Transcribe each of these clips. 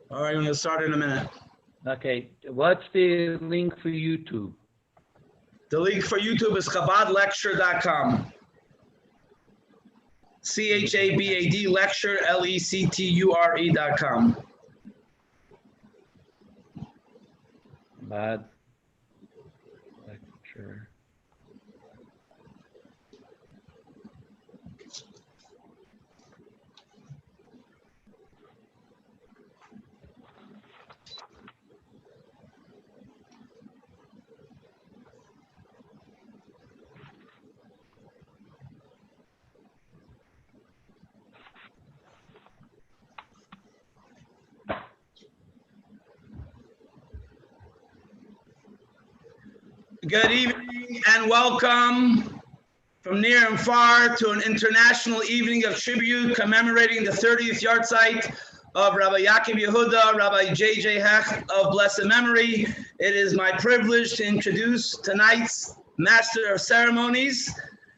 All right, I'm going to start in a minute. Okay, what's the link for YouTube? The link for YouTube is chabadlecture.com. CHABAD lecture, LECTURE.com. Bad lecture. Good evening and welcome from near and far to an international evening of tribute commemorating the 30th Yartzeit of Rabbi Yaakov Yehuda, Rabbi J.J. Hecht of blessed memory. It is my privilege to introduce tonight's Master of Ceremonies,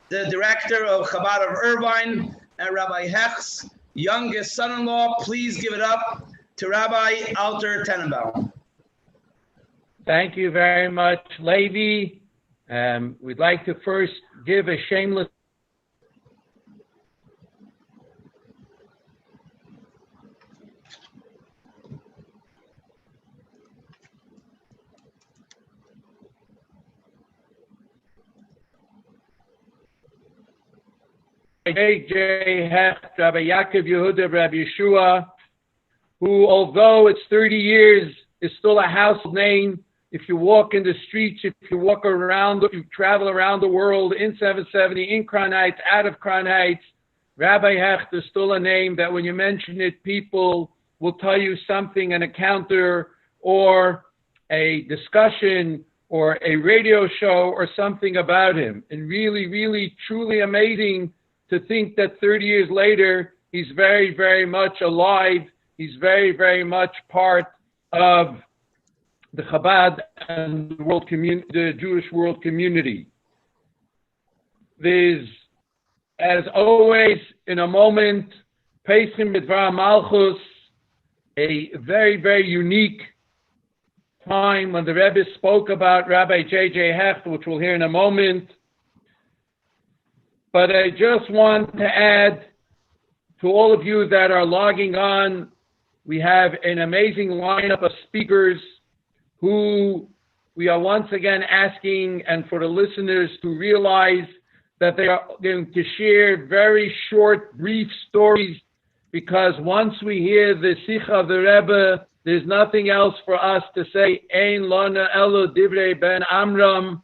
the Director of Chabad of Irvine, and Rabbi Hecht's youngest son-in-law. Please give it up to Rabbi Alter Tenenbaum. Thank you very much, Levi. We'd like to first give a shameless J.J. Hecht, Rabbi Yaakov Yehuda, Rabbi Yeshua, who, although it's 30 years, is still a household name. If you walk in the streets, if you walk around, if you travel around the world in 770, in Crown Heights, out of Crown Heights, Rabbi Hecht is still a name that when you mention it, people will tell you something, an encounter or a discussion or a radio show or something about him. And really, really, truly amazing to think that 30 years later, he's very, very much alive. He's very, very much part of the Chabad and the Jewish world community. There's, as always, in a moment, Pesachim Midvar Malchus, a very, very unique time when the Rebbe spoke about Rabbi J.J. Hecht, which we'll hear in a moment. But I just want to add to all of you that are logging on, we have an amazing lineup of speakers who we are once again asking, and for the listeners to realize that they are going to share very short, brief stories, because once we hear the Sikha of the Rebbe, there's nothing else for us to say, Ein lana elo divrei ben Amram,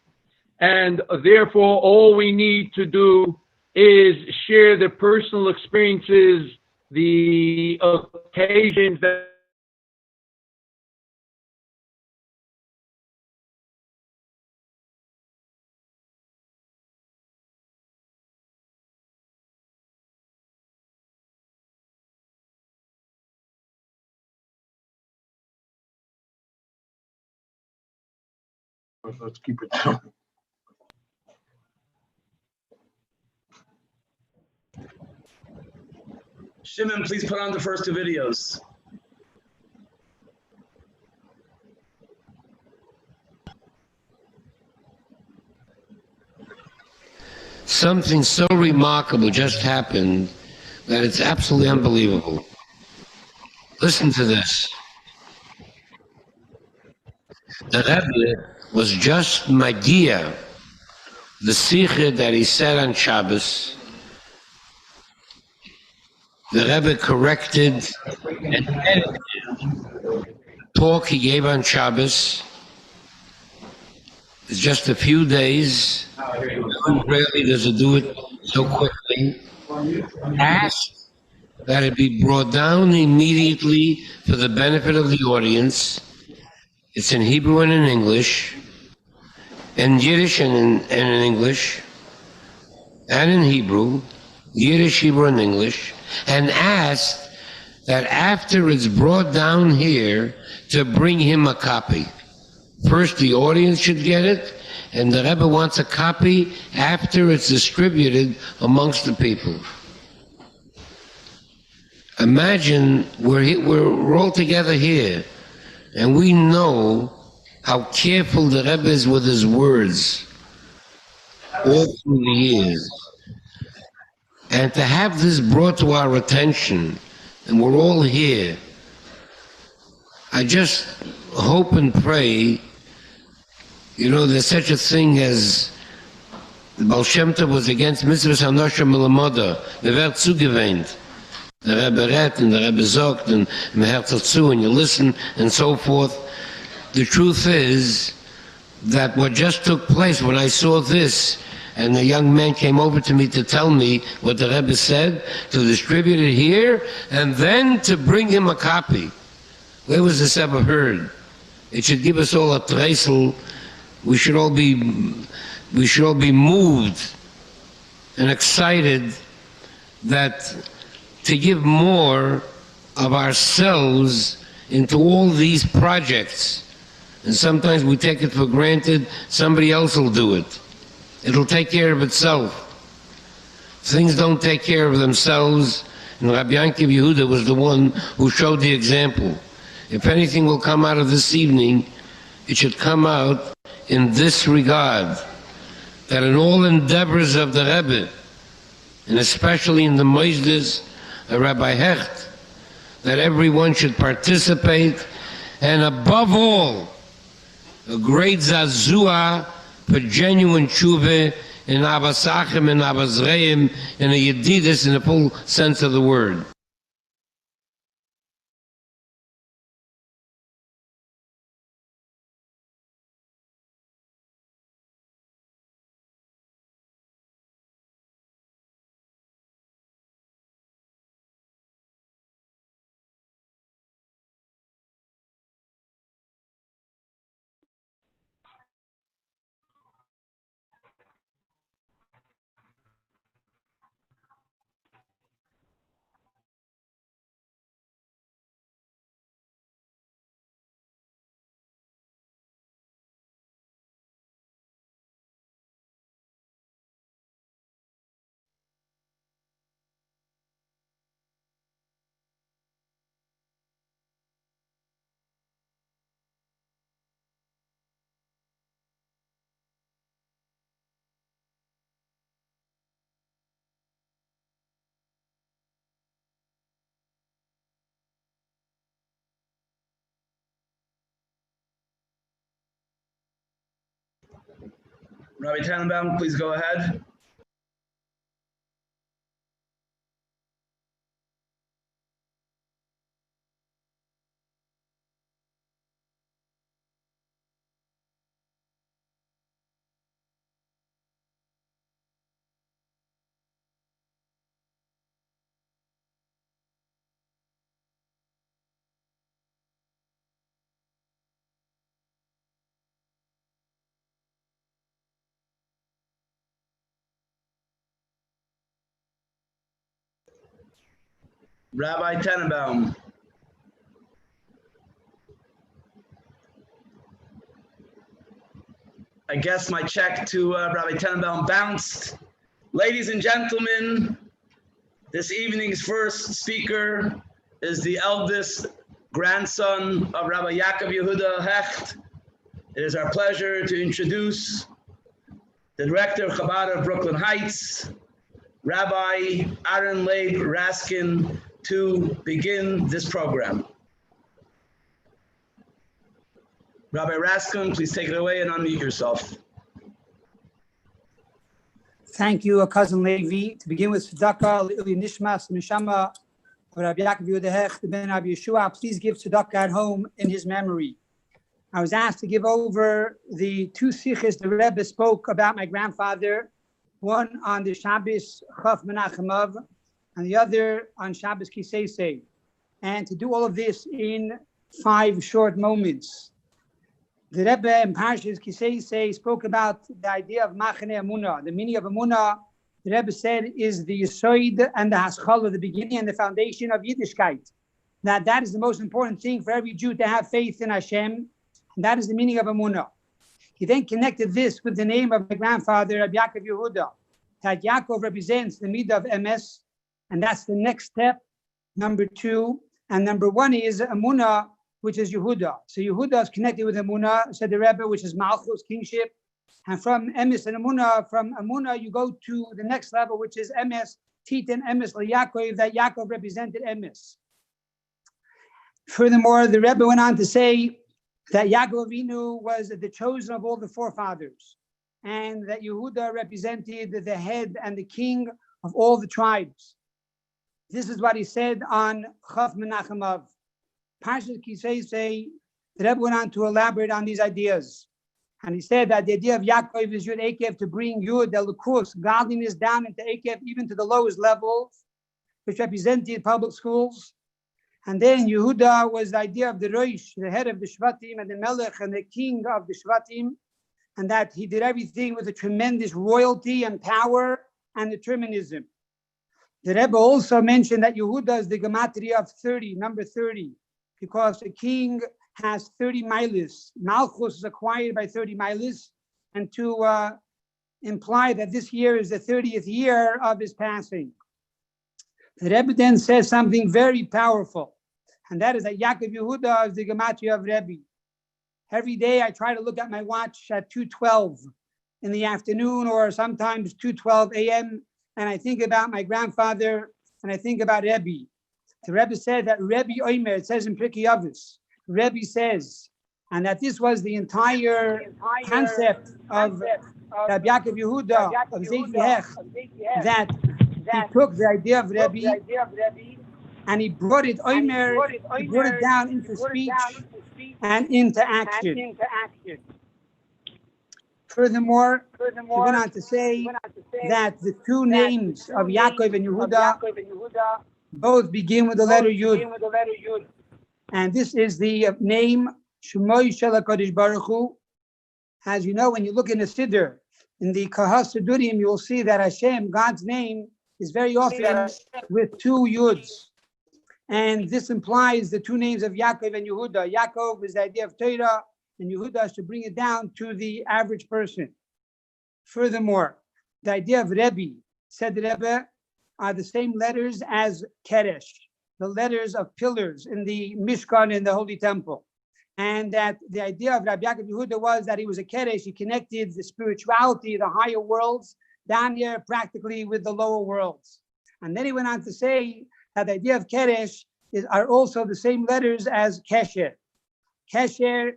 and therefore all we need to do is share the personal experiences, the occasions that Let's keep it down. Shimon, please put on the first two videos. Something so remarkable just happened that it's absolutely unbelievable. Listen to this. The Rebbe was just Magia, the Sikha that he said on Shabbos. The Rebbe corrected and edited the talk he gave on Shabbos. It's just a few days. Rarely does he do it so quickly. Asked that it be brought down immediately for the benefit of the audience. It's in Hebrew and in English, in Yiddish and in English, and in Hebrew, Yiddish, Hebrew, and English, and asked that after it's brought down here to bring him a copy. First, the audience should get it, and the Rebbe wants a copy after it's distributed amongst the people. Imagine we're all together here, and we know how careful the Rebbe is with his words all through the years. And to have this brought to our attention, and we're all here, I just hope and pray, there's such a thing as the Baal Shem Tov was against mitzvahs hanoshim melamoda. Wer wird zugewähnt. The Rebbe read and the Rebbe sagt and man hört dazu and you listen and so forth. The truth is that what just took place when I saw this, and the young man came over to me to tell me what the Rebbe said, to distribute it here, and then to bring him a copy. Where was this ever heard? It should give us all a treisel. We should all be moved and excited that to give more of ourselves into all these projects. And sometimes we take it for granted, somebody else will do it. It'll take care of itself. Things don't take care of themselves, and Rabbi Yankiv Yehuda was the one who showed the example. If anything will come out of this evening, it should come out in this regard, that in all endeavors of the Rebbe, and especially in the Moisdes of Rabbi Hecht, that everyone should participate, and above all, a great zazua for genuine tshuva in Abbas Achim and Abbas Reim and a Yedidus in the full sense of the word. Rabbi Tannenbaum, please go ahead. Rabbi Tannenbaum. I guess my check to Rabbi Tannenbaum bounced. Ladies and gentlemen, this evening's first speaker is the eldest grandson of Rabbi Yaakov Yehuda Hecht. It is our pleasure to introduce the director of Chabad of Brooklyn Heights, Rabbi Aaron Leib Raskin, to begin this program. Rabbi Raskin, please take it away and unmute yourself. Thank you, Cousin Levi. To begin with, tzedakah Ili Nishmas Mishama Rabbi Yaakov Yehuda Hecht ben Rabbi Yeshua. Please give tzedakah at home in his memory. I was asked to give over the two sichos the Rebbe spoke about my grandfather, one on the Shabbos Chaf Menachemov, and the other on Shabbos Kisei, and to do all of this in 5 short moments. The Rebbe in Parshas Kisei spoke about the idea of Machane Emunah. The meaning of Emunah, the Rebbe said, is the Yisoid and the Haschal, the beginning and the foundation of Yiddishkeit. That is the most important thing for every Jew to have faith in Hashem, and that is the meaning of Emunah. He then connected this with the name of my grandfather, Rabbi Yaakov Yehuda. That Yaakov represents the midah of Emes, and that's the next step. number 2, and number 1 is Amunah, which is Yehuda. So Yehuda is connected with Amunah, said the Rebbe, which is Malchus, kingship. And from Emes and Amunah, from Amunah, you go to the next level, which is Emes, Titan, Emes, Yaakov, that Yaakov represented Emes. Furthermore, the Rebbe went on to say that Yaakov Avinu was the chosen of all the forefathers, and that Yehuda represented the head and the king of all the tribes. This is what he said on Chaf Menachemav. Parshas Kisei say, the Rebbe went on to elaborate on these ideas. And he said that the idea of Yaakov is Yud Ekev, to bring Yud Elukus, godliness, down into Ekev, even to the lowest levels, which represented public schools. And then Yehuda was the idea of the Rosh, the head of the Shvatim, and the Melech, and the king of the Shvatim, and that he did everything with a tremendous royalty and power and determinism. The Rebbe also mentioned that Yehuda is the gematria of 30, number 30, because a king has 30 miles. Malchus is acquired by 30 miles, and to imply that this year is the 30th year of his passing. The Rebbe then says something very powerful, and that is that Yaakov Yehuda is the gematria of Rabbi. Every day I try to look at my watch at 2:12 in the afternoon, or sometimes 2:12 a.m., and I think about my grandfather, and I think about Rabbi. The Rebbe said that Rabbi Omer, it says in Pirkei Avos, Rabbi says, and that this was the entire concept of Rabbi Yaakov Yehuda, of Hecht, that he took the idea of Rabbi and he brought it, Omer, he brought it down into speech and into action. Furthermore, he went on to say that the two names of Yaakov and Yehuda both begin with the letter Yud. And this is the name Shemoi Shel HaKadosh Baruch Hu. As you know, when you look in the Siddur, in the Kahas Sidurim, you will see that Hashem, God's name, is very often with 2 Yuds. And this implies the 2 names of Yaakov and Yehuda. Yaakov is the idea of Torah, and Yehuda is to bring it down to the average person. Furthermore, the idea of Rebbe, said the Rebbe, are the same letters as Keresh, the letters of pillars in the Mishkan in the Holy Temple. And that the idea of Rabbi Yaakov Yehuda was that he was a Keresh. He connected the spirituality, the higher worlds, down here practically with the lower worlds. And then he went on to say that the idea of Keresh are also the same letters as Kesher. Kesher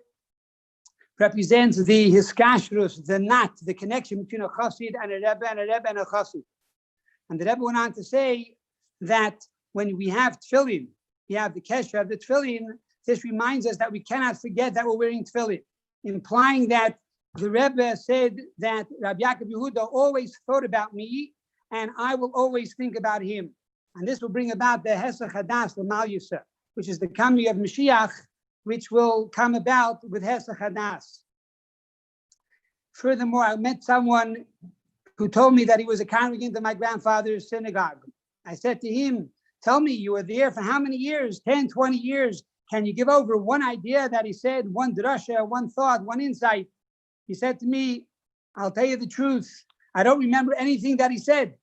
represents the hiskashrus, the knot, the connection between a chassid and a rebbe, and a rebbe and a chassid. And the Rebbe went on to say that when we have tefillin, we have the kesher of the tefillin, this reminds us that we cannot forget that we're wearing tefillin, implying that the Rebbe said that Rabbi Yaakov Yehuda always thought about me, and I will always think about him. And this will bring about the Hesach Hadas, the Mal Yisra, which is the coming of Mashiach, which will come about with Hesach Hadas. Furthermore, I met someone who told me that he was a congregant of my grandfather's synagogue. I said to him, tell me, you were there for how many years? 10, 20 years. Can you give over one idea that he said, one drasha, one thought, one insight? He said to me, I'll tell you the truth. I don't remember anything that he said.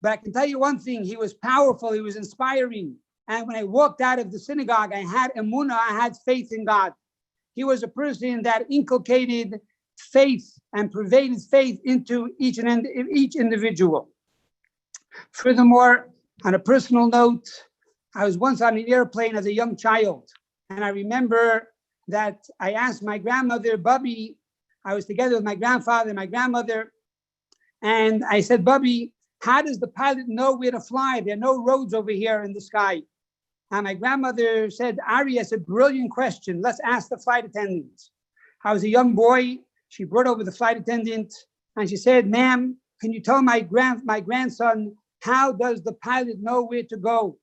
But I can tell you one thing, he was powerful, he was inspiring. And when I walked out of the synagogue, I had emunah, I had faith in God. He was a person that inculcated faith and pervaded faith into each individual. Furthermore, on a personal note, I was once on an airplane as a young child, and I remember that I asked my grandmother, Bubby, I was together with my grandfather and my grandmother, and I said, Bubby, how does the pilot know where to fly? There are no roads over here in the sky. And my grandmother said, Ari, that's a brilliant question. Let's ask the flight attendant. I was a young boy. She brought over the flight attendant and she said, ma'am, can you tell my grandson, how does the pilot know where to go?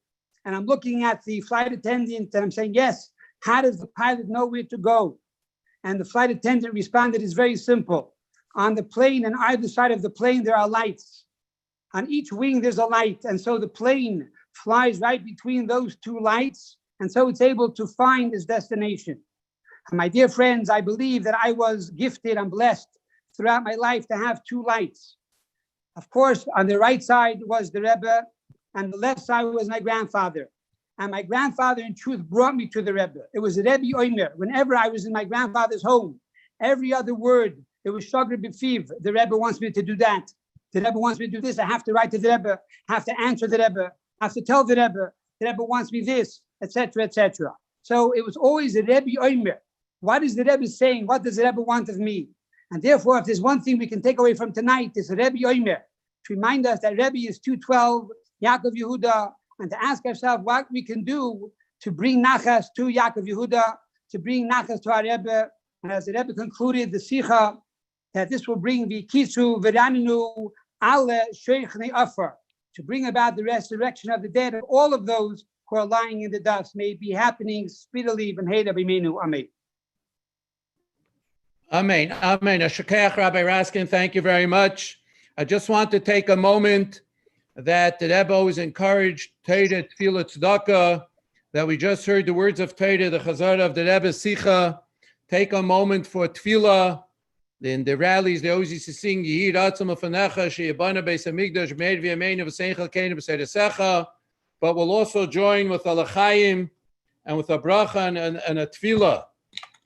And I'm looking at the flight attendant and I'm saying, yes, how does the pilot know where to go? And the flight attendant responded, it's very simple. On the plane, on either side of the plane, there are lights. On each wing, there's a light. And so the plane flies right between those 2 lights. And so it's able to find its destination. And my dear friends, I believe that I was gifted and blessed throughout my life to have 2 lights. Of course, on the right side was the Rebbe, and the left side was my grandfather. And my grandfather, in truth, brought me to the Rebbe. It was a Rebbe Omer. Whenever I was in my grandfather's home, every other word, it was Shagr B'fiv. The Rebbe wants me to do that. The Rebbe wants me to do this. I have to write to the Rebbe, have to answer the Rebbe, have to tell the Rebbe. The Rebbe wants me this, etc., etc. So it was always a Rebbe Omer. What is the Rebbe saying? What does the Rebbe want of me? And therefore, if there's one thing we can take away from tonight, it's Rebbe Omer. To remind us that Rebbe is 212, Yaakov Yehuda, and to ask ourselves what we can do to bring Nachas to Yaakov Yehuda, to bring Nachas to our Rebbe. And as the Rebbe concluded the Sikha, that this will bring the Kitzu V'raninu Ale Sheichni Afar, to bring about the resurrection of the dead of all of those who are lying in the dust. May it be happening speedily. B'nei Rabbeinu. Amen. Amen. Amen. Ashakech, Rabbi Raskin, thank you very much. I just want to take a moment that the Rebbe always encouraged Teira Tefillah Tzedakah, that we just heard the words of Teira, the Chazar of the Rebbe Sicha. Take a moment for Tefillah. In the rallies, they always used to sing, Yehi Ratzon Lefanecha, Sheyabana Beis HaMikdash, Meir V'yameinu V'sein Chalkeinu B'seidesecha. But we'll also join with a L'chaim and with a bracha and a Tefillah,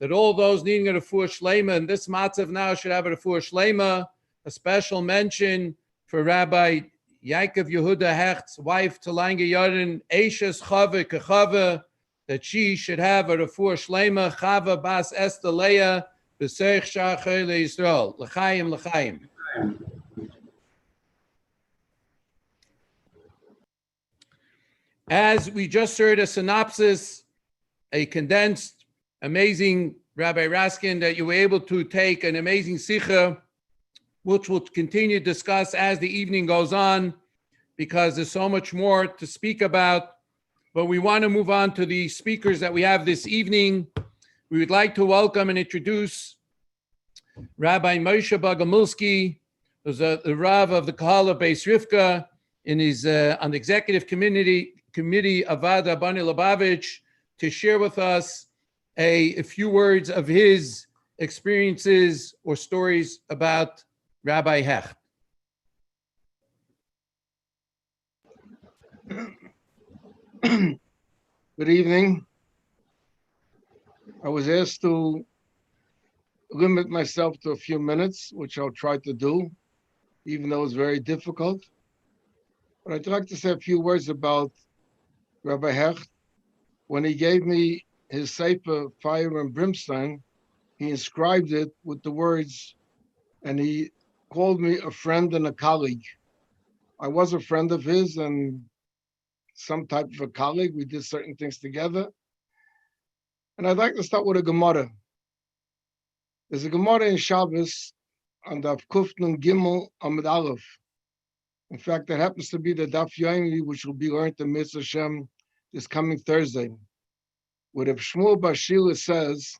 that all those needing a refuah shleima, and this matzav now should have a refuah shleima. A special mention for Rabbi Yaakov Yehuda Hecht's wife, Talanga Yadin, Eishes Chava Kechava, that she should have a refuah shleima, Chava Bas Esther Leah, B'seich Shachar LeYisrael. L'chaim, l'chaim. As we just heard a synopsis, a condensed, amazing Rabbi Raskin, that you were able to take an amazing sikha, which we'll continue to discuss as the evening goes on, because there's so much more to speak about. But we want to move on to the speakers that we have this evening. We would like to welcome and introduce Rabbi Moshe Bogomilsky, who's the Rav of the Kahal of Beis Rivka, on the executive committee of Vada Bani Lubavitch, to share with us a few words of his experiences or stories about Rabbi Hecht. Good evening. I was asked to limit myself to a few minutes, which I'll try to do, even though it's very difficult. But I'd like to say a few words about Rabbi Hecht. When he gave me his Sefer, Fire and Brimstone, he inscribed it with the words, and he called me a friend and a colleague. I was a friend of his and some type of a colleague. We did certain things together. And I'd like to start with a Gemara. There's a Gemara in Shabbos on Daf Kuf Nun Gimel Amud Aleph. In fact, that happens to be the Daf Yomi, which will be learned in Mitzvah Hashem this coming Thursday, where Reb Shmuel Bashila says,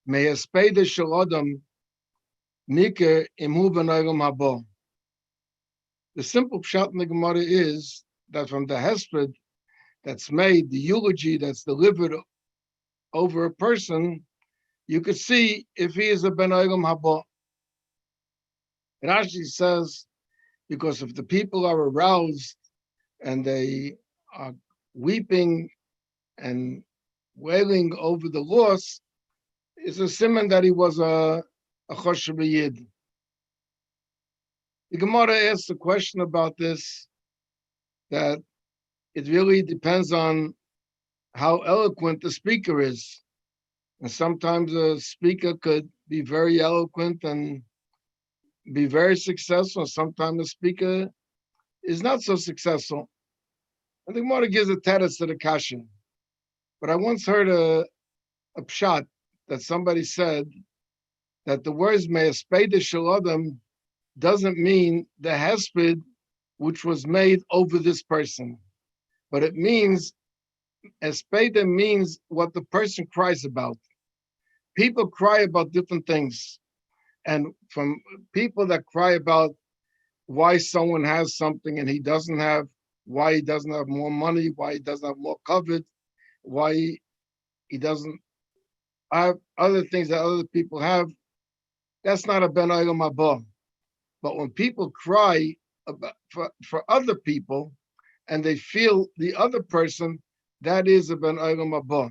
"May Espeda Shel Adam Niker Imhu B'Nolam Haba." The simple pshat in the Gemara is that from the hesped that's made, the eulogy that's delivered over a person, you could see if he is a Ben Olam Haba. Rashi says, because if the people are aroused and they are weeping and wailing over the loss, it's a simon that he was a choshev yid. The Gemara asks a question about this, that it really depends on how eloquent the speaker is. And sometimes a speaker could be very eloquent and be very successful. Sometimes a speaker is not so successful. And the Gemara gives a teretz to the kasha. But I once heard a pshat that somebody said that the words me'espeda shel adam doesn't mean the hesped which was made over this person, but it means espeda means what the person cries about. People cry about different things, and from people that cry about why someone has something and he doesn't have, why he doesn't have more money, why he doesn't have more covet, why he doesn't have other things that other people have, that's not a ben olam haba. But when people cry about, for other people and they feel the other person, that is a ben olam haba.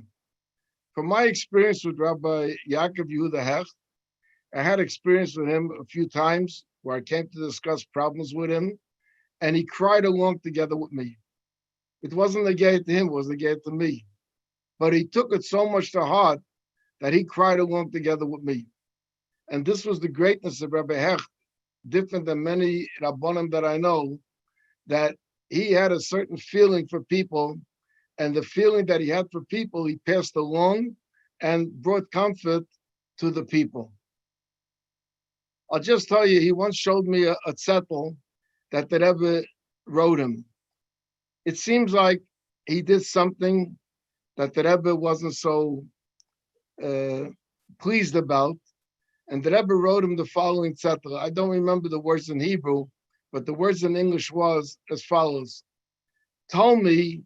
From my experience with Rabbi Yaakov Yehuda Hecht, I had experience with him a few times where I came to discuss problems with him, and he cried along together with me. It wasn't a gate to him, it was a gate to me. But he took it so much to heart that he cried along together with me. And this was the greatness of Rabbi Hecht, different than many Rabbanim that I know, that he had a certain feeling for people, and the feeling that he had for people, he passed along and brought comfort to the people. I'll just tell you, he once showed me a zettel that the Rebbe wrote him. It seems like he did something that the Rebbe wasn't so pleased about, and the Rebbe wrote him the following zettel. I don't remember the words in Hebrew, but the words in English was as follows: tell me,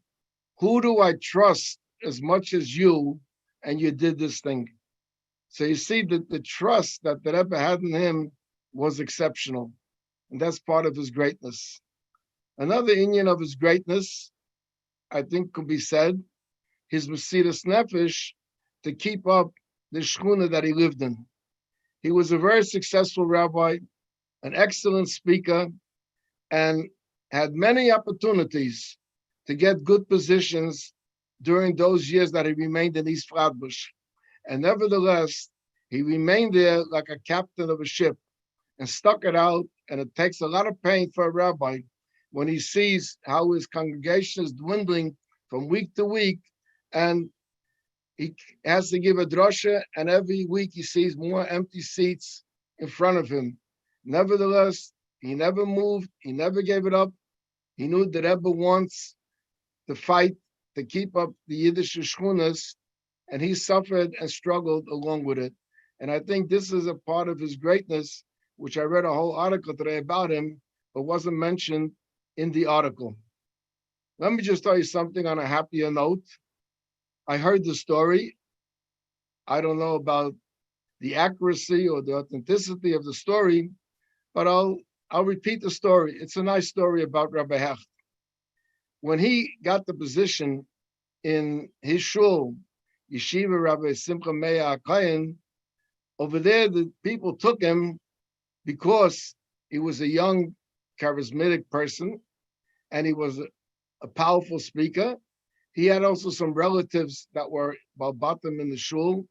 who do I trust as much as you, and you did this thing? So you see that the trust that the Rebbe had in him was exceptional, and that's part of his greatness. Another inyan of his greatness, I think, could be said, his Mesiras Nefesh to keep up the shchuna that he lived in. He was a very successful rabbi, an excellent speaker, and had many opportunities to get good positions during those years that he remained in East Flatbush. And nevertheless, he remained there like a captain of a ship and stuck it out. And it takes a lot of pain for a rabbi when he sees how his congregation is dwindling from week to week, and he has to give a drasha, and every week he sees more empty seats in front of him. Nevertheless, he never moved, he never gave it up. He knew that Rebbe wants to fight to keep up the Yiddish shchunas, and he suffered and struggled along with it. And I think this is a part of his greatness, which I read a whole article today about him, but wasn't mentioned in the article. Let me just tell you something on a happier note. I heard the story. I don't know about the accuracy or the authenticity of the story, but I'll repeat the story. It's a nice story about Rabbi Hecht. When he got the position in his shul, Yeshiva Rabbi Simcha Meir HaKohen, over there the people took him because he was a young, charismatic person, and he was a powerful speaker. He had also some relatives that were Balbatim in the shul,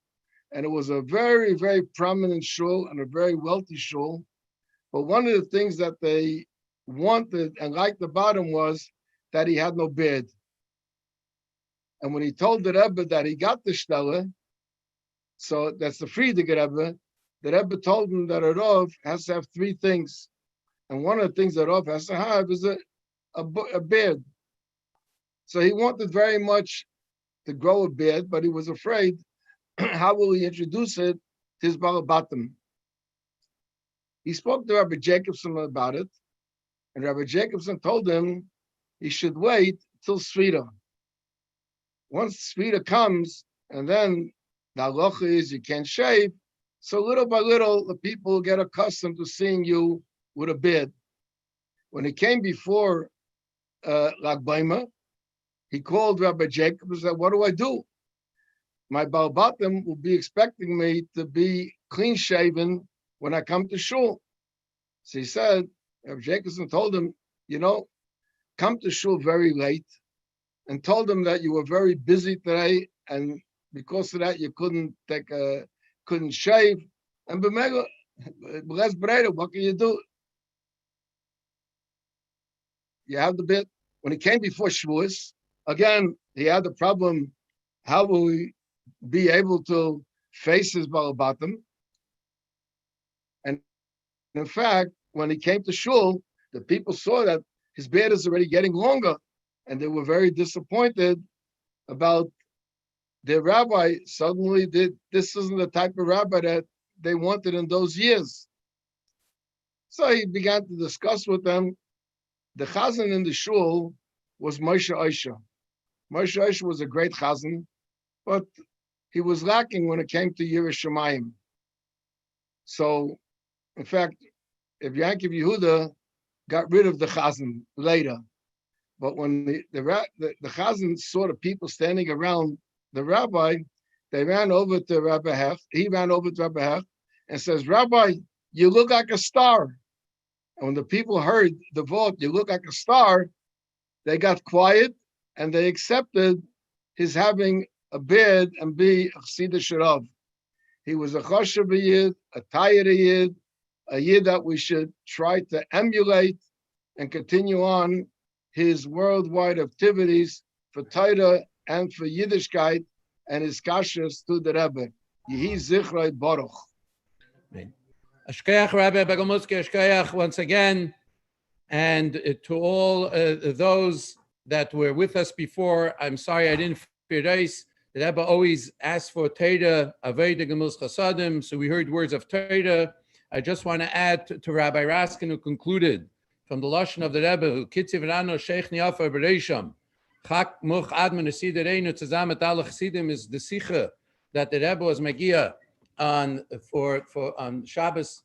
and it was a very, very prominent shul and a very wealthy shul. But one of the things that they wanted and liked about him was that he had no beard. And when he told the Rebbe that he got the shtella, so that's the Friediger Rebbe, the Rebbe told him that a Rav has to have three things. And one of the things that Rav has to have is a beard. So he wanted very much to grow a beard, but he was afraid, how will he introduce it to his Balabatim? He spoke to Rabbi Jacobson about it, and Rabbi Jacobson told him he should wait till Sfira. Once Sfira comes, and then the halacha is you can't shave, so little by little, the people get accustomed to seeing you with a beard. When he came before Lag Baima, he called Rabbi Jacob and said, what do I do? My Balbatim will be expecting me to be clean shaven when I come to shul. So he said, Rabbi Jacobson told him, come to shul very late, and told him that you were very busy today, and because of that you couldn't shave. And what can you do? You have the bit. When he came before Shavuos, again, he had the problem, how will we be able to face his Balabatim? And in fact, when he came to shul, the people saw that his beard is already getting longer, and they were very disappointed about their rabbi. Suddenly, this isn't the type of rabbi that they wanted in those years. So he began to discuss with them. The chazan in the shul was Moshe Aisha. Moshe Aisha was a great chazan, but he was lacking when it came to Yiras Shamayim. So, in fact, if Yaakov Yehuda got rid of the chazan later, But when the Chazan saw the people standing around the rabbi, they ran over to Rabbi Hecht. He ran over to Rabbi Hecht and says, Rabbi, you look like a star. And when the people heard the vote, you look like a star, they got quiet and they accepted his having a beard and be a Chassidus Sharav. He was a Choshev Yid, a Tayir Yid, a Yid that we should try to emulate and continue on his worldwide activities for Torah and for Yiddishkeit and his kashas to the Rebbe. Yehi Zichrei Baruch. Ashkeach Rabbi Begomuski Ashkeach once again, and to all those that were with us before, I'm sorry I didn't finish. The Rebbe always asks for Torah, Aveda Gemuz Chasadim, so we heard words of Torah. I just want to add to Rabbi Raskin, who concluded from the Lashon of the Rebbe, who Kitziv Rano Sheikh Niafa Beresham, Chak Much Adman Sidereinu Tzazamet Al Chasidim is the Sicha that the Rebbe was Magia on Shabbos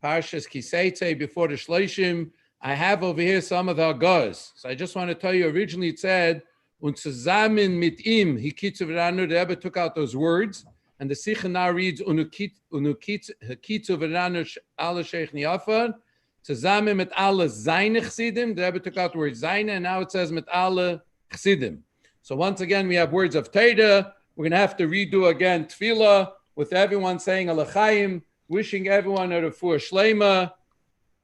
Parshas Kiseitze before the Shloshim. I have over here some of the Hagos. So I just want to tell you, originally it said, Und zusammen mit ihm, he Kitziv Rano, the Rebbe took out those words, and the Sicha now reads, Kitziv Rano Al Sheikh Niafa, Zusammen mit alle seine Chsidim. The Rebbe took out the word seine, and now it says mit alle Chsidim. So once again, we have words of Torah. We're going to have to redo again Tefillah with everyone saying Alachaim, wishing everyone a refuah shleima.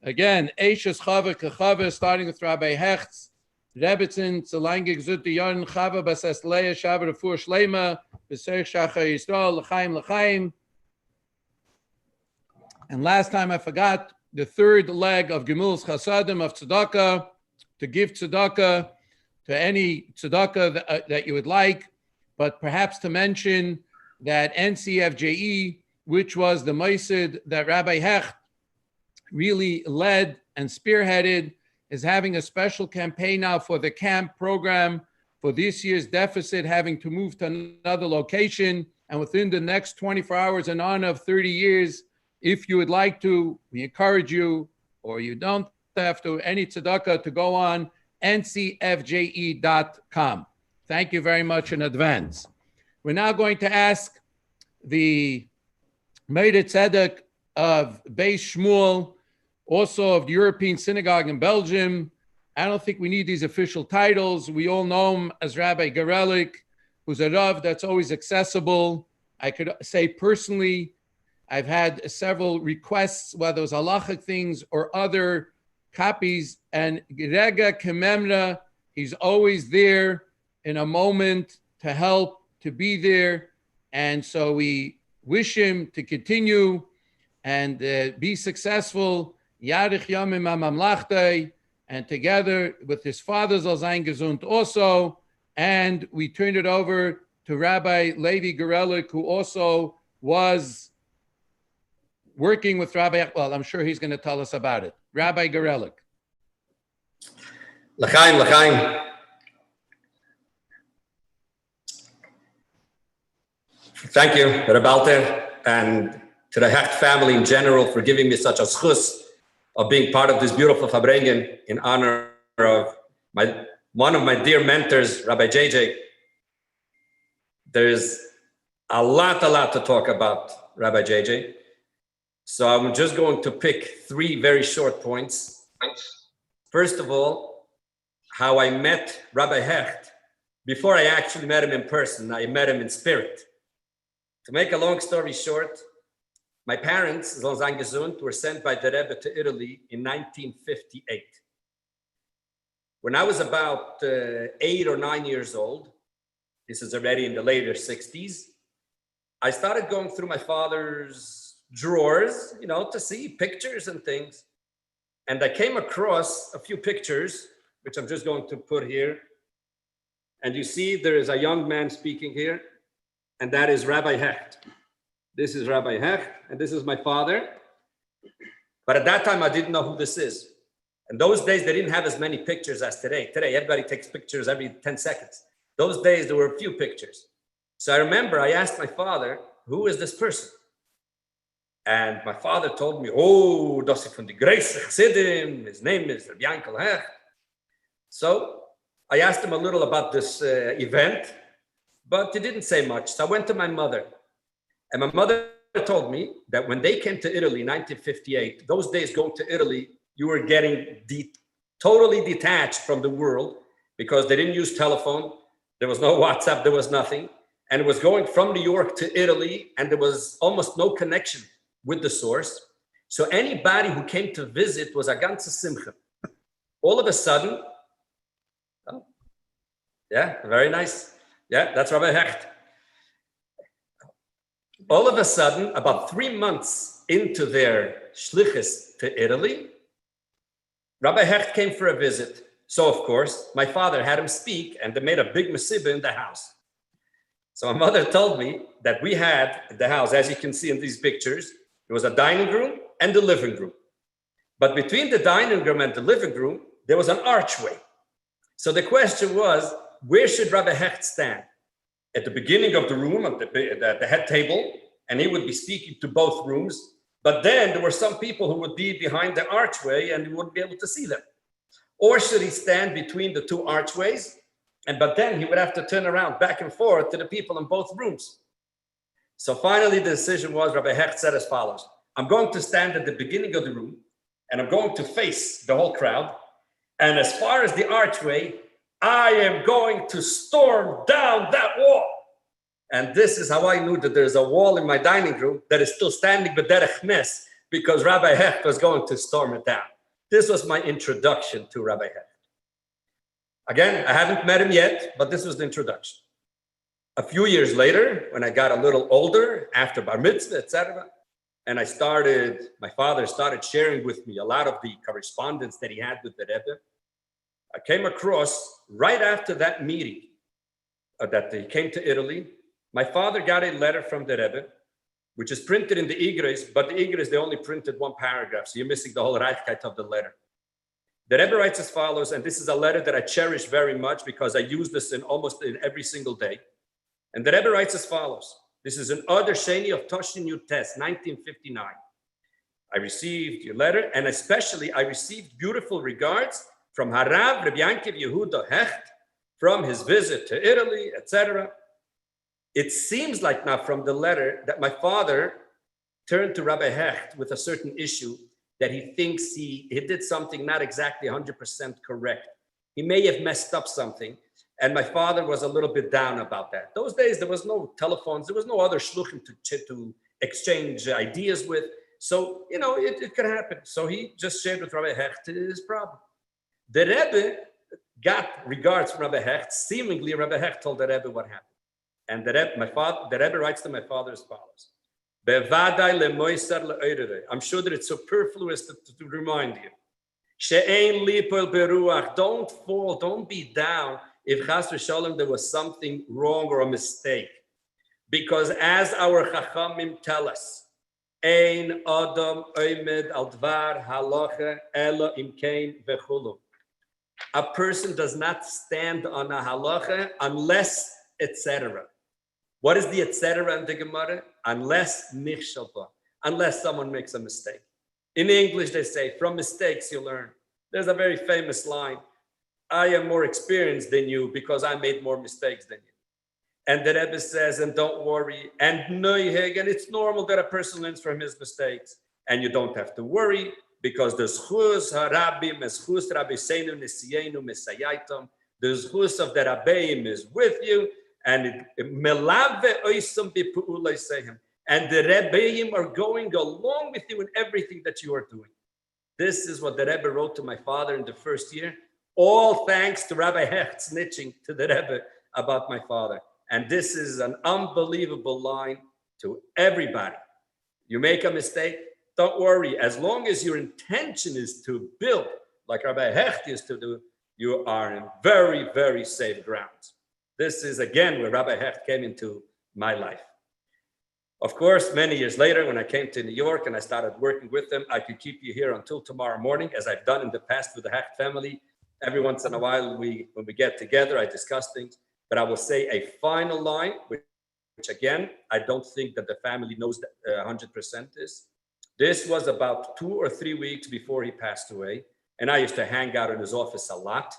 Again, Eishes Chava Kechava, starting with Rabbi Hecht, Rebbetzin, Zelangig Zut Yarn Chava Bases Leah Shava refuah shleima, B'Serich Shachar Yisrael, L'chaim L'chaim. And last time I forgot, the third leg of Gemul's Chasadim of Tzedakah, to give Tzedakah to any Tzedakah that you would like, but perhaps to mention that NCFJE, which was the Mosid that Rabbi Hecht really led and spearheaded, is having a special campaign now for the camp program for this year's deficit, having to move to another location. And within the next 24 hours, in honor of 30 years, if you would like to, we encourage you, or you don't have to, any tzedakah, to go on ncfje.com. Thank you very much in advance. We're now going to ask the Meideh Tzedek of Beis Shmuel, also of the European Synagogue in Belgium. I don't think we need these official titles. We all know him as Rabbi Gerelik, who's a Rav that's always accessible. I could say personally, I've had several requests, whether it was halachic things or other copies, and Rega Kememra, he's always there in a moment to help, to be there. And so we wish him to continue and be successful. Yarich Yomim HaMamlachtei, and together with his father Zal Zayin Gesund also. And we turned it over to Rabbi Levi Gerelik, who also was working with Rabbi, well, I'm sure he's going to tell us about it. Rabbi Gerelik. L'chaim, l'chaim. Thank you, Rabbi Alter, and to the Hecht family in general for giving me such a schus of being part of this beautiful Fabrengen in honor of one of my dear mentors, Rabbi JJ. There's a lot to talk about Rabbi JJ. So I'm just going to pick 3 very short points. First of all, how I met Rabbi Hecht. Before I actually met him in person, I met him in spirit. To make a long story short, my parents, Zal Zayin Gesund, were sent by the Rebbe to Italy in 1958. When I was about 8 or 9 years old, this is already in the later 60s, I started going through my father's drawers, to see pictures and things. And I came across a few pictures, which I'm just going to put here. And you see there is a young man speaking here, and that is Rabbi Hecht. This is Rabbi Hecht, and this is my father. But at that time, I didn't know who this is. In those days, they didn't have as many pictures as today. Today, everybody takes pictures every 10 seconds. Those days, there were a few pictures. So I remember I asked my father, who is this person? And my father told me, oh, das ist von die Greise Chassidim. His name is Rabbi Yankel Hecht. So I asked him a little about this event, but he didn't say much. So I went to my mother, and my mother told me that when they came to Italy in 1958, those days going to Italy, you were getting totally detached from the world because they didn't use telephone. There was no WhatsApp, there was nothing. And it was going from New York to Italy, and there was almost no connection with the source. So anybody who came to visit was a ganze simcha. All of a sudden, oh, yeah, very nice. Yeah, that's Rabbi Hecht. All of a sudden, about 3 months into their shlichus to Italy, Rabbi Hecht came for a visit. So, of course, my father had him speak, and they made a big masibah in the house. So my mother told me that we had the house, as you can see in these pictures, there was a dining room and the living room. But between the dining room and the living room, there was an archway. So the question was, where should Rabbi Hecht stand? At the beginning of the room, at the head table, and he would be speaking to both rooms. But then there were some people who would be behind the archway and you wouldn't be able to see them. Or should he stand between the two archways? But then he would have to turn around back and forth to the people in both rooms. So finally, the decision was, Rabbi Hecht said as follows: I'm going to stand at the beginning of the room, and I'm going to face the whole crowd. And as far as the archway, I am going to storm down that wall. And this is how I knew that there's a wall in my dining room that is still standing, b'derech nes, because Rabbi Hecht was going to storm it down. This was my introduction to Rabbi Hecht. Again, I haven't met him yet, but this was the introduction. A few years later, when I got a little older, after bar mitzvah, etc., and my father started sharing with me a lot of the correspondence that he had with the Rebbe, I came across, right after that meeting, that he came to Italy, my father got a letter from the Rebbe, which is printed in the Igres, but the Igres, they only printed one paragraph, so you're missing the whole Reichkeit of the letter. The Rebbe writes as follows, and this is a letter that I cherish very much because I use this in almost every single day. And the Rebbe writes as follows. This is an Adar Sheni of Toshin Yutes, 1959. I received your letter, and especially I received beautiful regards from Harav Rabbi Yehuda Hecht from his visit to Italy, etc. It seems like now from the letter that my father turned to Rabbi Hecht with a certain issue that he thinks he did something not exactly 100% correct. He may have messed up something, and my father was a little bit down about that. Those days, there was no telephones, there was no other shluchim to exchange ideas with. So, it could happen. So he just shared with Rabbi Hecht his problem. The Rebbe got regards from Rabbi Hecht. Seemingly, Rabbi Hecht told the Rebbe what happened. And the Rebbe writes to my father as follows. I'm sure that it's superfluous to remind you. Don't fall, don't be down if chas v'shalom there was something wrong or a mistake. Because as our Chachamim tell us, Ein Adam Oimed Al Dvar Halacha Ela Imkein Vechulu. A person does not stand on a halacha unless, etc. What is the etc. in the Gemara? Unless nichshalva, unless someone makes a mistake. In English, they say, from mistakes you learn. There's a very famous line. I am more experienced than you because I made more mistakes than you. And the Rebbe says, and don't worry, and it's normal that a person learns from his mistakes. And you don't have to worry because the zchus harabim, zchus Rabbi Seinu Nisiyenu Mesayaitam, the zchus of the Rabbeim is with you. And melave oisam bipu'ulay sehem. And the Rebbeim are going along with you in everything that you are doing. This is what the Rebbe wrote to my father in the first year. All thanks to Rabbi Hecht snitching to the Rebbe about my father. And this is an unbelievable line to everybody. You make a mistake, don't worry. As long as your intention is to build, like Rabbi Hecht used to do, you are in very, very safe grounds. This is, again, where Rabbi Hecht came into my life. Of course, many years later, when I came to New York and I started working with them, I could keep you here until tomorrow morning, as I've done in the past with the Hecht family. Every once in a while, when we get together, I discuss things. But I will say a final line, which again, I don't think that the family knows that 100% is. This was about 2 or 3 weeks before he passed away. And I used to hang out in his office a lot.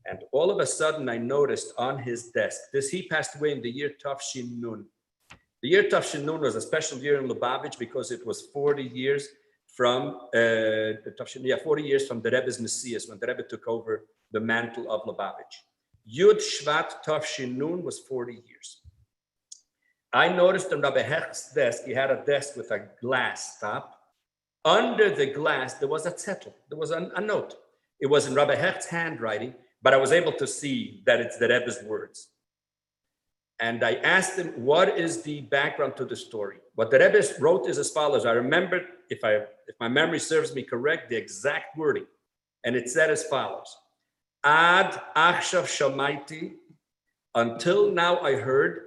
And all of a sudden, I noticed on his desk, he passed away in the year Tafshin Nun. The year Tafshin Nun was a special year in Lubavitch because it was 40 years from 40 years from the Rebbe's Messias, when the Rebbe took over the mantle of Lubavitch. Yud Shvat Tafshin Nun was 40 years. I noticed on Rabbi Hecht's desk, he had a desk with a glass top. Under the glass, there was a zettel, there was a note. It was in Rabbi Hecht's handwriting, but I was able to see that it's the Rebbe's words. And I asked him, what is the background to the story? What the Rebbe wrote is as follows. I remember, if my memory serves me correct, the exact wording. And it said as follows. Ad achshav shamaiti, until now I heard,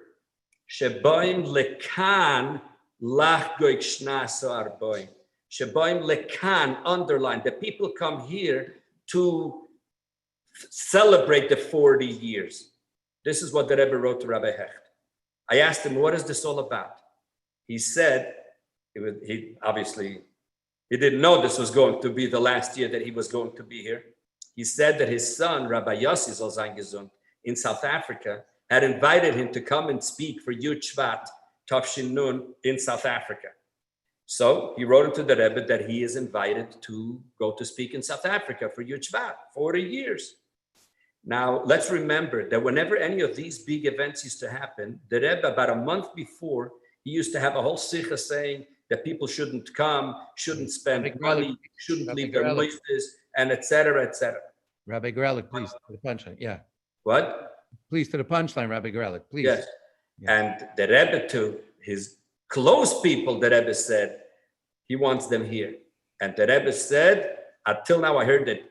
sheboim lekan lach goik shnaso arboim. Sheboim lekan, underline, the people come here to celebrate the 40 years. This is what the Rebbe wrote to Rabbi Hecht. I asked him, what is this all about? He said, he didn't know this was going to be the last year that he was going to be here. He said that his son, Rabbi Yossi Zal Zayin Gesund, in South Africa, had invited him to come and speak for Yud Shvat, Tafshin Nun, in South Africa. So he wrote to the Rebbe that he is invited to go to speak in South Africa for Yud Shvat, 40 years. Now, let's remember that whenever any of these big events used to happen, the Rebbe, about a month before, he used to have a whole sikha saying that people shouldn't come, shouldn't spend money, shouldn't leave their noises, and et cetera, et cetera. Rabbi Gorelick, please, to the punchline. Yeah. What? Please, to the punchline, Rabbi Gorelick, please. Yes. Yeah. And the Rebbe, to his close people, the Rebbe said, he wants them here. And the Rebbe said, until now I heard that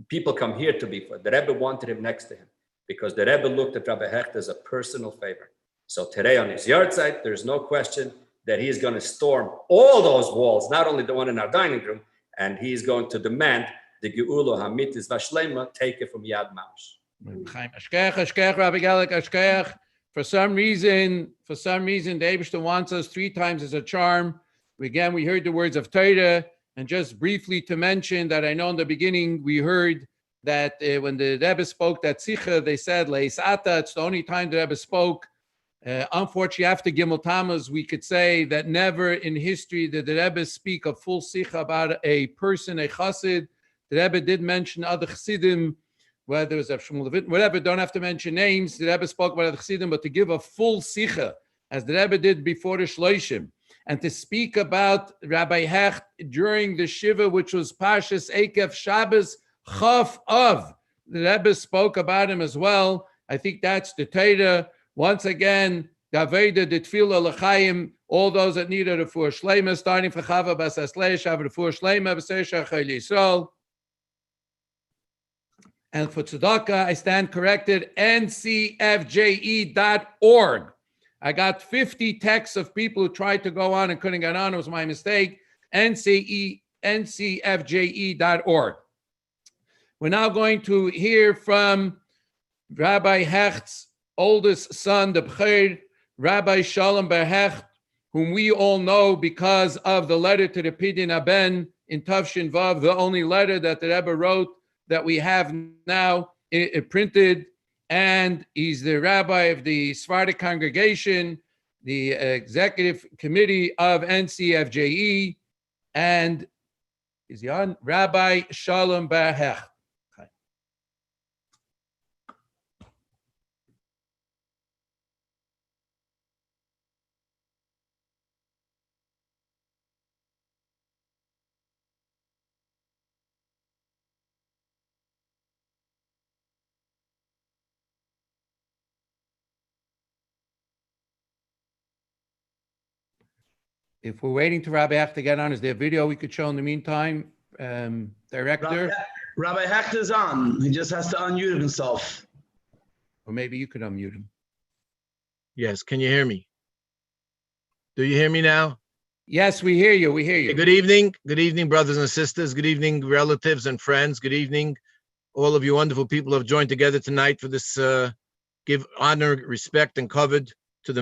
people come here to be for. The Rebbe wanted him next to him because the Rebbe looked at Rabbi Hecht as a personal favor. So today on his Yartzeit, there's no question that he is going to storm all those walls, not only the one in our dining room, and he's going to demand the Geula Hamitis Vashlema, take it from Yad Mamash. Rabbi Gorelick, for some reason, the Eibishter wants us 3 times as a charm. Again, we heard the words of Torah, and just briefly to mention that I know in the beginning we heard that when the Rebbe spoke that Sikha, they said Leisata. It's the only time the Rebbe spoke. Unfortunately, after Gimel Tammuz, we could say that never in history did the Rebbe speak a full Sikha about a person, a Chassid. The Rebbe did mention other Chassidim, whether it was Shmuel Levit, whatever. Don't have to mention names. The Rebbe spoke about other Chassidim, but to give a full Sikha, as the Rebbe did before the Shloshim, and to speak about Rabbi Hecht during the Shiva, which was Pashas Ekev Shabbos Chaf Av. The Rebbe spoke about him as well. I think that's the Torah. Once again, Daveda, the Tefillah L'chaim, all those that need a refuah shleima, starting from Chava Bas Asleish, have refuah shleima, B'Seir Shachar Yisrael. And for tzedakah, I stand corrected, ncfje.org. I got 50 texts of people who tried to go on and couldn't get on. It was my mistake. ncfje.org. We're now going to hear from Rabbi Hecht's oldest son, the B'cher, Rabbi Shalom Bar Hecht, whom we all know because of the letter to the Pidyon Haben in Tafshin Vav, the only letter that the Rebbe wrote that we have now printed. And he's the rabbi of the Sephardic congregation, the executive committee of NCFJE, and is he on? Rabbi Shalom Bar Hecht. If we're waiting to Rabbi Hecht to get on, is there a video we could show in the meantime, Director? Rabbi Hecht is on. He just has to unmute himself. Or maybe you could unmute him. Yes, can you hear me? Do you hear me now? Yes, we hear you. We hear you. Good evening. Good evening, brothers and sisters. Good evening, relatives and friends. Good evening, all of you wonderful people who have joined together tonight for this give honor, respect, and kavod to the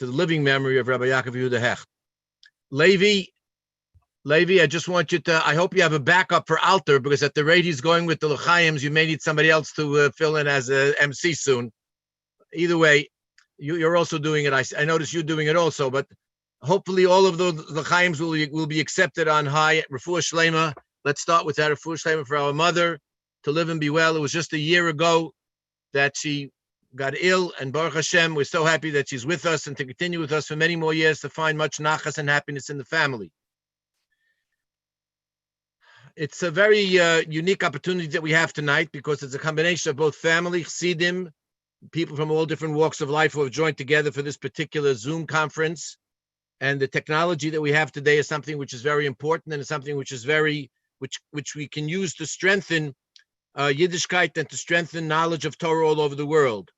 living memory of Rabbi Yaakov Yehuda Hecht. Levi, Levi, I just want you to, I hope you have a backup for Alter, because at the rate he's going with the L'chaims, you may need somebody else to fill in as a MC soon. Either way, you're also doing it. I noticed you doing it also, but hopefully all of those L'chaims will be accepted on high. Refuah Shlema. Let's start with that. Refuah Shlema for our mother, to live and be well. It was just a year ago that she got ill, and Baruch Hashem, we're so happy that she's with us and to continue with us for many more years to find much nachas and happiness in the family. It's a very unique opportunity that we have tonight, because it's a combination of both family, chassidim, people from all different walks of life who have joined together for this particular Zoom conference. And the technology that we have today is something which is very important, and it's something which is which we can use to strengthen Yiddishkeit and to strengthen knowledge of Torah all over the world.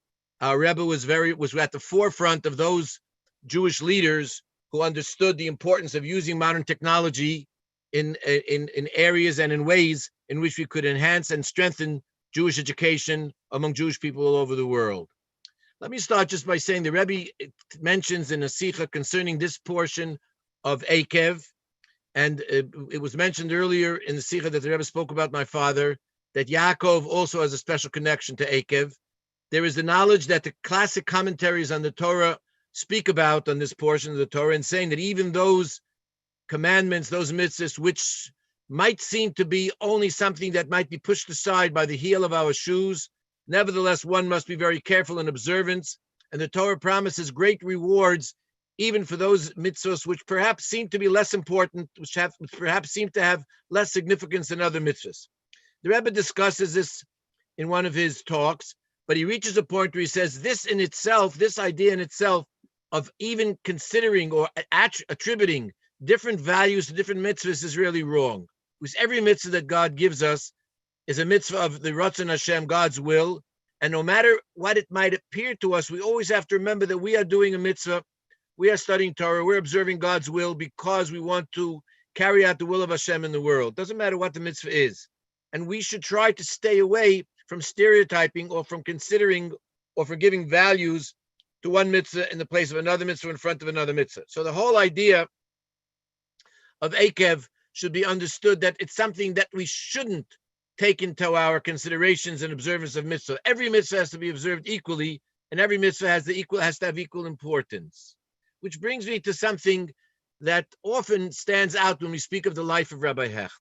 Our Rebbe was at the forefront of those Jewish leaders who understood the importance of using modern technology in areas and in ways in which we could enhance and strengthen Jewish education among Jewish people all over the world. Let me start just by saying the Rebbe mentions in a sikha concerning this portion of Akev, and it was mentioned earlier in the sikha that the Rebbe spoke about my father, that Yaakov also has a special connection to Akev. There is the knowledge that the classic commentaries on the Torah speak about on this portion of the Torah, and saying that even those commandments, those mitzvahs, which might seem to be only something that might be pushed aside by the heel of our shoes, nevertheless, one must be very careful in observance, and the Torah promises great rewards even for those mitzvahs which perhaps seem to be less important, which perhaps seem to have less significance than other mitzvahs. The Rebbe discusses this in one of his talks, but he reaches a point where he says this in itself, this idea in itself of even considering or attributing different values to different mitzvahs is really wrong. Because every mitzvah that God gives us is a mitzvah of the Ratzon Hashem, God's will. And no matter what it might appear to us, we always have to remember that we are doing a mitzvah. We are studying Torah. We're observing God's will because we want to carry out the will of Hashem in the world. Doesn't matter what the mitzvah is. And we should try to stay away from stereotyping or from considering or from giving values to one mitzvah in the place of another mitzvah in front of another mitzvah. So the whole idea of Akev should be understood that it's something that we shouldn't take into our considerations and observance of mitzvah. Every mitzvah has to be observed equally, and every mitzvah has to have equal importance. Which brings me to something that often stands out when we speak of the life of Rabbi Hecht.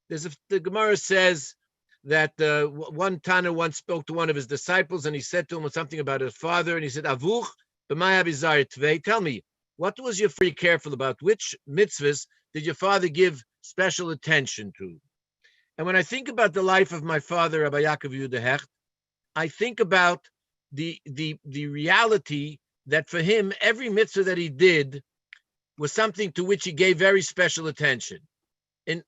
The Gemara says that one Tana once spoke to one of his disciples, and he said to him something about his father, and he said, Avuch b'may habizar tvei, tell me, what was you very careful about? Which mitzvahs did your father give special attention to? And when I think about the life of my father, Rabbi Yaakov Yehuda Hecht, I think about the reality that for him, every mitzvah that he did was something to which he gave very special attention. And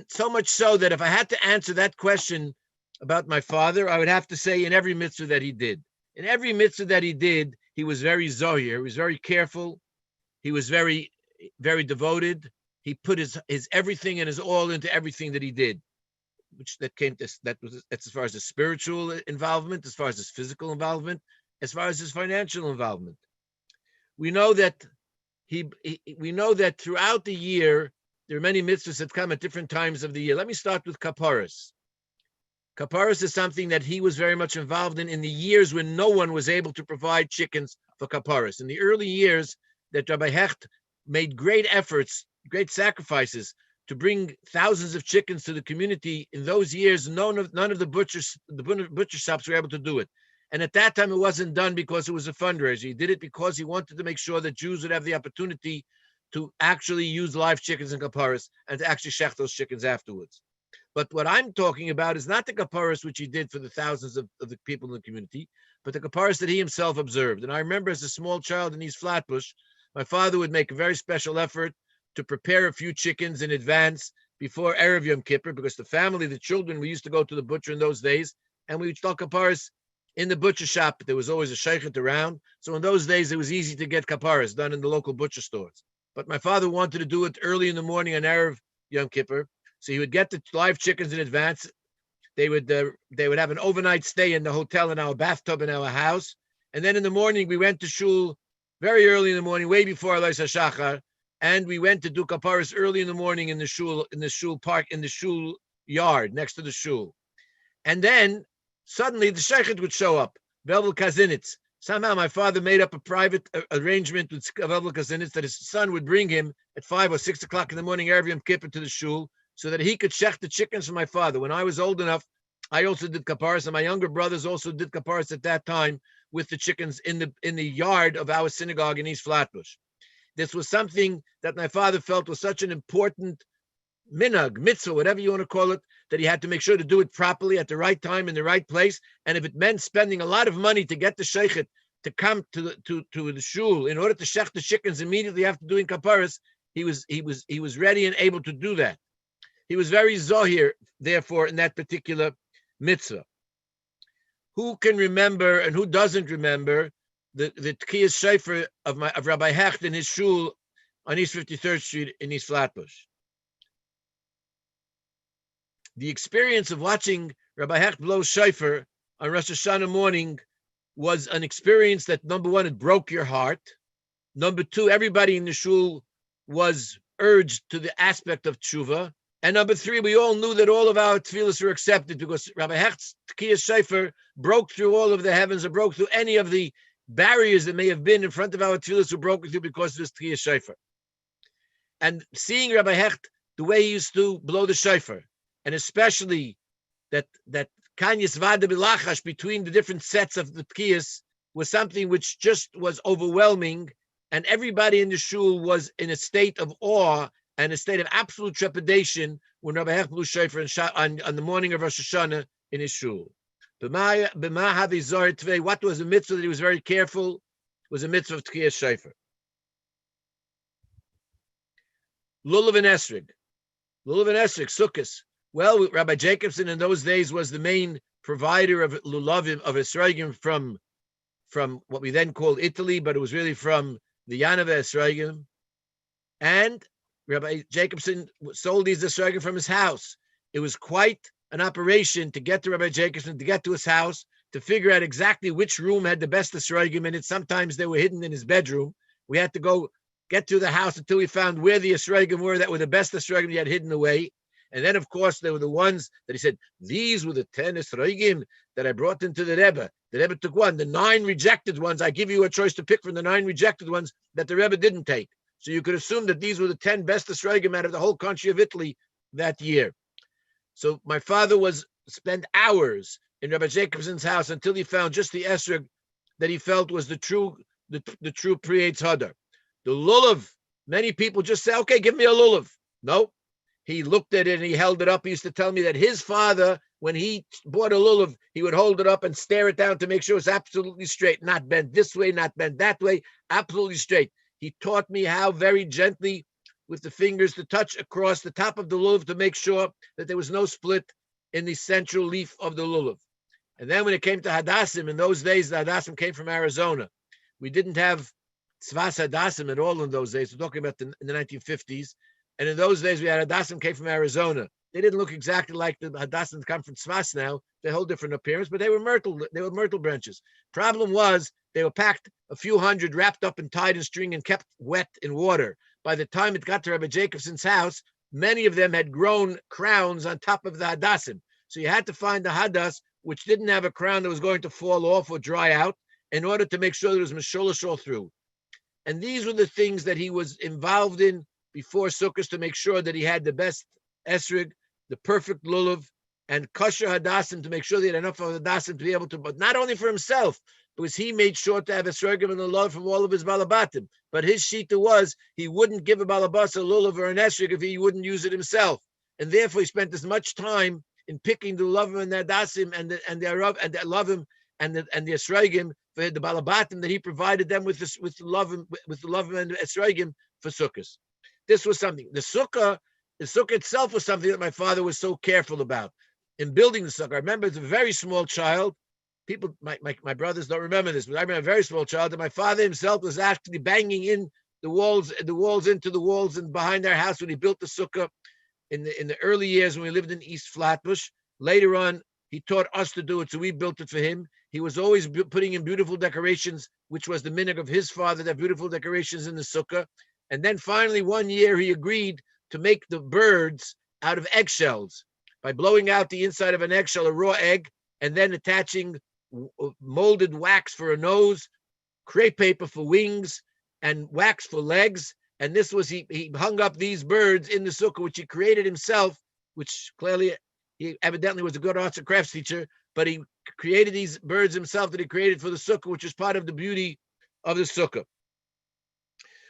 so much so that if I had to answer that question about my father, I would have to say in every mitzvah that he did. In every mitzvah that he did, he was very zohir, he was very careful, he was very, very devoted. He put his everything and his all into everything that he did, that's as far as his spiritual involvement, as far as his physical involvement, as far as his financial involvement. We know that we know that throughout the year there are many mitzvahs that come at different times of the year. Let me start with kaparas. Kaparas is something that he was very much involved in the years when no one was able to provide chickens for kaparas. In the early years that Rabbi Hecht made great efforts, great sacrifices to bring thousands of chickens to the community. In those years, none of the butcher shops were able to do it. And at that time, it wasn't done because it was a fundraiser. He did it because he wanted to make sure that Jews would have the opportunity to actually use live chickens and kaparas and to actually shech those chickens afterwards. But what I'm talking about is not the kaparas which he did for the thousands of the people in the community, but the kaparas that he himself observed. And I remember as a small child in East Flatbush, my father would make a very special effort to prepare a few chickens in advance before Erev Yom Kippur, because the family, the children, we used to go to the butcher in those days, and we would sell kaparas in the butcher shop. There was always a sheikhet around. So in those days, it was easy to get kaparas done in the local butcher stores. But my father wanted to do it early in the morning on Erev Yom Kippur. So he would get the live chickens in advance. They would have an overnight stay in the hotel, in our bathtub in our house. And then in the morning, we went to shul very early in the morning, way before Alois HaShachar, and we went to do kaparas early in the morning in the shul park, in the shul yard next to the shul. And then suddenly the sheikhit would show up, Velvel Kazinitz. Somehow my father made up a private arrangement with Velvel Kazinitz that his son would bring him at 5 or 6 o'clock in the morning, Erev Yom Kippur, to the shul, so that he could shech the chickens for my father. When I was old enough, I also did kaparas, and my younger brothers also did kaparas at that time with the chickens in the yard of our synagogue in East Flatbush. This was something that my father felt was such an important minhag, mitzvah, whatever you want to call it, that he had to make sure to do it properly at the right time in the right place. And if it meant spending a lot of money to get the sheikhet to come to the shul in order to shech the chickens immediately after doing kaparas, he was ready and able to do that. He was very zohir, therefore, in that particular mitzvah. Who can remember and who doesn't remember the Tkiyas Shofar of Rabbi Hecht in his shul on East 53rd Street in East Flatbush? The experience of watching Rabbi Hecht blow shofar on Rosh Hashanah morning was an experience that, number one, it broke your heart. Number two, everybody in the shul was urged to the aspect of tshuva. And number three, we all knew that all of our tefillas were accepted because Rabbi Hecht's Tkiyas Shofar broke through all of the heavens, or broke through any of the barriers that may have been in front of our tefillas, were broken through because of this Tkiyas Shofar. And seeing Rabbi Hecht, the way he used to blow the shofar, and especially that kanyas vada bilachash between the different sets of the tkiyas, was something which just was overwhelming, and everybody in the shul was in a state of awe and a state of absolute trepidation when Rabbi Hecht blew shofar on the morning of Rosh Hashanah in his shul. What was a mitzvah that he was very careful? Was a mitzvah of tkiyas shofar. Lulav and Esrig, Sukkos. Well, Rabbi Jacobson in those days was the main provider of lulavim, of esrogim from what we then called Italy, but it was really from the Yanava esrogim. And Rabbi Jacobson sold these esrogim from his house. It was quite an operation to get to Rabbi Jacobson, to get to his house, to figure out exactly which room had the best esrogim in it. Sometimes they were hidden in his bedroom. We had to go get to the house until we found where the esrogim were that were the best esrogim he had hidden away. And then, of course, there were the ones that he said, these were the 10 esrogim that I brought into the Rebbe. The Rebbe took one. The 9 rejected ones, I give you a choice to pick from the 9 rejected ones that the Rebbe didn't take. So you could assume that these were the 10 best esrogim out of the whole country of Italy that year. So my father spent hours in Rabbi Jacobson's house until he found just the esrog that he felt was the true Priyetz Hadar. The lulav, many people just say, okay, give me a lulav. No. He looked at it and he held it up. He used to tell me that his father, when he bought a lulav, he would hold it up and stare it down to make sure it's absolutely straight, not bent this way, not bent that way, absolutely straight. He taught me how very gently with the fingers to touch across the top of the lulav to make sure that there was no split in the central leaf of the lulav. And then when it came to hadassim, in those days, the hadassim came from Arizona. We didn't have tzvas hadassim at all in those days. We're talking about in the 1950s. And in those days, we had hadassim came from Arizona. They didn't look exactly like the hadassim that come from tzvas now. They hold different appearance, but they were myrtle branches. Problem was they were packed a few hundred, wrapped up and tied in string and kept wet in water. By the time it got to Rabbi Jacobson's house, many of them had grown crowns on top of the hadassim. So you had to find a hadas which didn't have a crown that was going to fall off or dry out in order to make sure that it was mesholosh all through. And these were the things that he was involved in before Sukkot to make sure that he had the best esrig, the perfect lulav, and kosher hadassim to make sure that he had enough of hadassim to be able to, but not only for himself, because he made sure to have esrogim and the lulav from all of his balabatim. But his shita was he wouldn't give a balabas a lulav or an esrig if he wouldn't use it himself, and therefore he spent as much time in picking the lulav and the hadassim and the arav and the lavim and the esrogim for the balabatim that he provided them with the lavim and the esrogim for sukkahs. This was something. The sukkah itself was something that my father was so careful about in building the sukkah. I remember as a very small child, people, my brothers don't remember this, but I remember a very small child that my father himself was actually banging in the walls into the walls and behind their house when he built the sukkah in the early years when we lived in East Flatbush. Later on, he taught us to do it, so we built it for him. He was always putting in beautiful decorations, which was the minhag of his father, that beautiful decorations in the sukkah. And then finally, one year, he agreed to make the birds out of eggshells by blowing out the inside of an eggshell, a raw egg, and then attaching molded wax for a nose, crepe paper for wings, and wax for legs. And this was, he hung up these birds in the sukkah, which he created himself, which clearly he evidently was a good arts and crafts teacher, but he created these birds himself that he created for the sukkah, which is part of the beauty of the sukkah.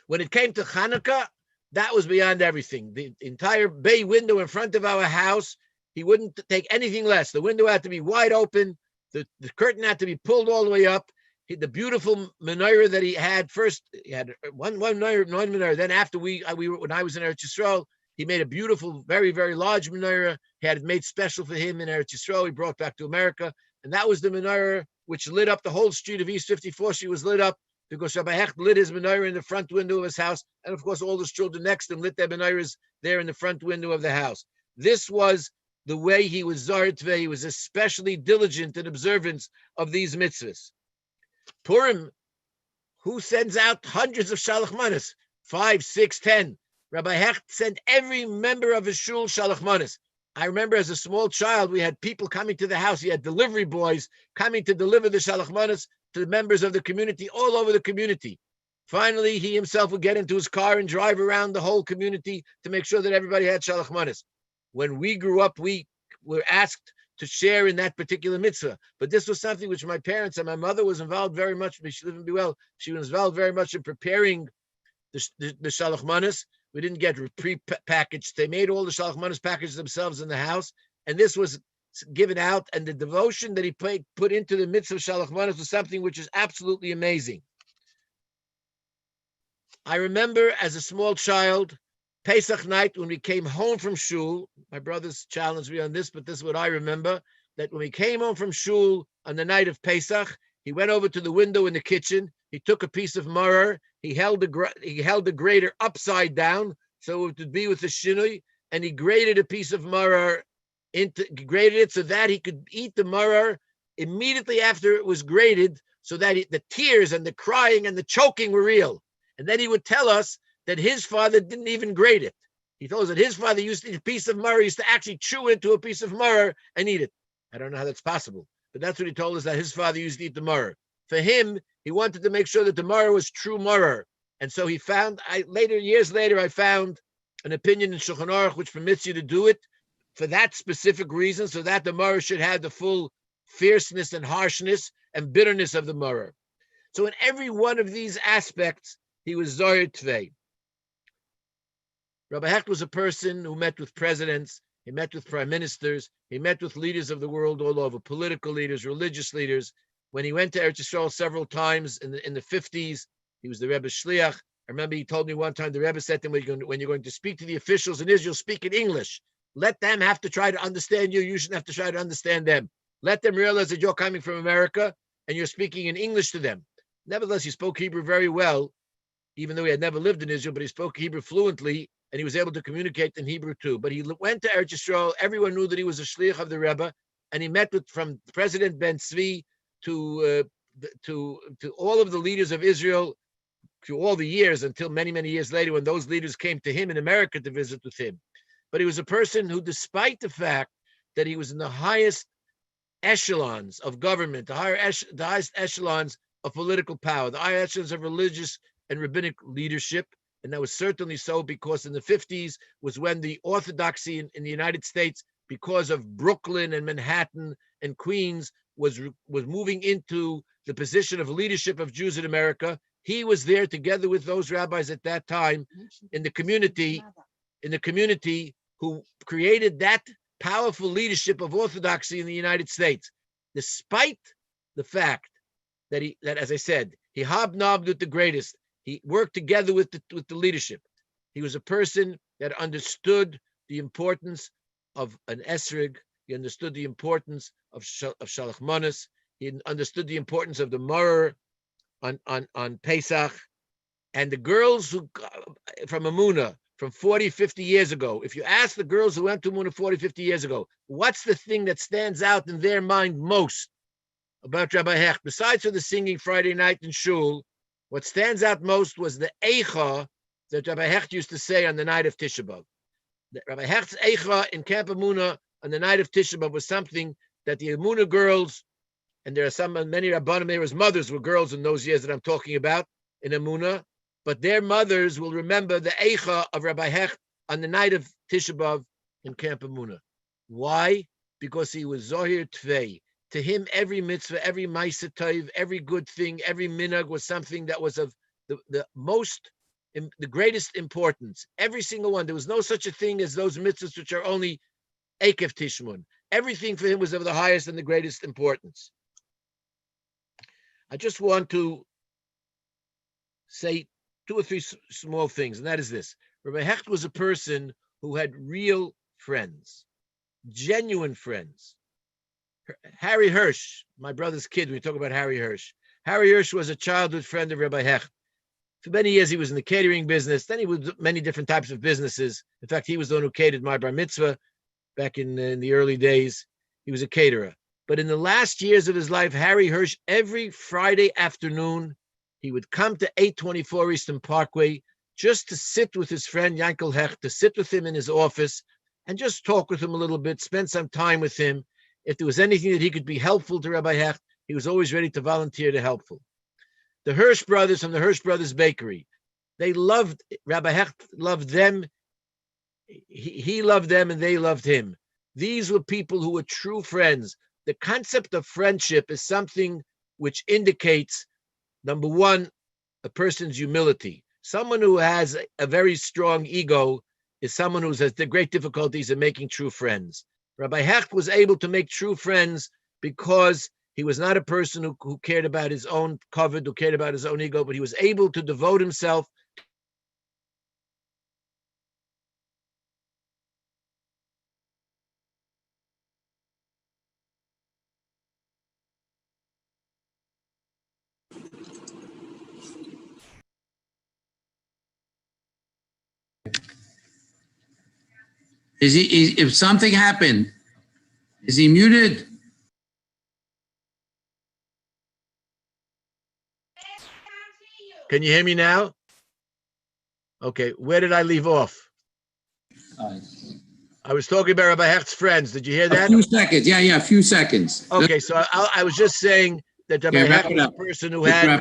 When it came to Hanukkah, that was beyond everything. The entire bay window in front of our house, he wouldn't take anything less. The window had to be wide open. The curtain had to be pulled all the way up. The beautiful menorah that he had first, he had one menorah. Then after when I was in Eretz Yisrael, he made a beautiful, very, very large menorah. He had it made special for him in Eretz Yisrael. He brought back to America. And that was the menorah which lit up the whole street of East 54th. She was lit up because Rabbi Hecht lit his menorah in the front window of his house. And of course, all his children next to him lit their menorahs there in the front window of the house. This was the way he was Zar Tvei. He was especially diligent in observance of these mitzvahs. Purim, who sends out hundreds of shalach manas? 5, 6, 10. Rabbi Hecht sent every member of his shul shalach manas. I remember as a small child, we had people coming to the house. He had delivery boys coming to deliver the shalach manas to the members of the community all over the community. Finally, he himself would get into his car and drive around the whole community to make sure that everybody had shalach manas. When we grew up, we were asked to share in that particular mitzvah. But this was something which my parents and my mother was involved very much. She lived and be well. She was involved very much in preparing the shalach manas. We didn't get pre-packaged. They made all the shalach manas packages themselves in the house. And this was given out. And the devotion that he put into the mitzvah of shalach manas was something which is absolutely amazing. I remember as a small child, Pesach night, when we came home from shul, my brothers challenged me on this, but this is what I remember, that when we came home from shul on the night of Pesach, he went over to the window in the kitchen, he took a piece of maror, he held the grater upside down, so it would be with the shinui, and he grated a piece of maror, grated it so that he could eat the maror immediately after it was grated, so that the tears and the crying and the choking were real. And then he would tell us that his father didn't even grate it. He told us that his father used to eat a piece of maror, used to actually chew into a piece of maror and eat it. I don't know how that's possible, but that's what he told us, that his father used to eat the maror. For him, he wanted to make sure that the maror was true maror. And so he found, years later, I found an opinion in Shulchan Aruch which permits you to do it for that specific reason, so that the maror should have the full fierceness and harshness and bitterness of the maror. So in every one of these aspects, he was Zar Tvei. Rabbi Hecht was a person who met with presidents, he met with prime ministers, he met with leaders of the world all over, political leaders, religious leaders. When he went to Eretz Yisrael several times in the 50s, he was the Rebbe's shliach. I remember he told me one time, the Rebbe said to him, when you're going to speak to the officials in Israel, speak in English. Let them have to try to understand you. You shouldn't have to try to understand them. Let them realize that you're coming from America and you're speaking in English to them. Nevertheless, he spoke Hebrew very well, even though he had never lived in Israel, but he spoke Hebrew fluently, and he was able to communicate in Hebrew too. But he went to Eretz Yisrael. Everyone knew that he was a shliach of the Rebbe, and he met with, from President Ben Tzvi to all of the leaders of Israel through all the years until many, many years later, when those leaders came to him in America to visit with him. But he was a person who, despite the fact that he was in the highest echelons of government, the highest echelons of political power, the highest echelons of religious and rabbinic leadership, and that was certainly so because in the 50s was when the orthodoxy in the United States, because of Brooklyn and Manhattan and Queens, was moving into the position of leadership of Jews in America. He was there together with those rabbis at that time in the community who created that powerful leadership of orthodoxy in the United States, despite the fact that as I said, he hobnobbed with the greatest. He worked together with the leadership. He was a person that understood the importance of an esrig. He understood the importance of shalach manas. He understood the importance of the maror on Pesach. And the girls who from Amunah, from 40, 50 years ago, if you ask the girls who went to Amunah 40, 50 years ago, what's the thing that stands out in their mind most about Rabbi Hecht, besides for the singing Friday night in shul, what stands out most was the eicha that Rabbi Hecht used to say on the night of Tisha B'Av. Rabbi Hecht's Eicha in Camp Emunah on the night of Tisha B'Av was something that the Emunah girls, and there are many Rabbanim, there was mothers were girls in those years that I'm talking about in Emunah, but their mothers will remember the Eicha of Rabbi Hecht on the night of Tisha B'Av in Camp Emunah. Why? Because he was Zohir Tvei. To him, every mitzvah, every ma'aseh tov, every good thing, every minhag was something that was of the greatest importance. Every single one. There was no such a thing as those mitzvahs which are only Ekev Tishmun. Everything for him was of the highest and the greatest importance. I just want to say 2 or 3 small things, and that is this. Rabbi Hecht was a person who had real friends, genuine friends. Harry Hirsch, my brother's kid, we talk about Harry Hirsch. Harry Hirsch was a childhood friend of Rabbi Hecht. For many years, he was in the catering business. Then he was many different types of businesses. In fact, he was the one who catered my bar mitzvah back in the early days. He was a caterer. But in the last years of his life, Harry Hirsch, every Friday afternoon, he would come to 824 Eastern Parkway just to sit with his friend Yankel Hecht, to sit with him in his office and just talk with him a little bit, spend some time with him. If there was anything that he could be helpful to Rabbi Hecht, he was always ready to volunteer to helpful. The Hirsch brothers from the Hirsch Brothers Bakery, they loved, Rabbi Hecht loved them. He loved them and they loved him. These were people who were true friends. The concept of friendship is something which indicates, number one, a person's humility. Someone who has a very strong ego is someone who has great difficulties in making true friends. Rabbi Hecht was able to make true friends because he was not a person who cared about his own kavod, who cared about his own ego, but he was able to devote himself. If something happened, is he muted? Can you hear me now? Okay, where did I leave off? I was talking about Rabbi Hecht's friends. Did you hear that? A few seconds. Yeah, a few seconds. Okay, so I was just saying that Rabbi Hecht was a person who had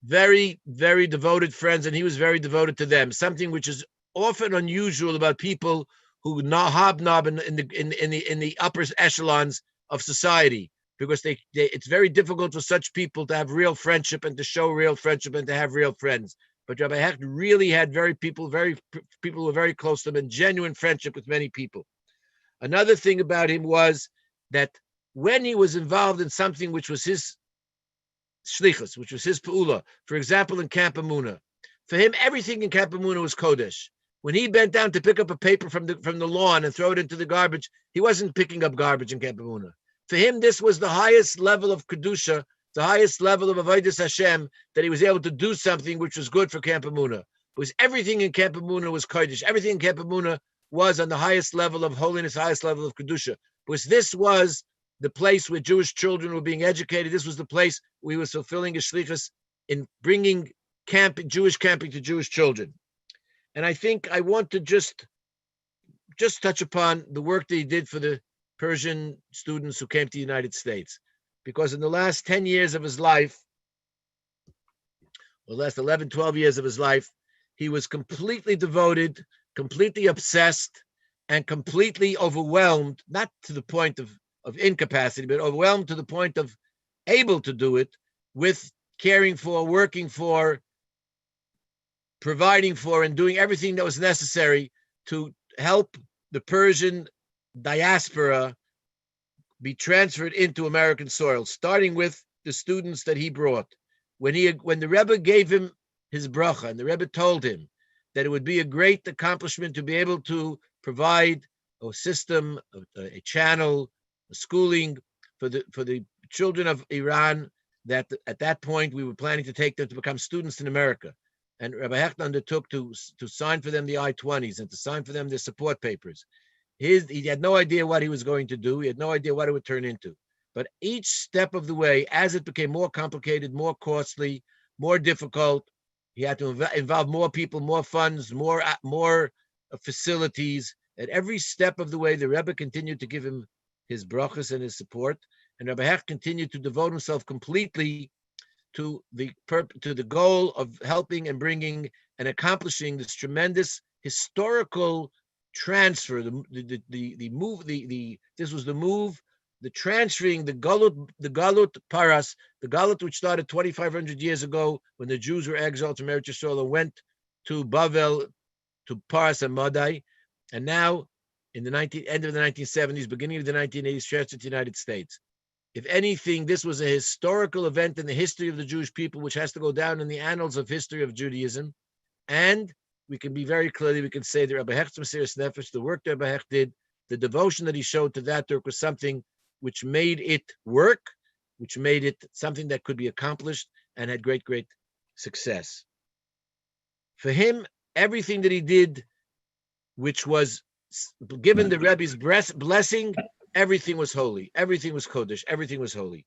very, very devoted friends, and he was very devoted to them. Something which is often unusual about people who hobnob in the upper echelons of society, because it's very difficult for such people to have real friendship and to show real friendship and to have real friends. But Rabbi Hecht really had people who were very close to him and genuine friendship with many people. Another thing about him was that when he was involved in something which was his shlichus, which was his peula, for example, in Camp Emunah, for him, everything in Camp Emunah was kodesh. When he bent down to pick up a paper from the lawn and throw it into the garbage, he wasn't picking up garbage in Camp Emunah. For him, this was the highest level of kedusha, the highest level of avodas Hashem, that he was able to do something which was good for Camp Emunah. Because everything in Camp Emunah was kodesh. Everything in Camp Emunah was on the highest level of holiness, highest level of kedusha. Because this was the place where Jewish children were being educated. This was the place where he was fulfilling his shlichus in bringing Jewish camping to Jewish children. And I think I want to just touch upon the work that he did for the Persian students who came to the United States. Because in the last 10 years of his life, or the last 11, 12 years of his life, he was completely devoted, completely obsessed, and completely overwhelmed, not to the point of incapacity, but overwhelmed to the point of able to do it, with caring for, working for, providing for, and doing everything that was necessary to help the Persian diaspora be transferred into American soil, starting with the students that he brought. When the Rebbe gave him his bracha, and the Rebbe told him that it would be a great accomplishment to be able to provide a system, a channel, a schooling for the children of Iran, that at that point we were planning to take them to become students in America. And Rabbi Hecht undertook to sign for them the I-20s and to sign for them the support papers. He had no idea what he was going to do. He had no idea what it would turn into. But each step of the way, as it became more complicated, more costly, more difficult, He had to involve more people, more funds, more facilities. At every step of the way, the Rebbe continued to give him his brachas and his support, and Rabbi Hecht continued to devote himself completely to the goal of helping and bringing and accomplishing this tremendous historical transfer. The transferring the Galut Paras, the Galut which started 2,500 years ago when the Jews were exiled from Eretz Yisrael and went to Bavel, to Paras and Madai, and now in the end of the 1970s, beginning of the 1980s, transferred to the United States. If anything, this was a historical event in the history of the Jewish people, which has to go down in the annals of history of Judaism. And we can be very clearly, we can say that Rabbi Hecht's Mesiras Nefesh, the work that Rabbi Hecht did, the devotion that he showed to that work was something which made it work, which made it something that could be accomplished and had great, great success. For him, everything that he did, which was given the Rebbe's blessing, everything was holy, everything was Kodesh, everything was holy.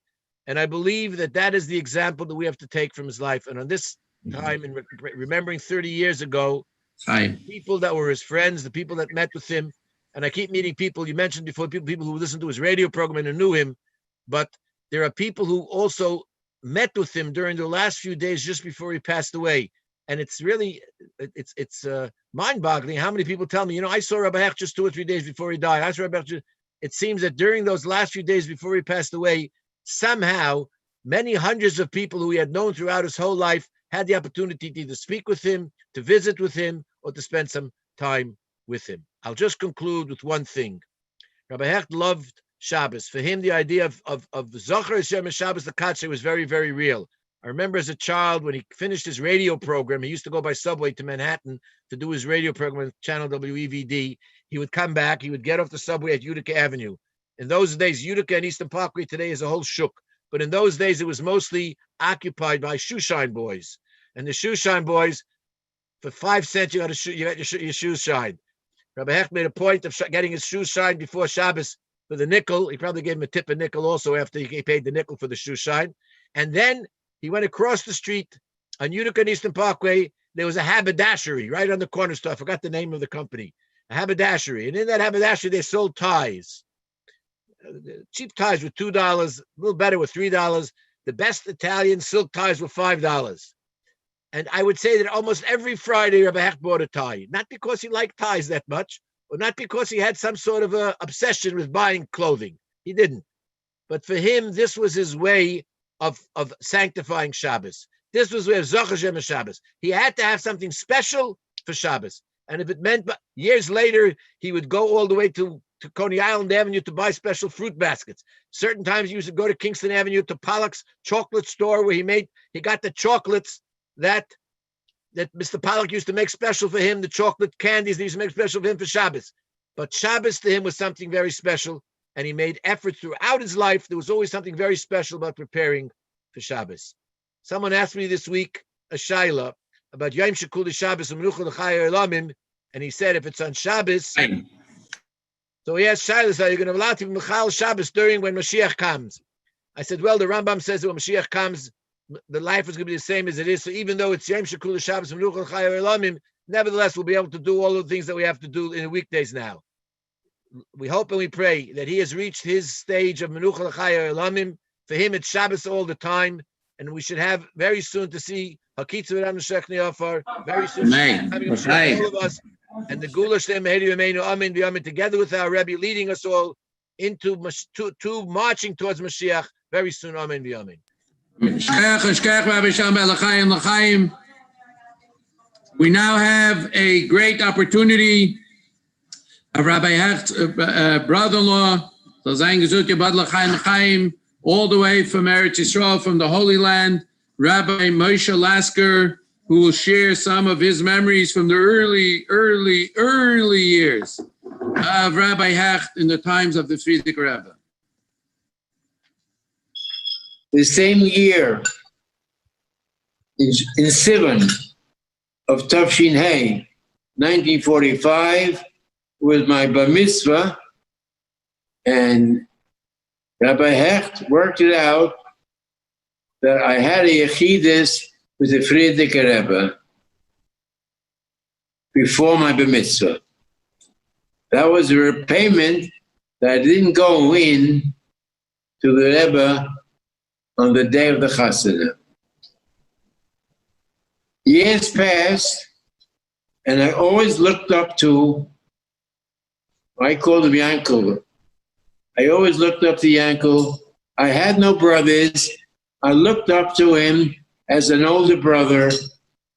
And I believe that that is the example that we have to take from his life. And on this time, in remembering 30 years ago, the people that were his friends, the people that met with him, and I keep meeting people, you mentioned before, people who listened to his radio program and knew him, but there are people who also met with him during the last few days just before he passed away. And it's really, it's mind-boggling how many people tell me, I saw Rabbi Hecht just 2 or 3 days before he died. I saw Rabbi Hecht. It seems that during those last few days before he passed away, somehow many hundreds of people who he had known throughout his whole life had the opportunity to either speak with him, to visit with him, or to spend some time with him. I'll just conclude with one thing. Rabbi Hecht loved Shabbos. For him, the idea of Zocher Hashem and Shabbos the Katshe was very, very real. I remember as a child when he finished his radio program, he used to go by subway to Manhattan to do his radio program on channel WEVD. He would come back, he would get off the subway at Utica Avenue. In those days, Utica and Eastern Parkway today is a whole shuk. But in those days, it was mostly occupied by shoeshine boys. And the shoeshine boys, for 5 cents, you got your shoes shined. Rabbi Hecht made a point of getting his shoes shined before Shabbos for the nickel. He probably gave him a tip of nickel also after he paid the nickel for the shoe shine. And then he went across the street on Utica and Eastern Parkway. There was a haberdashery right on the corner store. I forgot the name of the company. A haberdashery. And in that haberdashery, they sold ties. Cheap ties were $2, a little better were $3. The best Italian silk ties were $5. And I would say that almost every Friday, Rabbi Hecht bought a tie. Not because he liked ties that much, or not because he had some sort of a obsession with buying clothing. He didn't. But for him, this was his way of sanctifying Shabbos. This was where Zocher Hashem and Shabbos. He had to have something special for Shabbos. And if it meant years later, he would go all the way to Coney Island Avenue to buy special fruit baskets. Certain times he used to go to Kingston Avenue to Pollock's chocolate store where he got the chocolates that Mr. Pollock used to make special for him, the chocolate candies that he used to make special for him for Shabbos. But Shabbos to him was something very special, and he made efforts throughout his life. There was always something very special about preparing for Shabbos. Someone asked me this week a shaila about Yom Shekul Shabbos and Menucha L'Chayei Olamim, and he said if it's on Shabbos, so he asked shaila, so you're going to allow to be Mechal Shabbos during when Mashiach comes. I said, well, the Rambam says that when Mashiach comes, the life is going to be the same as it is. So even though it's Yom Shekul Shabbos and Menucha L'Chayei Olamim, nevertheless, we'll be able to do all the things that we have to do in the weekdays now. We hope and we pray that he has reached his stage of Menucha L'Chayei Olamim. For him, it's Shabbos all the time, and we should have very soon to see Hakitzu V'Ram Shechni Afar, very soon all of us, and the Gula Shem Mehedi Yameinu Amin V'Yamin together with our Rabbi leading us all into to marching towards Mashiach very soon. Amin V'Yamin. We now have a great opportunity of Rabbi Hecht's brother-in-law, all the way from Eretz Yisrael, from the Holy Land, Rabbi Moshe Lasker, who will share some of his memories from the early years of Rabbi Hecht in the times of the Frierdiker Rebbe. The same year, in Sivan of Tafshin Hay, 1945, was my bar mitzvah, and Rabbi Hecht worked it out that I had a yechidus with the Frierdiker Rebbe. before my bar mitzvah. That was a repayment that I didn't go in to the Rebbe on the day of the Chasana. Years passed, and I always looked up to, I called him Yankel. I always looked up to Yankel. I had no brothers. I looked up to him as an older brother,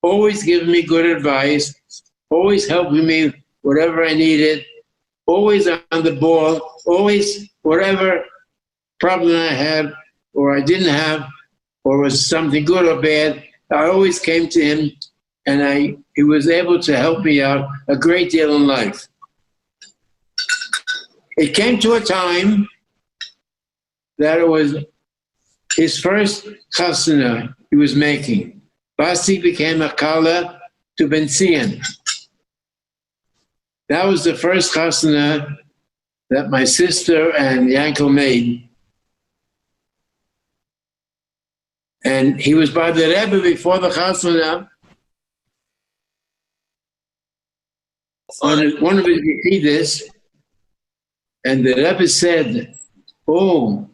always giving me good advice, always helping me whatever I needed, always on the ball, always whatever problem I had or I didn't have, or was something good or bad, I always came to him, and he was able to help me out a great deal in life. It came to a time that it was his first chasana he was making. Basi became a kala to Ben Zion. That was the first chasana that my sister and Yankel made. And he was by the Rebbe before the chasana on one of his yechidus, and the Rebbe said, "Oh,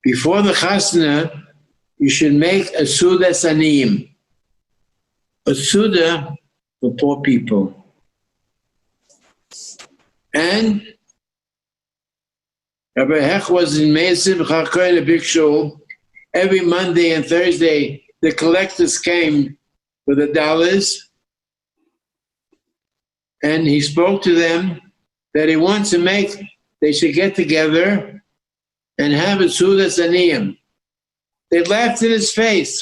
before the chasana, you should make a suda saniyim, a suda for poor people." And Rabbi Hecht was in Meisim Chakoy, a big show. Every Monday and Thursday, the collectors came for the dollars, and he spoke to them that he wants to they should get together and have a Suda Saniyim. They laughed in his face.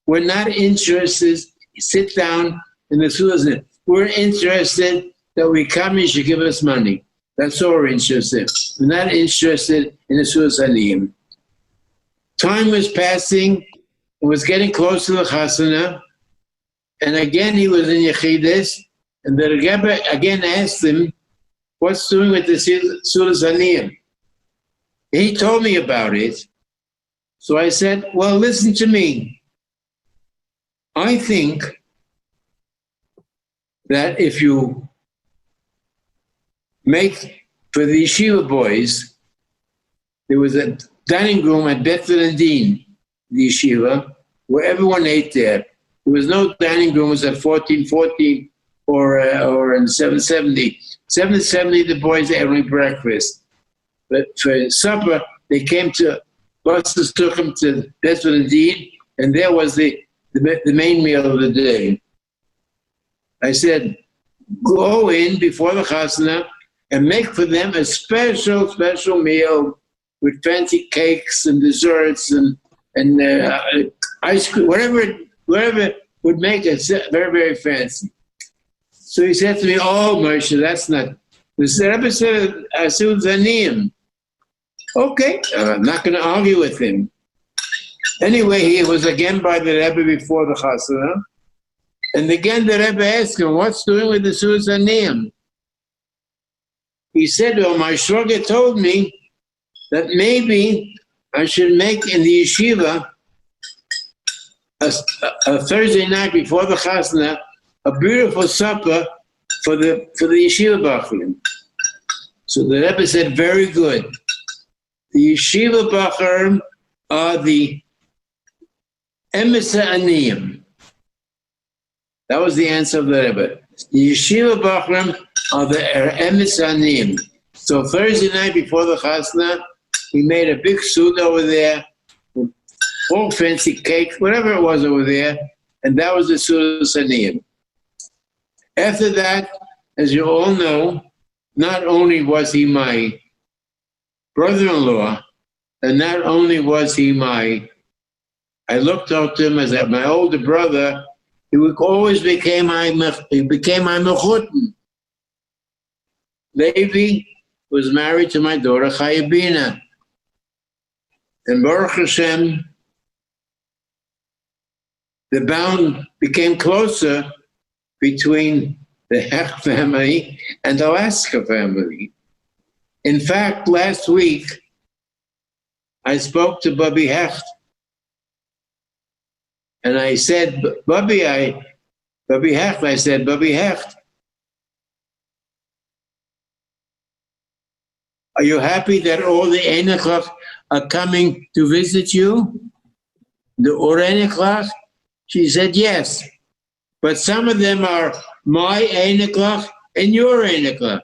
We're not interested, sit down in the Suda Saniyim. We're interested that we come, you should give us money. That's all we're interested. We're not interested in the Suda Saniyim. Time was passing, it was getting close to the Chasana, and again he was in Yechidus, and the Rebbe again asked him, "What's doing with the Suda Saniyim?" He told me about it. So I said, "Well, listen to me. I think that if you make for the yeshiva boys, there was a dining room at Bethel and Dean, the yeshiva, where everyone ate there. There was no dining room. It was at 1414 or in 770. 770, the boys ate only breakfast. But for supper, they came to, buses took them to Bethel and Dean, and there was the main meal of the day. I said, go in before the chasana and make for them a special meal with fancy cakes and desserts and ice cream, whatever would make it very, very fancy. So he said to me, "Oh, Moshe, that's not." The Rebbe said, "Asul Zaniyim." Okay, I'm not going to argue with him. Anyway, he was again by the Rebbe before the chasana, and again the Rebbe asked him, "What's doing with the Asul Zaniyim?" He said, "Well, my shloga told me that maybe I should make in the yeshiva a Thursday night before the chasana a beautiful supper for the yeshiva bachrim." So the Rebbe said, "Very good. The yeshiva bachrim are the emesa aniyim." That was the answer of the Rebbe. The yeshiva bachrim are the emesa aniyim. So Thursday night before the chasana, he made a big suit over there, with all fancy cakes, whatever it was over there, and that was the Suda Saniyim. After that, as you all know, not only was he my brother-in-law, and not only was he I looked up to him as my older brother, he always became my mechutin. Levi was married to my daughter Chayabina. And Baruch Hashem, the bond became closer between the Hecht family and the Alaska family. In fact, last week, I spoke to Rabbi Hecht, and I said, "Rabbi, Rabbi Hecht, I said, Rabbi Hecht, are you happy that all the Einiklach are coming to visit you? The Or Einiklach? She said, yes. But some of them are my Einiklach and your Einiklach.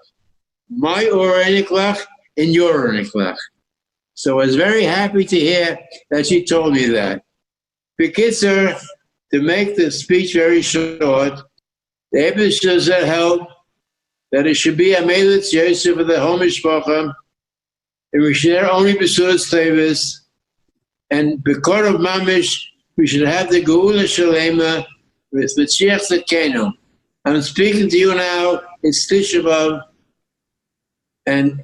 My Or Einiklach and your Einiklach. So I was very happy to hear that she told me that. Bekitzer, to make the speech very short, the Eibishter said help that it should be a Melitz Yosef of the home Mishpacha, and we should only be Sudas Tevis, and because of Mamish, we should have the Geula Shalema with Mashiach Tzidkenu. I'm speaking to you now in Tisha B'Av, and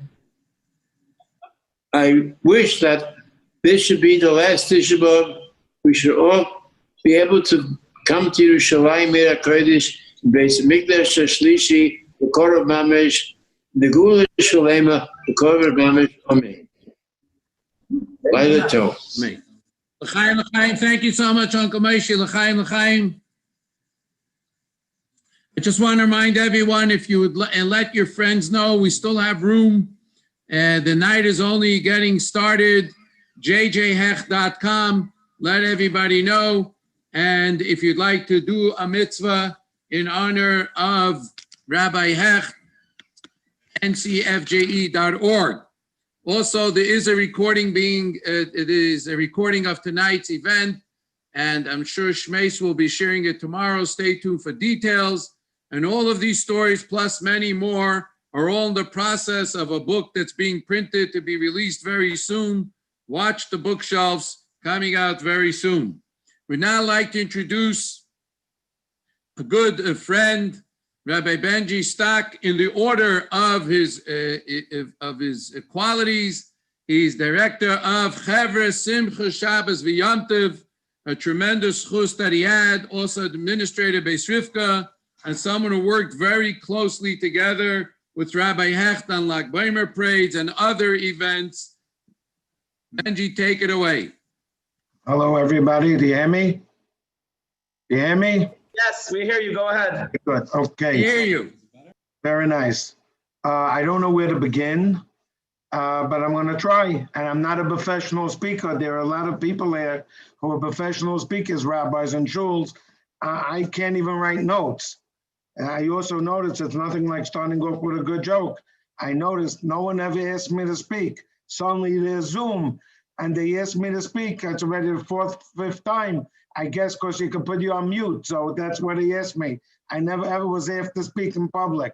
I wish that this should be the last Tisha B'Av. We should all be able to come to Yerushalayim Mir HaKodesh, Beis Mikdash HaShlishi, the Kor of Mamish, the Geula Shalema, the Kor of Mamish. Amen. Laila Tov. Amen. L'chaim, l'chaim. Thank you so much, Uncle Moshe. L'chaim, l'chaim. I just want to remind everyone, if you would let your friends know, we still have room. The night is only getting started. jjhecht.com. Let everybody know. And if you'd like to do a mitzvah in honor of Rabbi Hecht, ncfje.org. Also, there is a recording it is a recording of tonight's event, and I'm sure Shmeis will be sharing it tomorrow. Stay tuned for details. And all of these stories, plus many more, are all in the process of a book that's being printed to be released very soon. Watch the bookshelves, coming out very soon. We'd now like to introduce a good friend, Rabbi Benji Stock, in the order of his qualities. He's director of Chevra Simcha Shabbos V'Yom, a tremendous chus that he had, also administrator Beis Rivka, and someone who worked very closely together with Rabbi Hecht on Lag Baimer parades and other events. Benji, take it away. Hello, everybody. Do you hear me? Do you hear me? Yes, we hear you. Go ahead. Good. Okay. I hear you. Very nice. I don't know where to begin, but I'm going to try. And I'm not a professional speaker. There are a lot of people there who are professional speakers, rabbis and shuls. I can't even write notes. I also noticed it's nothing like starting off with a good joke. I noticed no one ever asked me to speak. Suddenly there's Zoom, and they asked me to speak. It's already the fourth, fifth time. I guess because you can put you on mute. So that's what he asked me. I never ever was asked to speak in public.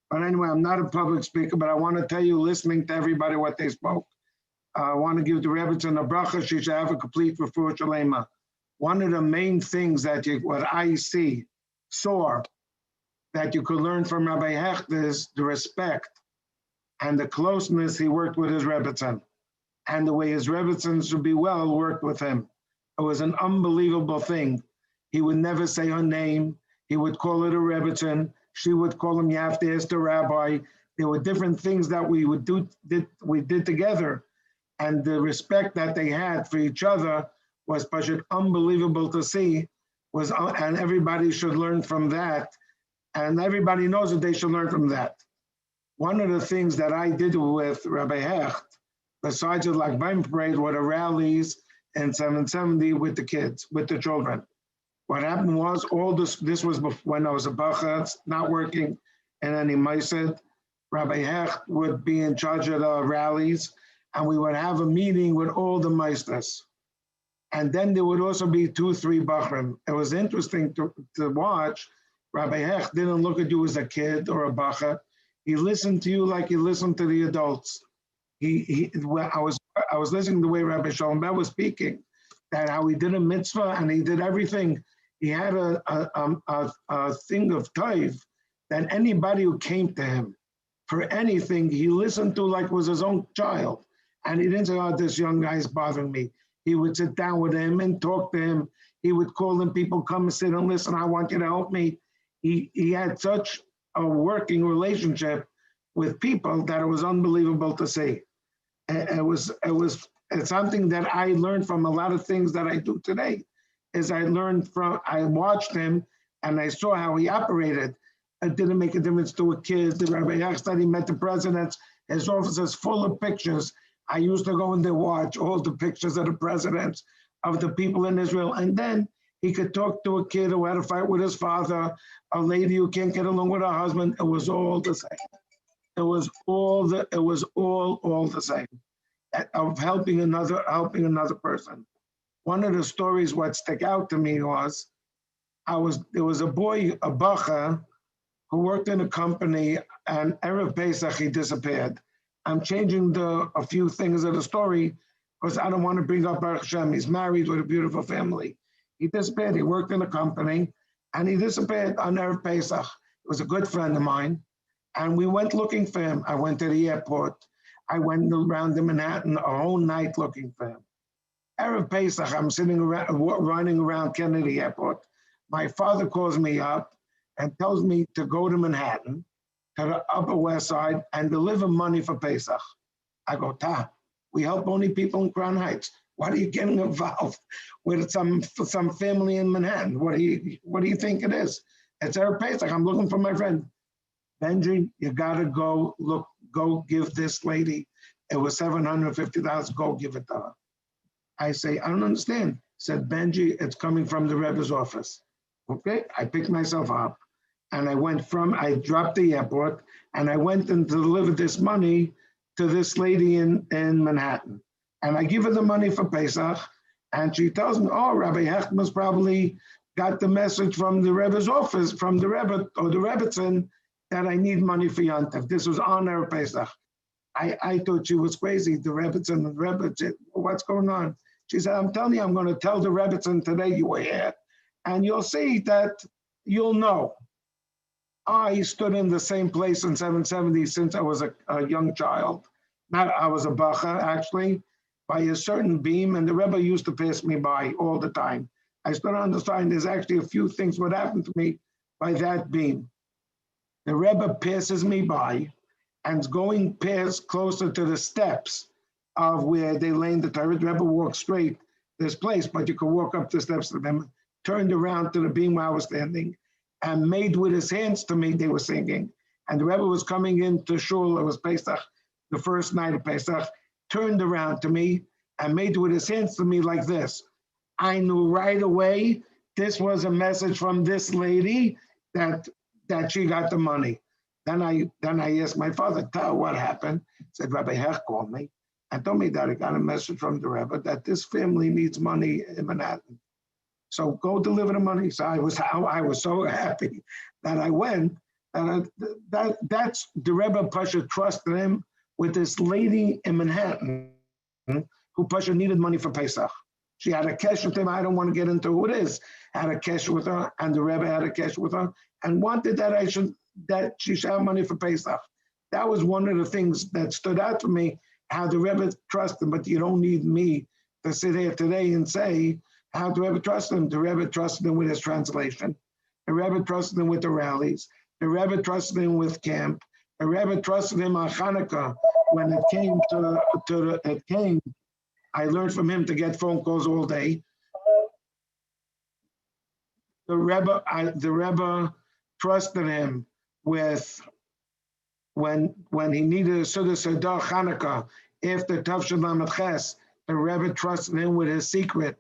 But anyway, I'm not a public speaker, but I want to tell you, listening to everybody, what they spoke. I want to give the Rebbetzin a bracha. She should have a complete refuah shalema. One of the main things that what I saw, that you could learn from Rabbi Hecht is the respect and the closeness he worked with his Rebbetzin, and the way his Rebbetzin should be well worked with him. It was an unbelievable thing. He would never say her name. He would call her the Rebbetzin. She would call him, you have to ask the rabbi. There were different things that we did together. And the respect that they had for each other was unbelievable to see. And everybody should learn from that. And everybody knows that they should learn from that. One of the things that I did with Rabbi Hecht, besides the Lag Baimer parade, were the rallies in 770 with the kids, with the children. What happened was this was when I was a bacha, not working in any ma'aseh. Rabbi Hecht would be in charge of the rallies, and we would have a meeting with all the meisters. And then there would also be 2-3 bachrim. It was interesting to watch. Rabbi Hecht didn't look at you as a kid or a bacha. He listened to you like he listened to the adults. I was listening to the way Rabbi Shalom Ber was speaking, that how he did a mitzvah and he did everything. He had a thing of taiv that anybody who came to him for anything, he listened to like it was his own child. And he didn't say, oh, this young guy's bothering me. He would sit down with him and talk to him. He would call them, people come and sit and listen, I want you to help me. He had such a working relationship with people that it was unbelievable to see. It's something that I learned from a lot of things that I do today, is I watched him and I saw how he operated. It didn't make a difference to a kid. The Rabbi Hecht said he met the presidents. His office is full of pictures. I used to go in there, watch all the pictures of the presidents, of the people in Israel. And then he could talk to a kid who had a fight with his father, a lady who can't get along with her husband. It was all the same. It was all the same, of helping another person. One of the stories what stuck out to me was, there was a boy, a bacha, who worked in a company, and Erev Pesach he disappeared. I'm changing a few things of the story because I don't want to bring up Baruch Hashem. He's married with a beautiful family. He disappeared. He worked in a company, and he disappeared on Erev Pesach. He was a good friend of mine, and we went looking for him. I went to the airport. I went around in Manhattan a whole night looking for him. Erev Pesach, I'm sitting around, running around Kennedy Airport. My father calls me up and tells me to go to Manhattan, to the Upper West Side, and deliver money for Pesach. I go, we help only people in Crown Heights. What are you getting involved with some family in Manhattan? What do you think it is? It's Erev Pesach. I'm looking for my friend. Benji, you gotta go give this lady. It was $750. Go give it to her. I say, I don't understand. He said, Benji, it's coming from the Rebbe's office. Okay, I picked myself up and I dropped the airport and I went and delivered this money to this lady in Manhattan. And I give her the money for Pesach and she tells me, oh, Rabbi Hecht must probably got the message from the Rebbe's office, from the Rebbe or the Rebbetzin, that I need money for Yontif. This was on Erev Pesach. I thought she was crazy, the Rebbetzin, the Rebbe, what's going on? She said, I'm telling you, I'm going to tell the Rebbetzin today you were here. And you'll see that you'll know. I stood in the same place in 770 since I was a young child. I was a bacha, actually, by a certain beam, and the Rebbe used to pass me by all the time. I stood on the side, there's actually a few things what happened to me by that beam. The Rebbe passes me by and is going past closer to the steps of where they lay the Torah. The Rebbe walked straight this place, but you could walk up the steps to them. Turned around to the beam where I was standing and made with his hands to me, they were singing. And the Rebbe was coming into Shul, it was Pesach, the first night of Pesach, turned around to me and made with his hands to me like this. I knew right away this was a message from this lady that she got the money. Then I asked my father, what happened? He said, Rabbi Hecht called me and told me that he got a message from the Rebbe that this family needs money in Manhattan. So go deliver the money. So I was so happy that I went. And that's the Rebbe Pasha trusted him with this lady in Manhattan who Pasha needed money for Pesach. She had a cash with him. I don't want to get into who it is. Had a cash with her, and the Rebbe had a cash with her, and wanted that she should have money for Pesach. That was one of the things that stood out to me. How the Rebbe trusted him, but you don't need me to sit here today and say how the Rebbe trusted him. The Rebbe trusted him with his translation. The Rebbe trusted him with the rallies. The Rebbe trusted him with camp. The Rebbe trusted him on Hanukkah when it came I learned from him to get phone calls all day. The Rebbe trusted him with when he needed a Suda Hanukkah after Tavshin Lamed Ches. The Rebbe trusted him with his secret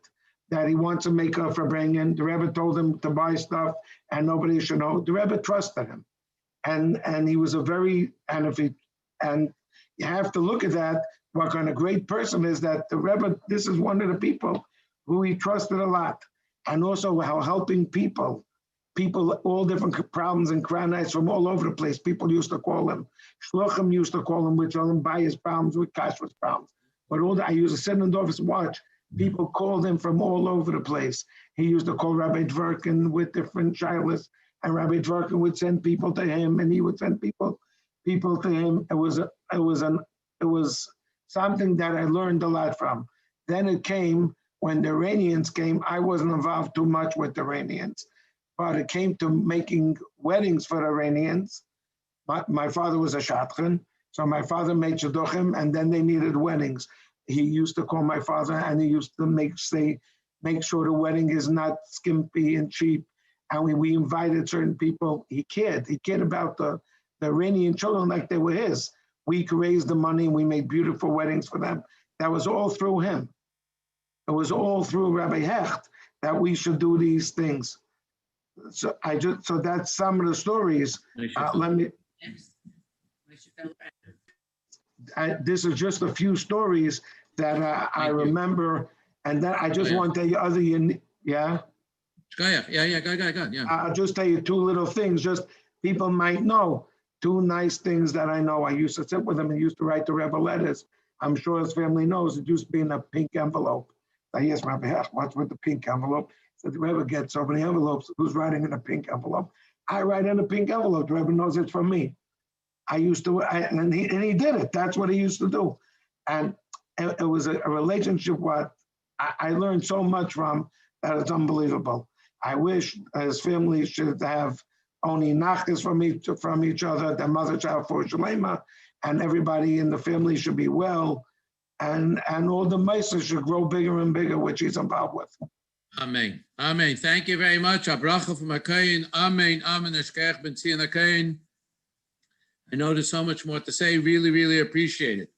that he wants to make up for bringing. The Rebbe told him to buy stuff and nobody should know. The Rebbe trusted him, and he was and you have to look at that. What kind of great person is that the Rebbe? This is one of the people who he trusted a lot, and also how helping people, all different problems and crownites from all over the place. People used to call him. Shluchim used to call him, which him by his problems, with Kashrus problems. But I used to sit in the office and watch. People called him from all over the place. He used to call Rabbi Dvorkin with different shilas, and Rabbi Dvorkin would send people to him, and he would send people to him. It was something that I learned a lot from. Then it came when the Iranians came. I wasn't involved too much with the Iranians, but it came to making weddings for the Iranians. My father was a shadchan, so my father made shidduchim, and then they needed weddings. He used to call my father, and he used to make sure the wedding is not skimpy and cheap, and we invited certain people. He cared about the Iranian children like they were his. We raised the money and we made beautiful weddings for them. That was all through him. It was all through Rabbi Hecht that we should do these things. So that's some of the stories. This is just a few stories that I remember, and then I just want to tell you yeah. Go ahead. Yeah. I'll just tell you two little things. Just people might know two nice things that I know. I used to sit with him and used to write the Rebbe letters. I'm sure his family knows it used to be in a pink envelope. Yes, Rabbi Hecht, what's with the pink envelope? So the Rebbe gets so many envelopes. Who's writing in a pink envelope? I write in a pink envelope. The Rebbe knows it's from me. I used to, and he did it. That's what he used to do. And it was a relationship what I learned so much from that it's unbelievable. I wish his family should have only nachas from each other, their mother child for Shalema, and everybody in the family should be well. And all the Mesa should grow bigger and bigger, which he's involved with. Amen. Amen. Thank you very much. Abracha from Akain. Amen. Amen. Eshkech ben Tzion Akain. I know there's so much more to say. Really, really appreciate it.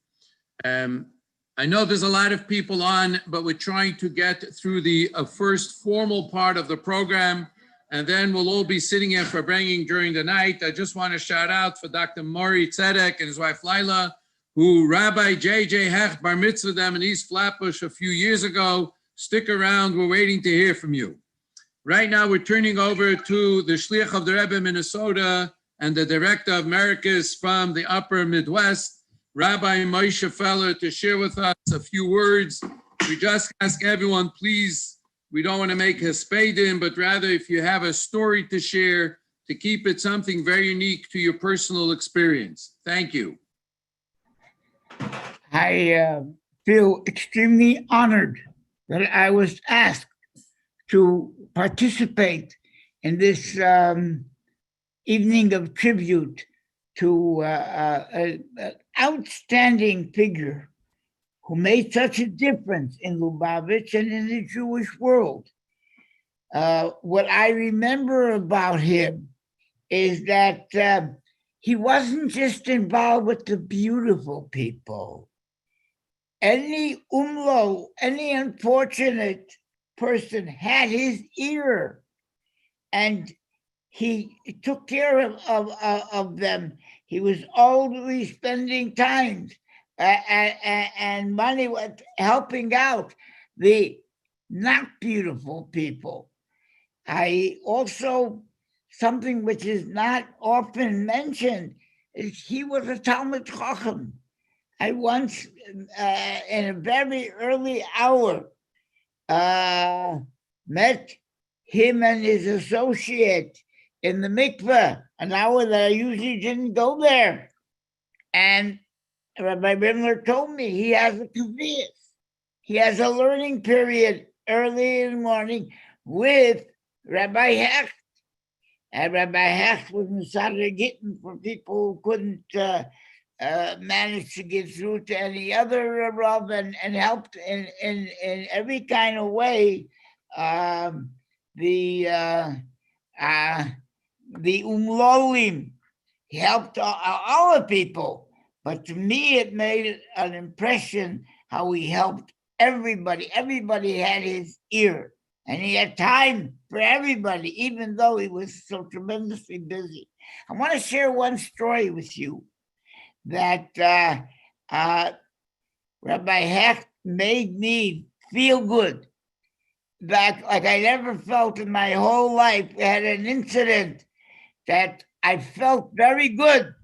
I know there's a lot of people on, but we're trying to get through the first formal part of the program, and then we'll all be sitting here for bringing during the night. I just want to shout out for Dr. Mori Tzedek and his wife Laila, who Rabbi J.J. Hecht bar mitzvah them in East Flatbush a few years ago. Stick around. We're waiting to hear from you. Right now, we're turning over to the Shliach of the Rebbe, Minnesota, and the Director of Americas from the Upper Midwest, Rabbi Moshe Feller, to share with us a few words. We just ask everyone, please, we don't want to make hespedim, but rather if you have a story to share, to keep it something very unique to your personal experience. Thank you. I feel extremely honored that I was asked to participate in this evening of tribute to an outstanding figure who made such a difference in Lubavitch and in the Jewish world. What I remember about him is that he wasn't just involved with the beautiful people. Any any unfortunate person had his ear, and he took care of them. He was always spending time and money with helping out the not beautiful people. I also, something which is not often mentioned, is he was a Talmid Chacham. I once, in a very early hour, met him and his associate in the mikveh, an hour that I usually didn't go there. And Rabbi Bimler told me he has a kaviyas. He has a learning period early in the morning with Rabbi Hecht. And Rabbi Hecht was Masada Gittin for people who couldn't manage to get through to any other Rav, and helped in every kind of way the umlolim. He helped all the people. But to me, it made an impression how he helped everybody. Everybody had his ear. And he had time for everybody, even though he was so tremendously busy. I want to share one story with you that Rabbi Hecht made me feel good. That like I never felt in my whole life. We had an incident that I felt very good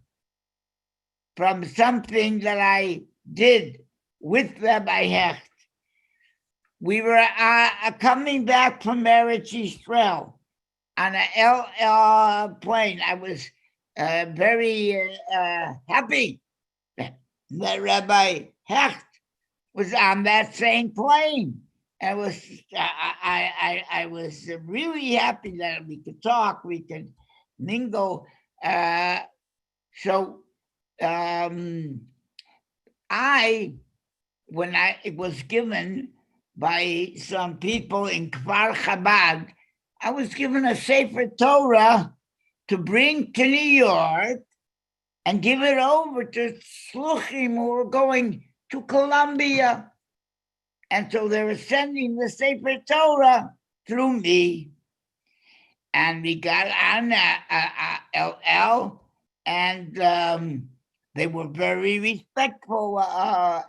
from something that I did with Rabbi Hecht. We were coming back from Eretz Yisrael on an plane. I was very happy that Rabbi Hecht was on that same plane. I was really happy that we could talk, we could mingle. When it was given by some people in Kfar Chabad, I was given a Sefer Torah to bring to New York and give it over to Shluchim who were going to Columbia. And so they were sending the Sefer Torah through me. And we got on LL, and they were very respectful.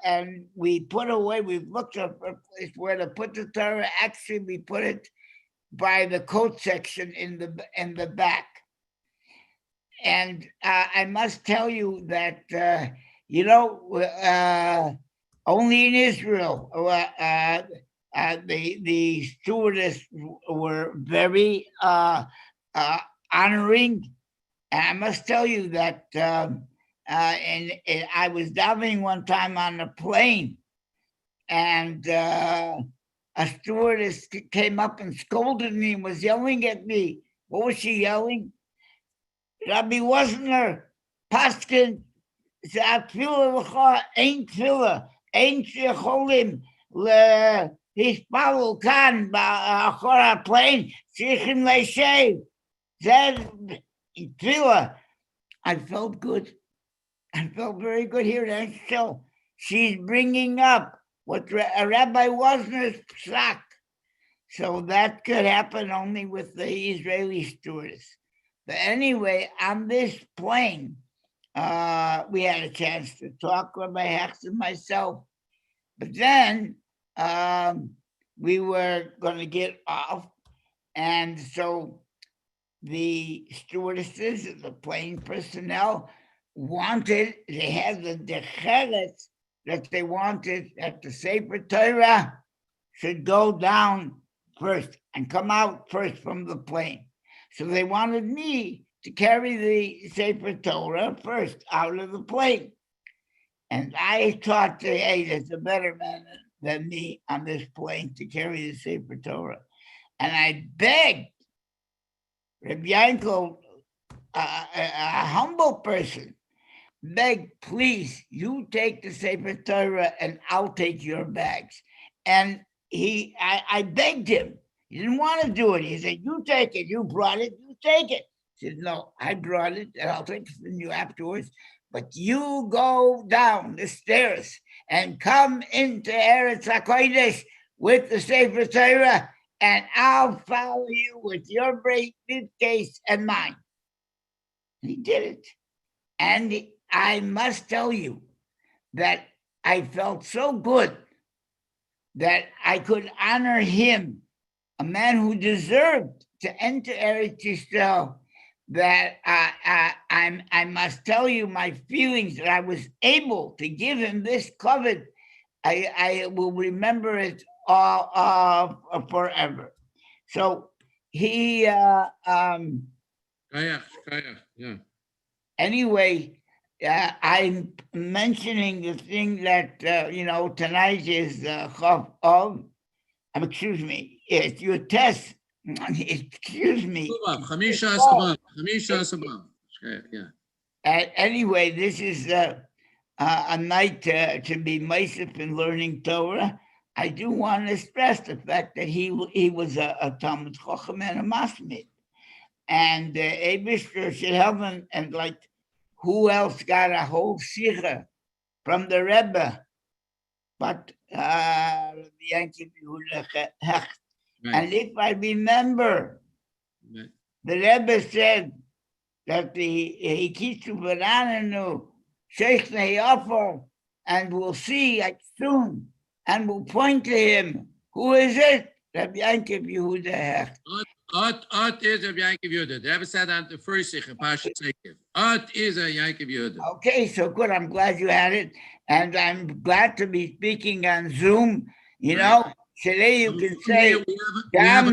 And we put away, we've looked up a place where to put the Torah. Actually, we put it by the coat section in the back. And I must tell you that, only in Israel, the stewardess were very honoring. And I must tell you that and I was davening one time on a plane, and a stewardess came up and scolded me and was yelling at me. What was she yelling? Rabbi Wasner, Paskin, ain't tefillah, ain't shecholim hispalul kan ba'achor ha'plane, tzrichim leishev. Said tefillah. I felt good. I felt very good here. And so she's bringing up what Rabbi Wasner's psak. So that could happen only with the Israeli stewardess. But anyway, on this plane, we had a chance to talk, Rabbi Hecht and myself. But then we were going to get off. And so the stewardesses, the plane personnel, they had the decheres that they wanted that the Sefer Torah should go down first and come out first from the plane. So they wanted me to carry the Sefer Torah first out of the plane. And I thought, hey, there's a better man than me on this plane to carry the Sefer Torah. And I begged Rabbi Yankel, a humble person, begged, please, you take the Sefer Torah and I'll take your bags. And I begged him. He didn't want to do it. He said, you take it. You brought it. You take it. He said, no, I brought it and I'll take it from you afterwards. But you go down the stairs and come into Eretz HaKodesh with the Sefer Torah, and I'll follow you with your briefcase and mine. He did it. And I must tell you that I felt so good that I could honor him, a man who deserved to enter Eretz Yisrael, that I must tell you my feelings that I was able to give him this covet. I will remember it all forever. So he, Yeah. Anyway, I'm mentioning the thing that, tonight is excuse me, it's your test. Excuse me. Anyway, this is a night to be meisif in learning Torah. I do want to stress the fact that he was a Talmud Chacham and a Masmid. And Eibishter should help him. And like, who else got a whole sikha from the Rebbe? But Yankee Hecht. And if I remember, the Rebbe said that he keeps to Barananu, Sheikh Neyafer, and we'll see soon, and we'll point to him. Who is it? Rabbi Yankiv Yehuda Hecht. Ot is Rabbi Yankiv Yehuda. The Rebbe said on the first Sikha, Pasha Sekev. Ot is a Yankiv Yehuda. Okay, so good. I'm glad you had it. And I'm glad to be speaking on Zoom. Today you can say, Gam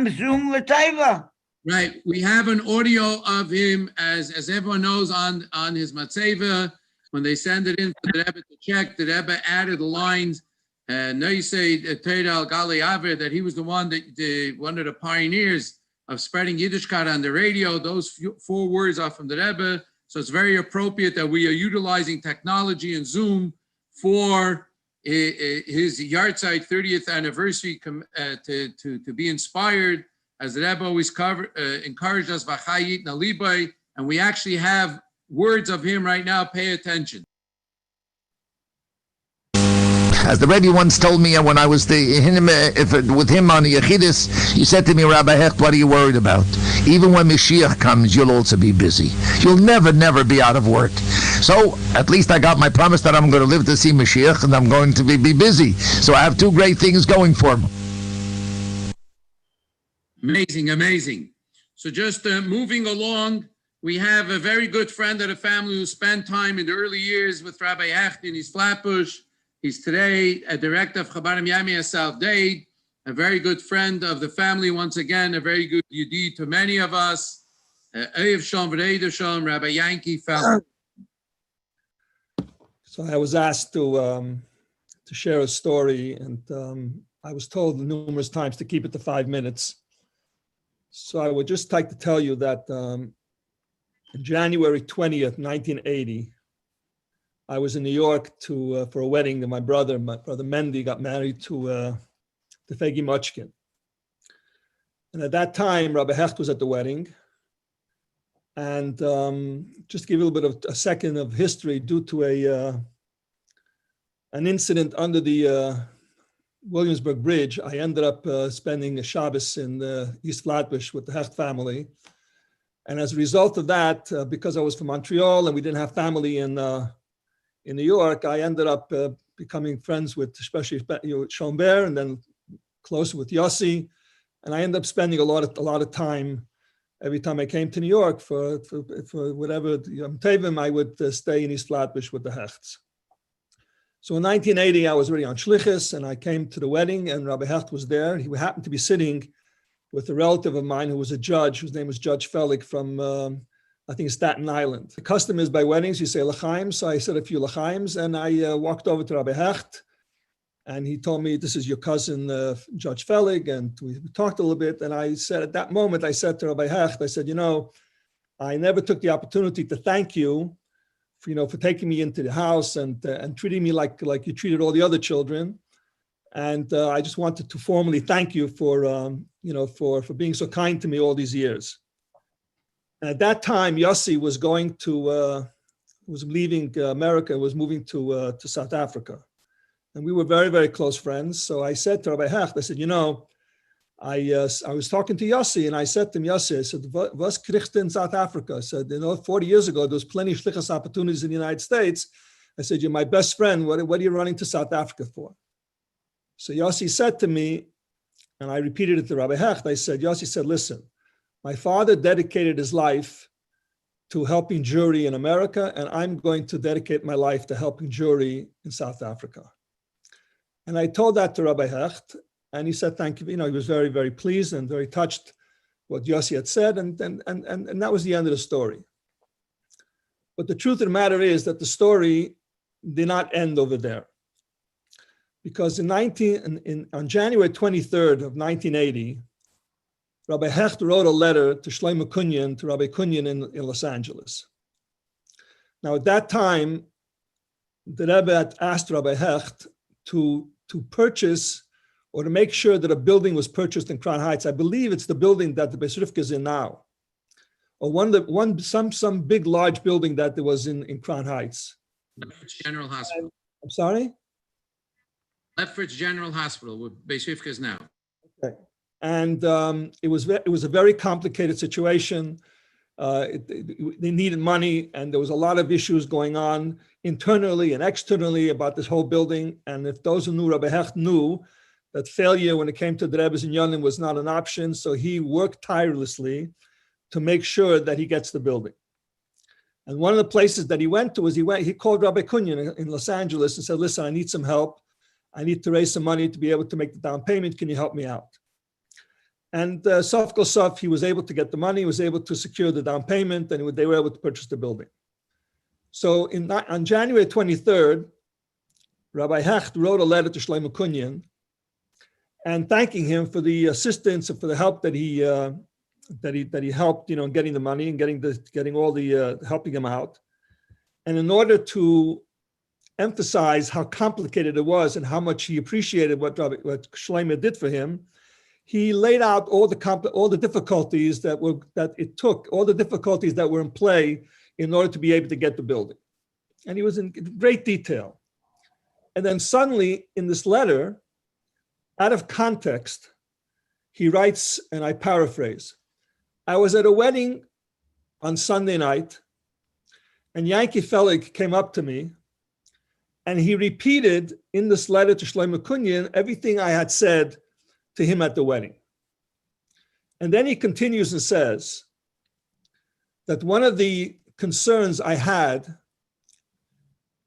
Zoom L'Taiva. Right. We have an audio of him, as everyone knows, on his Matzeva. When they send it in for the Rebbe to check, the Rebbe added the lines. No, you say Teira al Gali Aver, that he was the one of the pioneers of spreading Yiddishkeit on the radio. Those 4 words are from the Rebbe. So it's very appropriate that we are utilizing technology and Zoom for his Yartzeit 30th anniversary to be inspired, as the Rebbe always encouraged us, V'chayit nalibai, and we actually have words of him right now. Pay attention. As the Rebbe once told me when I was with him on the Yechidus, he said to me, Rabbi Hecht, what are you worried about? Even when Mashiach comes, you'll also be busy. You'll never be out of work. So at least I got my promise that I'm going to live to see Mashiach, and I'm going to be busy. So I have two great things going for me. Amazing. So just moving along, we have a very good friend of the family who spent time in the early years with Rabbi Hecht in his Flatbush. He's today a director of Chabad Yami South Dade, a very good friend of the family. Once again, a very good yiddi to many of us. Erev Shalom, V'Reidah Shalom, Rabbi Yankee Feldman. So I was asked to share a story, and I was told numerous times to keep it to 5 minutes. So I would just like to tell you that on January 20th, 1980, I was in New York for a wedding that my brother Mendy got married to Fegi Mochkin. And at that time, Rabbi Hecht was at the wedding. And just to give you a little bit of a second of history, due to an incident under the Williamsburg Bridge, I ended up spending a Shabbos in East Flatbush with the Hecht family. And as a result of that, because I was from Montreal and we didn't have family in New York, I ended up becoming friends with, especially Schoenberg, and then closer with Yossi. And I ended up spending a lot of time every time I came to New York for whatever Yom Tovim, I would stay in East Flatbush with the Hechts. So in 1980, I was already on Shlichus, and I came to the wedding, and Rabbi Hecht was there. He happened to be sitting with a relative of mine who was a judge, whose name was Judge Felig from, I think, Staten Island. The custom is by weddings, you say l'chaim. So I said a few l'chaims, and I walked over to Rabbi Hecht, and he told me, this is your cousin, Judge Felig, and we talked a little bit. And I said, at that moment, I said to Rabbi Hecht, I said, I never took the opportunity to thank you for taking me into the house and treating me like you treated all the other children. And I just wanted to formally thank you for being so kind to me all these years. And at that time, Yossi was was leaving America, was moving to South Africa. And we were very, very close friends. So I said to Rabbi Hecht, I said, I was talking to Yossi, and I said to him, Yossi, I said, was kriegst in South Africa? I said, 40 years ago, there was plenty of shlichus opportunities in the United States. I said, you're my best friend. What are you running to South Africa for? So Yossi said to me, and I repeated it to Rabbi Hecht, Yossi said, listen, my father dedicated his life to helping Jewry in America, and I'm going to dedicate my life to helping Jewry in South Africa. And I told that to Rabbi Hecht, and he said, thank you. He was very, very pleased and very touched what Yossi had said, and that was the end of the story. But the truth of the matter is that the story did not end over there. Because on January 23rd of 1980, Rabbi Hecht wrote a letter to Shlomo Kunyan, to Rabbi Kunyan in Los Angeles. Now, at that time, the Rebbe had asked Rabbi Hecht to purchase or to make sure that a building was purchased in Crown Heights. I believe it's the building that the Beis Rivka is in now, or some big large building that there was in Crown Heights. Lefferts General Hospital. I'm sorry? Lefferts General Hospital, where Beis Rivka is now. Okay. And it was a very complicated situation. They needed money, and there was a lot of issues going on internally and externally about this whole building. And if those who knew Rabbi Hecht knew that failure when it came to the Rebbe's in Yonim was not an option, so he worked tirelessly to make sure that he gets the building. And one of the places that he went to was he called Rabbi Kunyan in Los Angeles and said, listen, I need some help. I need to raise some money to be able to make the down payment. Can you help me out? And Sof Kol Sof, he was able to get the money, he was able to secure the down payment, and they were able to purchase the building. So on January 23rd, Rabbi Hecht wrote a letter to Shlomo Kunyan and thanking him for the assistance and for the help that he helped, in getting the money and getting all the helping him out. And in order to emphasize how complicated it was and how much he appreciated what Shlomo did for him, he laid out all the difficulties that were in play in order to be able to get the building. And he was in great detail. And then suddenly in this letter, out of context, he writes, and I paraphrase, I was at a wedding on Sunday night, and Yankee Felig came up to me, and he repeated in this letter to Shlomo Kunyan everything I had said to him at the wedding. And then he continues and says that one of the concerns I had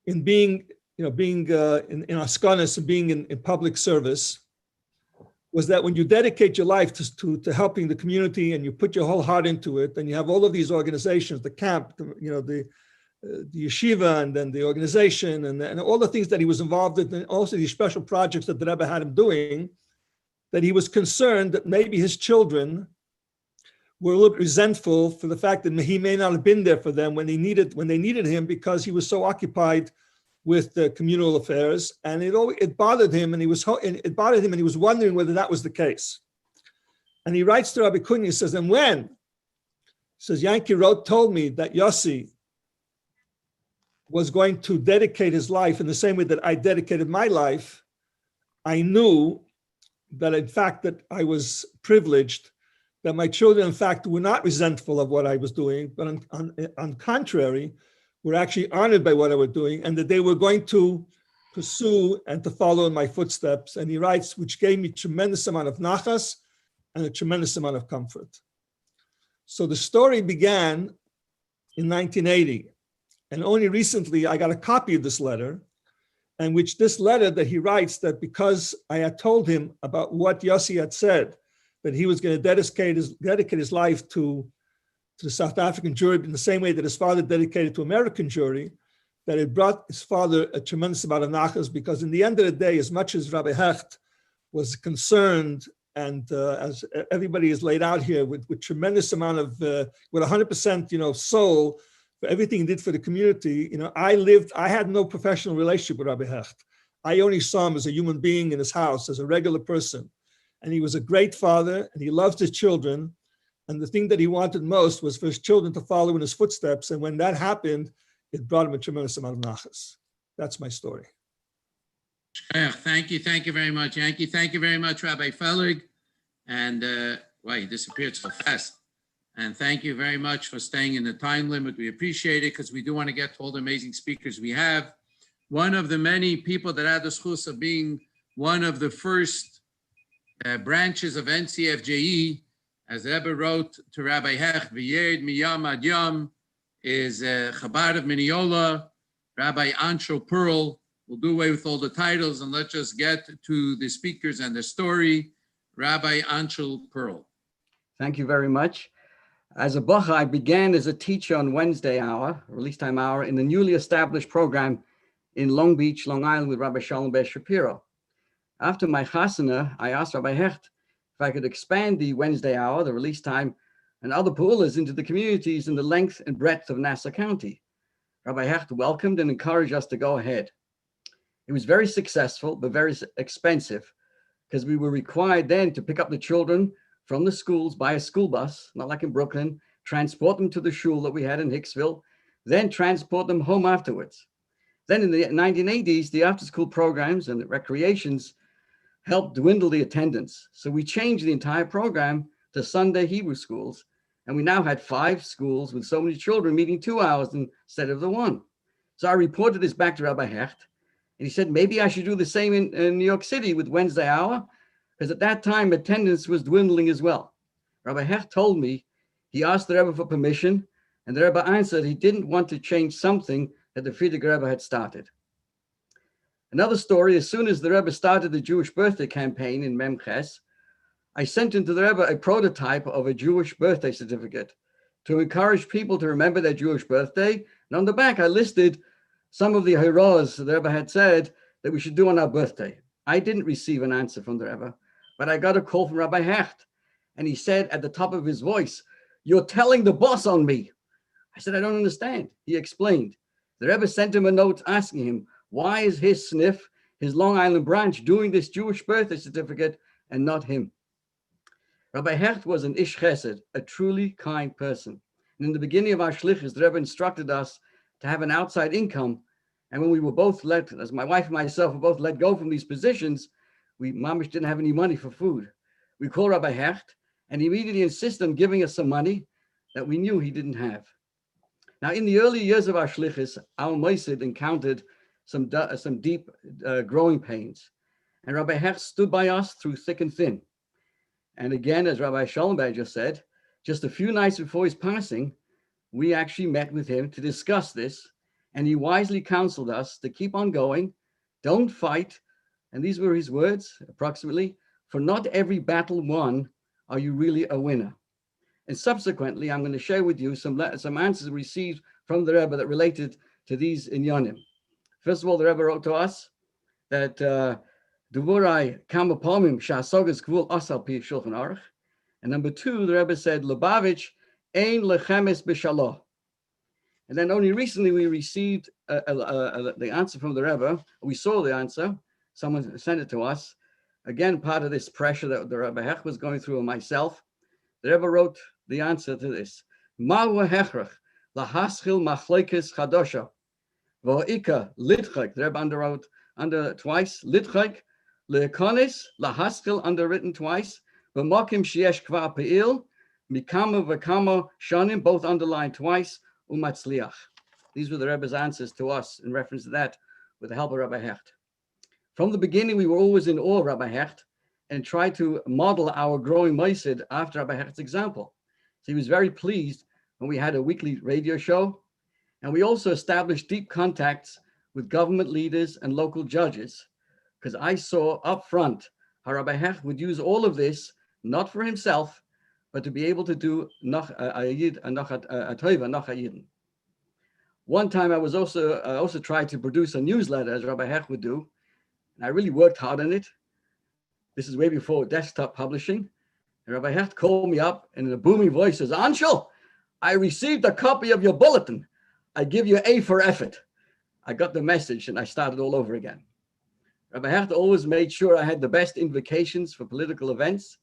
in being in Askanis and being in public service was that when you dedicate your life to helping the community and you put your whole heart into it, and you have all of these organizations, the camp, the yeshiva, and then the organization, and all the things that he was involved in, and also these special projects that the Rebbe had him doing, that he was concerned that maybe his children were a little bit resentful for the fact that he may not have been there for them when they needed him, because he was so occupied with the communal affairs, and it bothered him, and he was wondering whether that was the case. And he writes to Rabbi Kunya, he says, and when? He says, Yankee told me that Yossi was going to dedicate his life in the same way that I dedicated my life. I knew that in fact that I was privileged, that my children in fact were not resentful of what I was doing, but on contrary, were actually honored by what I was doing, and that they were going to pursue and to follow in my footsteps. And he writes, which gave me tremendous amount of nachas and a tremendous amount of comfort. So the story began in 1980. And only recently I got a copy of this letter, and which this letter that he writes, that because I had told him about what Yossi had said, that he was going to dedicate his life to the South African Jewry in the same way that his father dedicated to American Jewry, that it brought his father a tremendous amount of nachas, because in the end of the day, as much as Rabbi Hecht was concerned, and as everybody is laid out here with tremendous amount of, with 100%, soul for everything he did for the community, I had no professional relationship with Rabbi Hecht. I only saw him as a human being in his house, as a regular person. And he was a great father, and he loved his children. And the thing that he wanted most was for his children to follow in his footsteps. And when that happened, it brought him a tremendous amount of nachas. That's my story. Thank you very much, Yankee. Thank you very much, Rabbi Felig. And he disappeared so fast. And thank you very much for staying in the time limit. We appreciate it, because we do want to get to all the amazing speakers we have. One of the many people that had the schus of being one of the first branches of NCFJE, as Rebbe wrote to Rabbi Hecht, V'yed miyam ad yam, is Chabad of Mineola, Rabbi Anshel Pearl. We'll do away with all the titles and let's just get to the speakers and the story. Rabbi Anshel Pearl. Thank you very much. As a Bacha, I began as a teacher on Wednesday hour, release time hour, in the newly established program in Long Beach, Long Island, with Rabbi Shalom Ber Shapiro. After my chasana, I asked Rabbi Hecht if I could expand the Wednesday hour, the release time, and other pu'ulas into the communities in the length and breadth of Nassau County. Rabbi Hecht welcomed and encouraged us to go ahead. It was very successful, but very expensive, because we were required then to pick up the children from the schools by a school bus, not like in Brooklyn, transport them to the shul that we had in Hicksville, then transport them home afterwards. Then in the 1980s, the after-school programs and the recreations helped dwindle the attendance. So we changed the entire program to Sunday Hebrew schools, and we now had 5 schools with so many children meeting 2 hours instead of the 1. So I reported this back to Rabbi Hecht, and he said, maybe I should do the same in New York City with Wednesday hour, because at that time, attendance was dwindling as well. Rabbi Hecht told me he asked the Rebbe for permission, and the Rebbe answered he didn't want to change something that the Frierdiker Rebbe had started. Another story, as soon as the Rebbe started the Jewish birthday campaign in Memches, I sent into the Rebbe a prototype of a Jewish birthday certificate to encourage people to remember their Jewish birthday. And on the back, I listed some of the hiros the Rebbe had said that we should do on our birthday. I didn't receive an answer from the Rebbe, but I got a call from Rabbi Hecht, and he said at the top of his voice, "You're telling the boss on me." I said, "I don't understand." He explained. The Rebbe sent him a note asking him, Why is his SNF, his Long Island branch, doing this Jewish birthday certificate and not him? Rabbi Hecht was an ish chesed, a truly kind person. And in the beginning of our shlichus, the Rebbe instructed us to have an outside income. And when we were both let, as my wife and myself were both let go from these positions, we mamish didn't have any money for food. We called Rabbi Hecht, and he immediately insisted on giving us some money that we knew he didn't have. Now, in the early years of our shlichus, our Moisid encountered some deep growing pains. And Rabbi Hecht stood by us through thick and thin. And again, as Rabbi Schallenberg just said, just a few nights before his passing, we actually met with him to discuss this. And he wisely counseled us to keep on going, don't fight. And these were his words, approximately, for not every battle won are you really a winner. And subsequently, I'm going to share with you some answers received from the Rebbe that related to these inyanim. First of all, the Rebbe wrote to us that Duvurai kama palmim sha'asogas gvul asal pi shulchan aruch. And number two, the Rebbe said, Lubavitch ein lechemes b'shaloh. And then only recently we received the answer from the Rebbe. We saw the answer. Someone sent it to us. Again, part of this pressure that the Rebbe Hecht was going through and myself. The Rebbe wrote the answer to this. Ma'u hechrach lahaschil machlekes chadosha. V'o'ika litchek. The Rebbe underwrote under twice. Litchek le'ekonis lahaschil underwritten twice. V'mokim sheyesh kvar pe'il. Mikama v'kama shanim both underlined twice. Umatzliach. These were the Rebbe's answers to us in reference to that with the help of Rabbi Hecht. From the beginning, we were always in awe of Rabbi Hecht and tried to model our growing Moisid after Rabbi Hecht's example. So he was very pleased when we had a weekly radio show. And we also established deep contacts with government leaders and local judges, because I saw up front how Rabbi Hecht would use all of this, not for himself, but to be able to do one time I also tried to produce a newsletter as Rabbi Hecht would do, and I really worked hard on it. This is way before desktop publishing. And Rabbi Hecht called me up and in a booming voice says, Anshel, I received a copy of your bulletin. I give you A for effort. I got the message and I started all over again. Rabbi Hecht always made sure I had the best invocations for political events,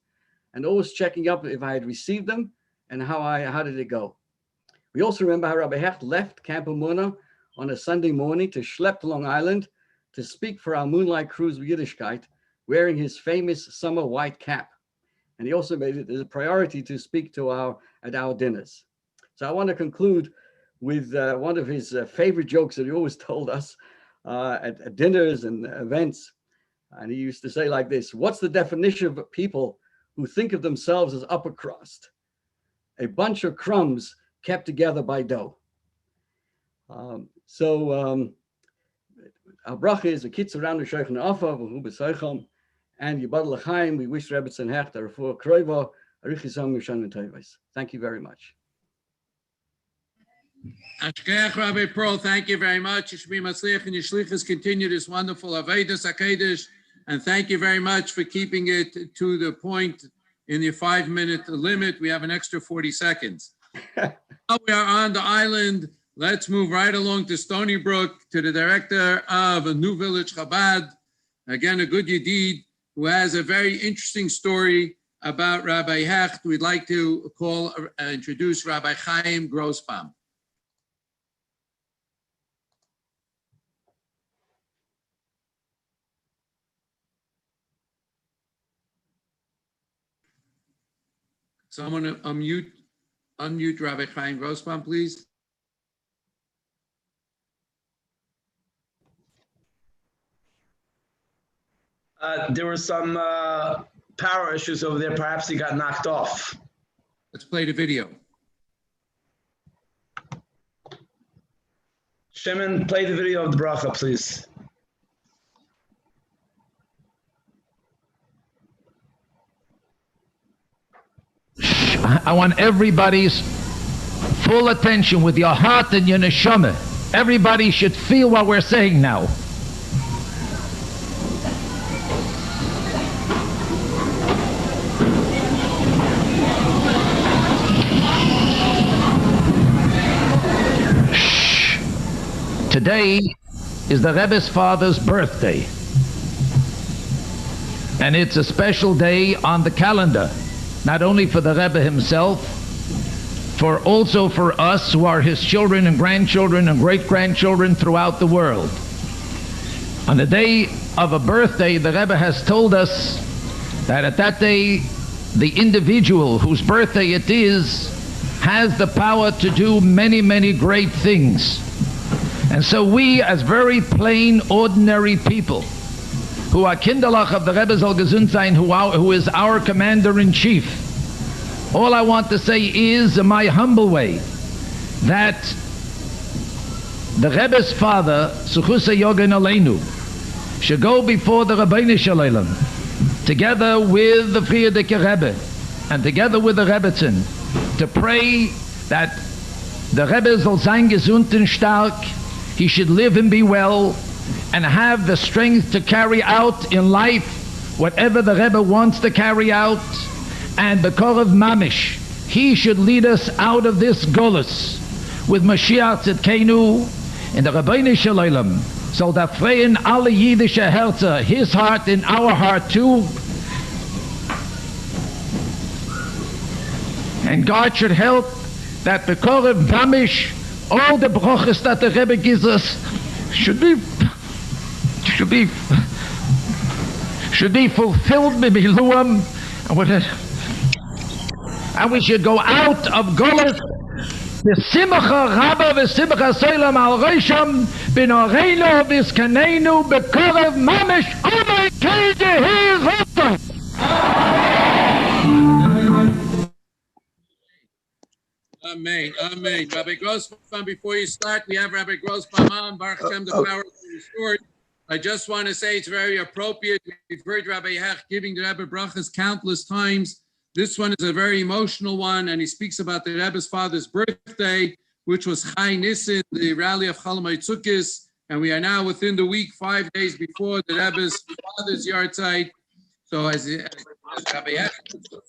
and always checking up if I had received them and how did it go. We also remember how Rabbi Hecht left Camp Emunah on a Sunday morning to schlep to Long Island to speak for our Moonlight Cruise with Yiddishkeit, wearing his famous summer white cap. And he also made it as a priority to speak to at our dinners. So I want to conclude with one of his favorite jokes that he always told us at dinners and events. And he used to say like this: what's the definition of people who think of themselves as upper crust? A bunch of crumbs kept together by dough. Our bracha is a kitzur around the Sheikhn Afa, v'hu b'soicham, and Yibad L'chaim. We wish Rebbe Hecht a refuah kroiva, arichisam mishan v'toivos. Thank you very much. Ashkeach Rabbi Pearl, thank you very much. Yishmi Matzliach and Yishlichus continue this wonderful Avedus HaKadosh, and thank you very much for keeping it to the point in your 5-minute limit. We have an extra 40 seconds. Now we are on the island. Let's move right along to Stony Brook, to the director of New Village Chabad. Again, a good Yedid who has a very interesting story about Rabbi Hecht. We'd like to introduce Rabbi Chaim Grossbaum. Someone unmute Rabbi Chaim Grossbaum, please. There were some power issues over there. Perhaps he got knocked off. Let's play the video. Shimon, play the video of the bracha, please. I want everybody's full attention with your heart and your neshama. Everybody should feel what we're saying now. Today is the Rebbe's father's birthday. And it's a special day on the calendar, not only for the Rebbe himself, for also for us who are his children and grandchildren and great-grandchildren throughout the world. On the day of a birthday, the Rebbe has told us that at that day, the individual whose birthday it is has the power to do many, many great things. And so we, as very plain, ordinary people, who are Kinderlach of the Rebbe soll gesund sein, who is our commander-in-chief, all I want to say is, in my humble way, that the Rebbe's father, Suchusa Yogen Aleinu, should go before the Rabbeinu Shalom, together with the Frierdiker Rebbe, and together with the Rebbetzin, to pray that the Rebbe soll sein gesund und stark, he should live and be well, and have the strength to carry out in life whatever the Rebbe wants to carry out, and Bekorav Mamish, he should lead us out of this Golus with Mashiach Tzidkenu, and the Rabbeinu Shalom soll da freien alle jüdische Herzen, his heart and our heart too. And God should help that Bekorav Mamish, all the brochas that the Rebbe gives us should be fulfilled b'miluam, and we should go out of Golus b'simcha rabba v'simcha selam al reisham b'noreinu v'skanenu b'korav mamish omei kedehi rota. Amen. Amen. Rabbi Grossman, before you start, we have Rabbi Grossman on. Baruch Hashem, the power of the restored. I just want to say it's very appropriate. We've heard Rabbi Hecht giving the Rebbe brachas countless times. This one is a very emotional one, and he speaks about the Rebbe's father's birthday, which was Chai Nissen, the rally of Chalamai Tzukis, and we are now within the week, 5 days before the Rebbe's father's Yartzeit. So as Rabbi Hecht, the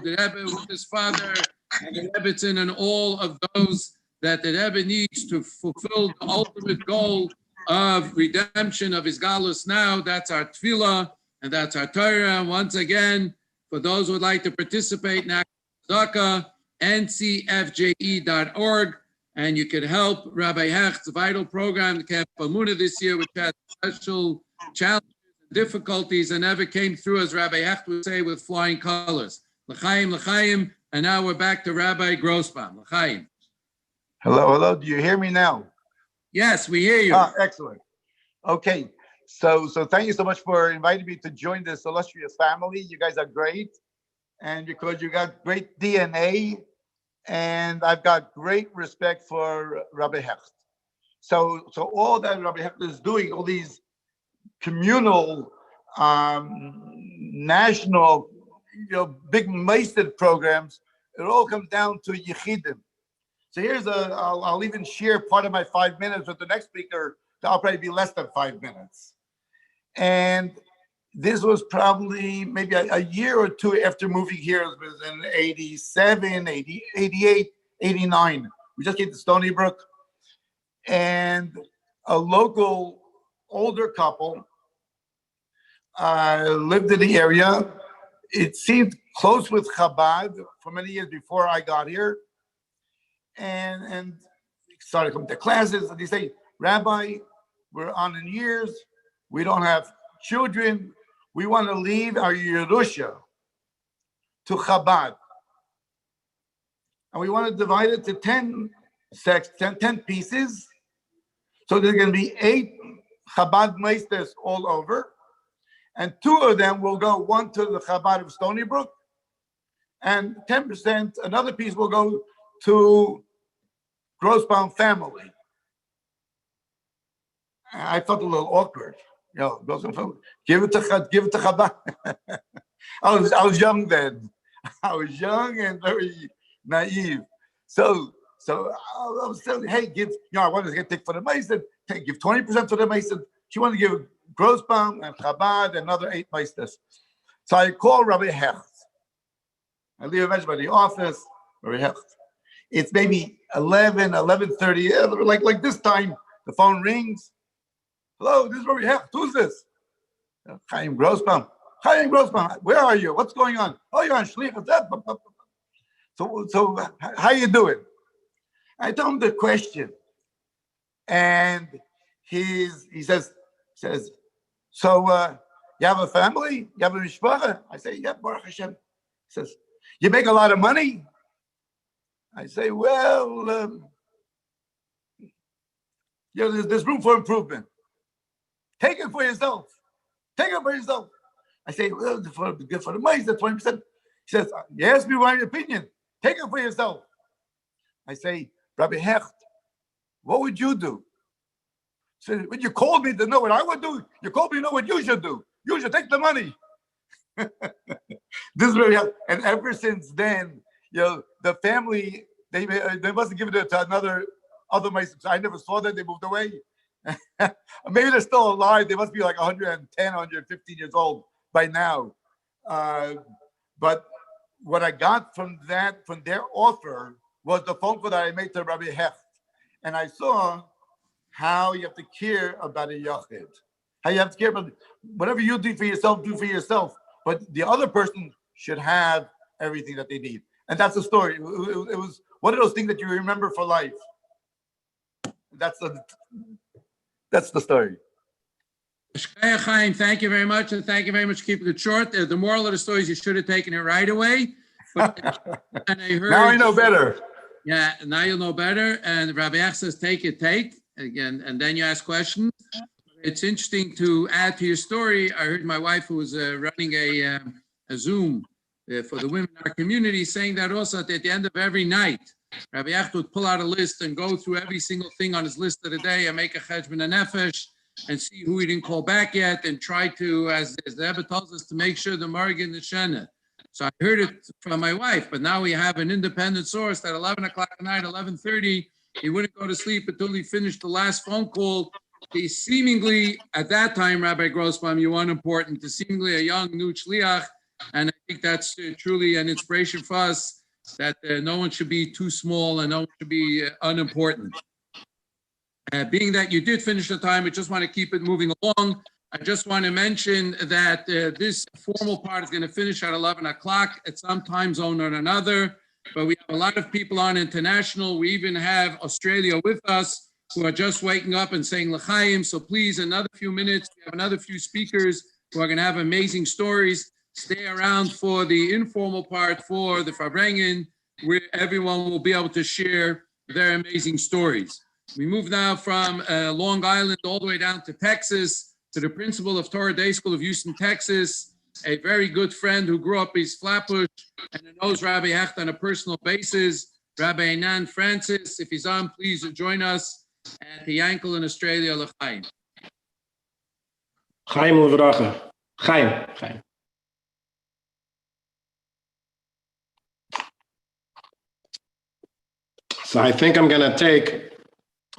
Rebbe with his father, and the Rebbetzin, and all of those that the Rebbe needs to fulfill the ultimate goal of redemption of his galus now. That's our tefillah, and that's our Torah. Once again, for those who would like to participate in Tzedakah, ncfje.org, and you can help Rabbi Hecht's vital program, the Camp Almuna this year, which had special challenges and difficulties and never came through, as Rabbi Hecht would say, with flying colors. L'chaim, l'chaim, and now we're back to Rabbi Grossbaum. L'chaim. Hello. Do you hear me now? Yes, we hear you. Excellent. Okay. So thank you so much for inviting me to join this illustrious family. You guys are great. And because you got great DNA, and I've got great respect for Rabbi Hecht. So all that Rabbi Hecht is doing, all these communal, national, big Meisted programs, it all comes down to Yechidim. So I'll even share part of my 5 minutes with the next speaker. That'll probably be less than 5 minutes. And this was probably maybe a year or two after moving here. It was in 87, 80, 88, 89. We just came to Stony Brook. And a local older couple lived in the area. It seemed close with Chabad for many years before I got here. And started coming to classes, and they say, Rabbi, we're on in years, we don't have children, we want to leave our Yerusha to Chabad. And we want to divide it to 10 pieces. So there's going to be 8 Chabad meisters all over. And 2 of them will go, one to the Chabad of Stony Brook, and 10%, another piece will go to Grossbaum family. I felt a little awkward. Grossbaum family. Give it to Chabad. I was young then. I was young and very naive. So I was saying, hey, I wanted to take for the Mason, give 20% for the Mason. She wanted to give Grossbaum and Chabad another 8 Meisters. So I called Rabbi Hecht. I leave a message by the office, Rabbi Hecht. It's maybe 11:30, like this time, the phone rings. Hello, this is Rabbi Hecht. Who's this? Chaim Grossbaum. Chaim Grossbaum, where are you? What's going on? Oh, you're on Shlichus. So how you doing? I told him the question. And he says, so you have a family? You have a mishpacha? I say, yeah, Baruch Hashem. He says, you make a lot of money? I say, well, there's room for improvement. Take it for yourself. Take it for yourself. I say, well, for the mice, that's 20%. He says, you asked me my opinion. Take it for yourself. I say, Rabbi Hecht, what would you do? So when you called me to know what I would do, you called me to know what you should do. You should take the money. This is Rabbi Hecht. And ever since then, the family, they must have given it to other mice. I never saw them. They moved away. Maybe they're still alive. They must be like 110, 115 years old by now. But what I got from their offer was the phone call that I made to Rabbi Hecht. And I saw how you have to care about a yachid. How you have to care about whatever you do for yourself. But the other person should have everything that they need. And that's the story. It was one of those things that you remember for life. That's the story. Chaim, thank you very much, and thank you very much for keeping it short. The moral of the story is you should have taken it right away. But, and I heard, now I know better. Yeah, now you'll know better. And Rabbi Hecht says, take again, and then you ask questions. It's interesting to add to your story. I heard my wife, who was running a Zoom for the women in our community, saying that also at the end of every night, Rabbi Hecht would pull out a list and go through every single thing on his list of the day and make a cheshbon nefesh and see who he didn't call back yet and try to, as the Rebbe tells us, to make sure the margin is shena. So I heard it from my wife, but now we have an independent source that 11 o'clock at night, 11:30, he wouldn't go to sleep until he finished the last phone call. He seemingly, at that time, Rabbi Grossbaum, you weren't important, to seemingly a young new shliach, and I think that's truly an inspiration for us, that no one should be too small and no one should be unimportant. Being that you did finish the time, I just want to keep it moving along. I just want to mention that this formal part is going to finish at 11 o'clock at some time zone or another, but we have a lot of people on international. We even have Australia with us who are just waking up and saying l'chaim. So please, another few minutes. We have another few speakers who are going to have amazing stories. Stay around for the informal part, for the Farbrengen, where everyone will be able to share their amazing stories. We move now from Long Island all the way down to Texas, to the principal of Torah Day School of Houston, Texas, a very good friend who grew up in East Flatbush and who knows Rabbi Hecht on a personal basis, Rabbi Anan Francis. If he's on, please join us at the Yankel in Australia. L'chaim. Chaim Levracha. Chaim. So I think I'm going to take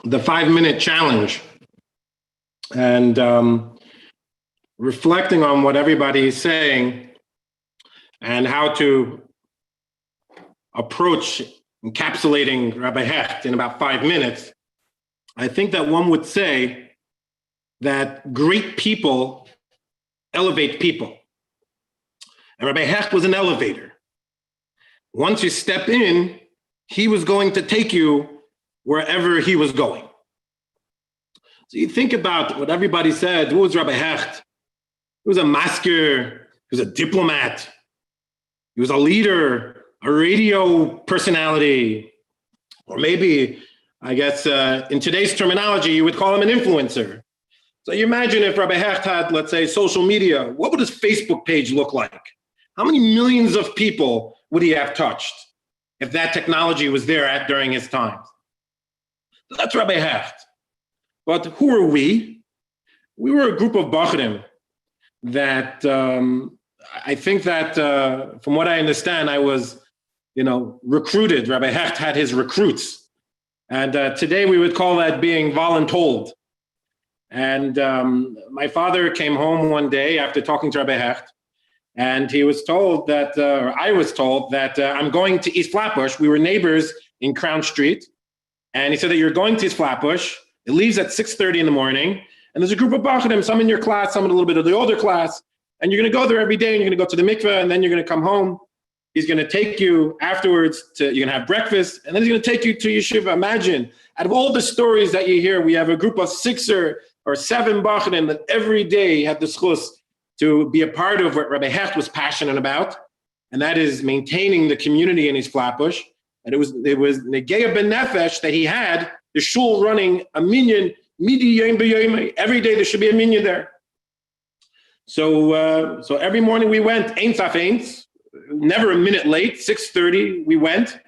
the 5-minute challenge and reflecting on what everybody is saying and how to approach encapsulating Rabbi Hecht in about 5 minutes. I think that one would say that great people elevate people. And Rabbi Hecht was an elevator. Once you step in, he was going to take you wherever he was going. So you think about what everybody said. Who was Rabbi Hecht? He was a masker. He was a diplomat. He was a leader, a radio personality, or maybe, I guess, in today's terminology, you would call him an influencer. So you imagine if Rabbi Hecht had, let's say, social media, what would his Facebook page look like? How many millions of people would he have touched if that technology was there during his time? So that's Rabbi Hecht. But who are we? We were a group of Bachrim that I think that from what I understand, I was, recruited. Rabbi Hecht had his recruits. And today we would call that being voluntold. And my father came home one day after talking to Rabbi Hecht, and he was told that, or I was told that I'm going to East Flatbush. We were neighbors in Crown Street. And he said that you're going to East Flatbush. It leaves at 6:30 in the morning. And there's a group of Bacharim, some in your class, some in a little bit of the older class. And you're going to go there every day, and you're going to go to the mikveh, and then you're going to come home. He's going to take you afterwards you're going to have breakfast, and then he's going to take you to yeshiva. Imagine, out of all the stories that you hear, we have a group of 6 or 7 Bacharim that every day had the schus to be a part of what Rabbi Hecht was passionate about, and that is maintaining the community in his Flatbush. And it was Negeya Ben Nefesh that he had the shul running a minyan midi yom b'yom. Every day there should be a minyan there. So every morning we went Ein Saf Eins, never a minute late. 6:30 we went.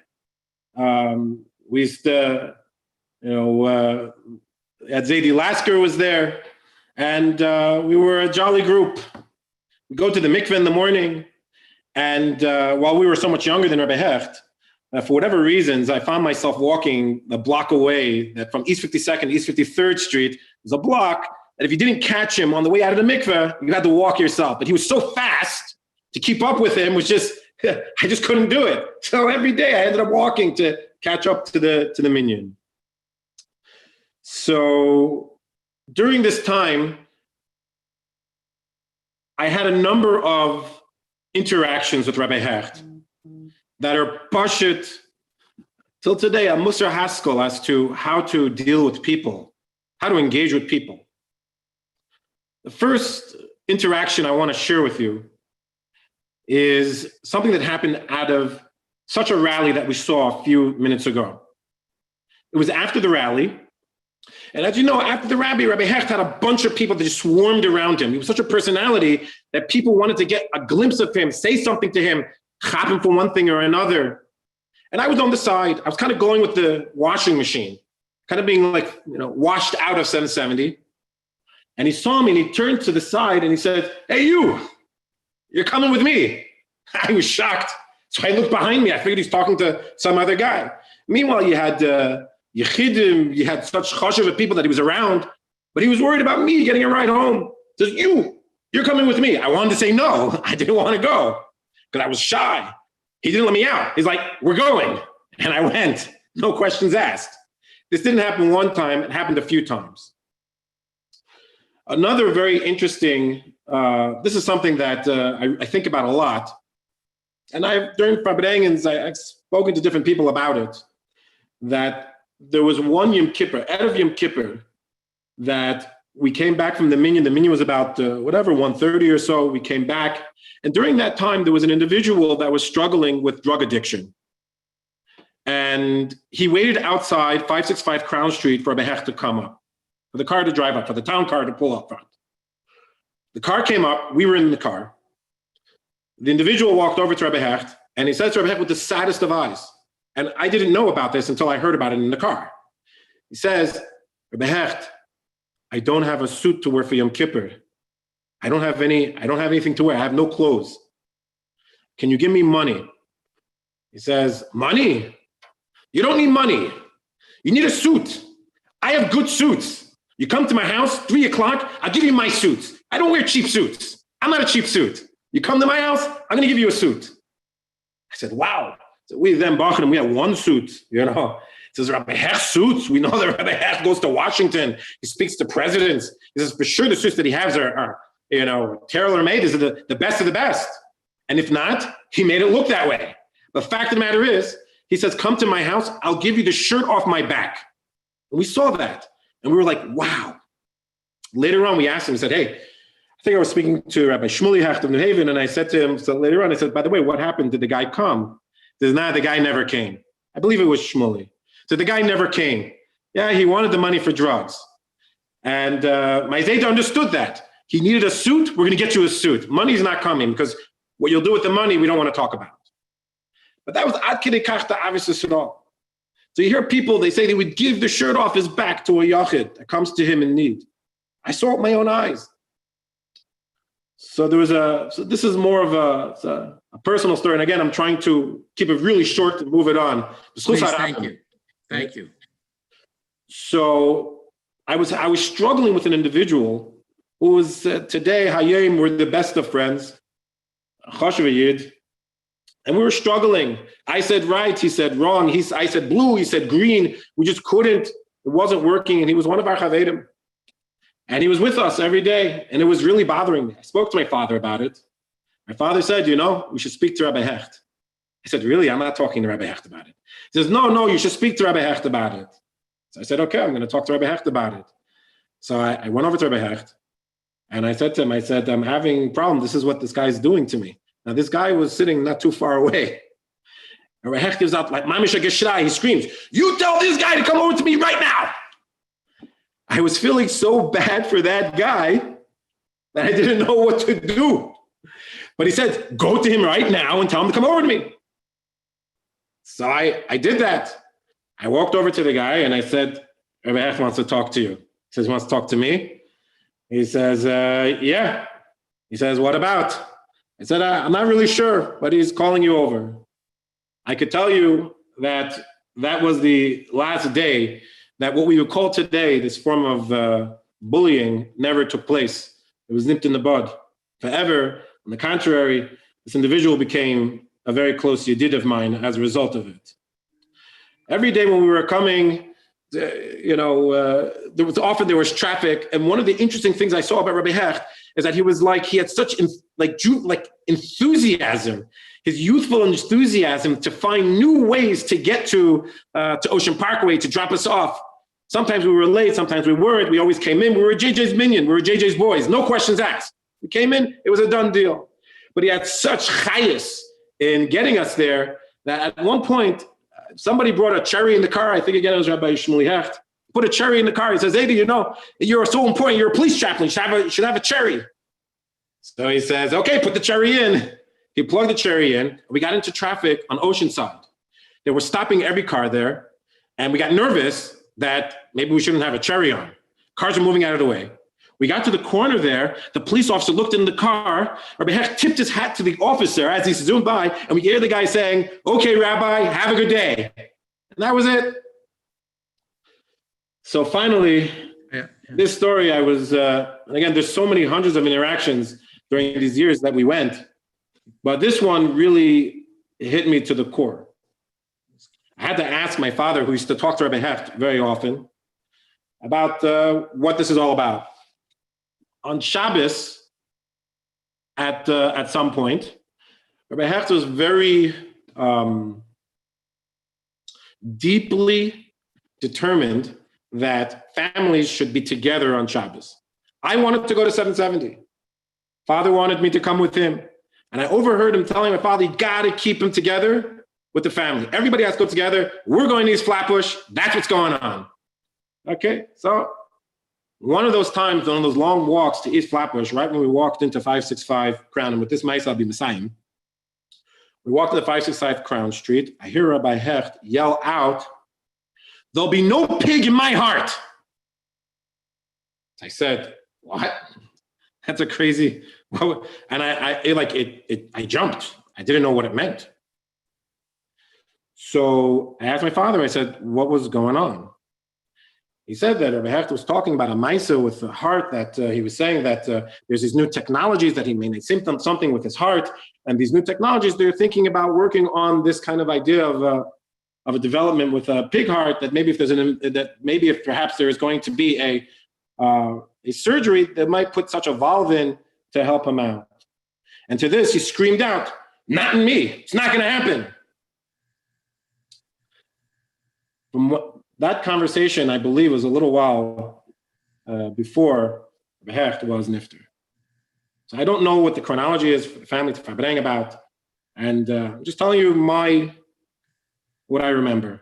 We used to, Zadie Lasker was there, and we were a jolly group. We go to the mikveh in the morning, and while we were so much younger than Rabbi Hecht, for whatever reasons, I found myself walking a block away. That from East 52nd to East 53rd Street was a block that if you didn't catch him on the way out of the mikveh, you had to walk yourself. But he was so fast to keep up with him was just, I just couldn't do it. So every day I ended up walking to catch up to the minyan. So during this time, I had a number of interactions with Rabbi Hecht that are pashut till today, a Musar Haskell as to how to deal with people, how to engage with people. The first interaction I want to share with you is something that happened out of such a rally that we saw a few minutes ago. It was after the rally. And as you know, after the Rabbi Hecht had a bunch of people that just swarmed around him. He was such a personality that people wanted to get a glimpse of him, say something to him, chap him for one thing or another. And I was on the side. I was kind of going with the washing machine, kind of being like, washed out of 770. And he saw me and he turned to the side and he said, "Hey, you're coming with me." I was shocked. So I looked behind me. I figured he's talking to some other guy. Meanwhile, you had Yechidim, you had such chashuv of people that he was around, but he was worried about me getting a ride home. He says, you're coming with me. I wanted to say no. I didn't want to go because I was shy. He didn't let me out. He's like, "We're going." And I went, no questions asked. This didn't happen one time. It happened a few times. Another very interesting, this is something that I think about a lot. And during Farbrengens, I've spoken to different people about it, that there was one Yom Kippur, Erev Yom Kippur, that we came back from the minyan. The minyan was about 1:30 or so. We came back. And during that time, there was an individual that was struggling with drug addiction. And he waited outside 565 Crown Street for Rabbi Hecht to come up, for the car to drive up, for the town car to pull up front. The car came up. We were in the car. The individual walked over to Rabbi Hecht, and he said to Rabbi Hecht with the saddest of eyes, and I didn't know about this until I heard about it in the car. He says, "Rabbi Hecht, I don't have a suit to wear for Yom Kippur. I don't have anything to wear. I have no clothes. Can you give me money?" He says, "Money? You don't need money. You need a suit. I have good suits. You come to my house, 3 o'clock, I'll give you my suits. I don't wear cheap suits. I'm not a cheap suit. You come to my house, I'm going to give you a suit." I said, "Wow." So we then, Bachman, we have one suit, It says Rabbi Hecht suits. We know that Rabbi Hecht goes to Washington. He speaks to presidents. He says, for sure, the suits that he has are tailor-made. These are the best of the best. And if not, he made it look that way. The fact of the matter is, he says, "Come to my house. I'll give you the shirt off my back." And we saw that. And we were like, wow. Later on, we asked him, we said, "Hey, I think I was speaking to Rabbi Shmuley Hecht of New Haven." And I said to him, so later on, I said, "By the way, what happened? Did the guy come?" He says, "Nah, the guy never came." I believe it was Shmuley. So the guy never came. Yeah, he wanted the money for drugs. And my Zayda understood that. He needed a suit. We're going to get you a suit. Money's not coming because what you'll do with the money, we don't want to talk about. But that was ad kidei kach ta'avis yisrael. So you hear people, they say they would give the shirt off his back to a yachid that comes to him in need. I saw it with my own eyes. So this is more of a personal story. And again, I'm trying to keep it really short and move it on. Please, thank you. So I was struggling with an individual who was today, Hayim, we're the best of friends, Chashuv Yid, and we were struggling. I said right, he said wrong. I said blue, he said green. We just couldn't. It wasn't working, and he was one of our chavedim. And he was with us every day, and it was really bothering me. I spoke to my father about it. My father said, we should speak to Rabbi Hecht. I said, really? I'm not talking to Rabbi Hecht about it. He says, no, you should speak to Rabbi Hecht about it. So I said, okay, I'm going to talk to Rabbi Hecht about it. So I went over to Rabbi Hecht, and I said to him, I'm having a problem. This is what this guy's doing to me. Now, this guy was sitting not too far away. And Rabbi Hecht gives out like, Mamisha Geshrei, he screams, you tell this guy to come over to me right now. I was feeling so bad for that guy that I didn't know what to do. But he said, go to him right now and tell him to come over to me. So I did that. I walked over to the guy and I said, Rabbi Hecht wants to talk to you. He says, he wants to talk to me? He says, yeah. He says, what about? I said, I'm not really sure, but he's calling you over. I could tell you that was the last day that what we would call today, this form of bullying, never took place. It was nipped in the bud. Forever, on the contrary, this individual became a very close yedid of mine as a result of it. Every day when we were coming, there was traffic, and one of the interesting things I saw about Rabbi Hecht is that he had such enthusiasm, his youthful enthusiasm to find new ways to get to Ocean Parkway to drop us off. Sometimes we were late, sometimes we weren't. We always came in. We were JJ's minion. We were JJ's boys. No questions asked. We came in. It was a done deal. But he had such chayas in getting us there that at one point, somebody brought a cherry in the car. I think again it was Rabbi Shmuley Hecht. Put a cherry in the car. He says, Adi, you're so important. You're a police chaplain. You should have a cherry. So he says, okay, put the cherry in. He plugged the cherry in. We got into traffic on Oceanside. They were stopping every car there. And we got nervous that maybe we shouldn't have a cherry on. Cars are moving out of the way. We got to the corner there. The police officer looked in the car. Rabbi Hecht tipped his hat to the officer as he zoomed by. And we hear the guy saying, okay, Rabbi, have a good day. And that was it. So finally, this story, I was, and again, there's so many hundreds of interactions during these years that we went. But this one really hit me to the core. I had to ask my father, who used to talk to Rabbi Hecht very often, about what this is all about. On Shabbos, at some point, Rabbi Hecht was very deeply determined that families should be together on Shabbos. I wanted to go to 770. Father wanted me to come with him. And I overheard him telling my father, you got to keep them together with the family. Everybody has to go together. We're going to East Flatbush. That's what's going on. Okay, so one of those times, one of those long walks to East Flatbush, right when we walked into 565 Crown, and with this mice, I'll be Messiah. We walked to the 565 Crown Street. I hear Rabbi Hecht yell out, there'll be no pig in my heart. I said, what? That's a crazy, and I jumped. I didn't know what it meant. So I asked my father, I said, what was going on? He said that Rabbi Hecht was talking about a Maisa with the heart, that he was saying that there's these new technologies that he made something with his heart. And these new technologies, they're thinking about working on this kind of idea of a development with a pig heart, that maybe if perhaps there is going to be a surgery that might put such a valve in to help him out. And to this, he screamed out, not in me, it's not gonna happen. That conversation, I believe, was a little while before Rabbi Hecht was nifter. So I don't know what the chronology is for the family to Fabrang about. And I'm just telling you what I remember.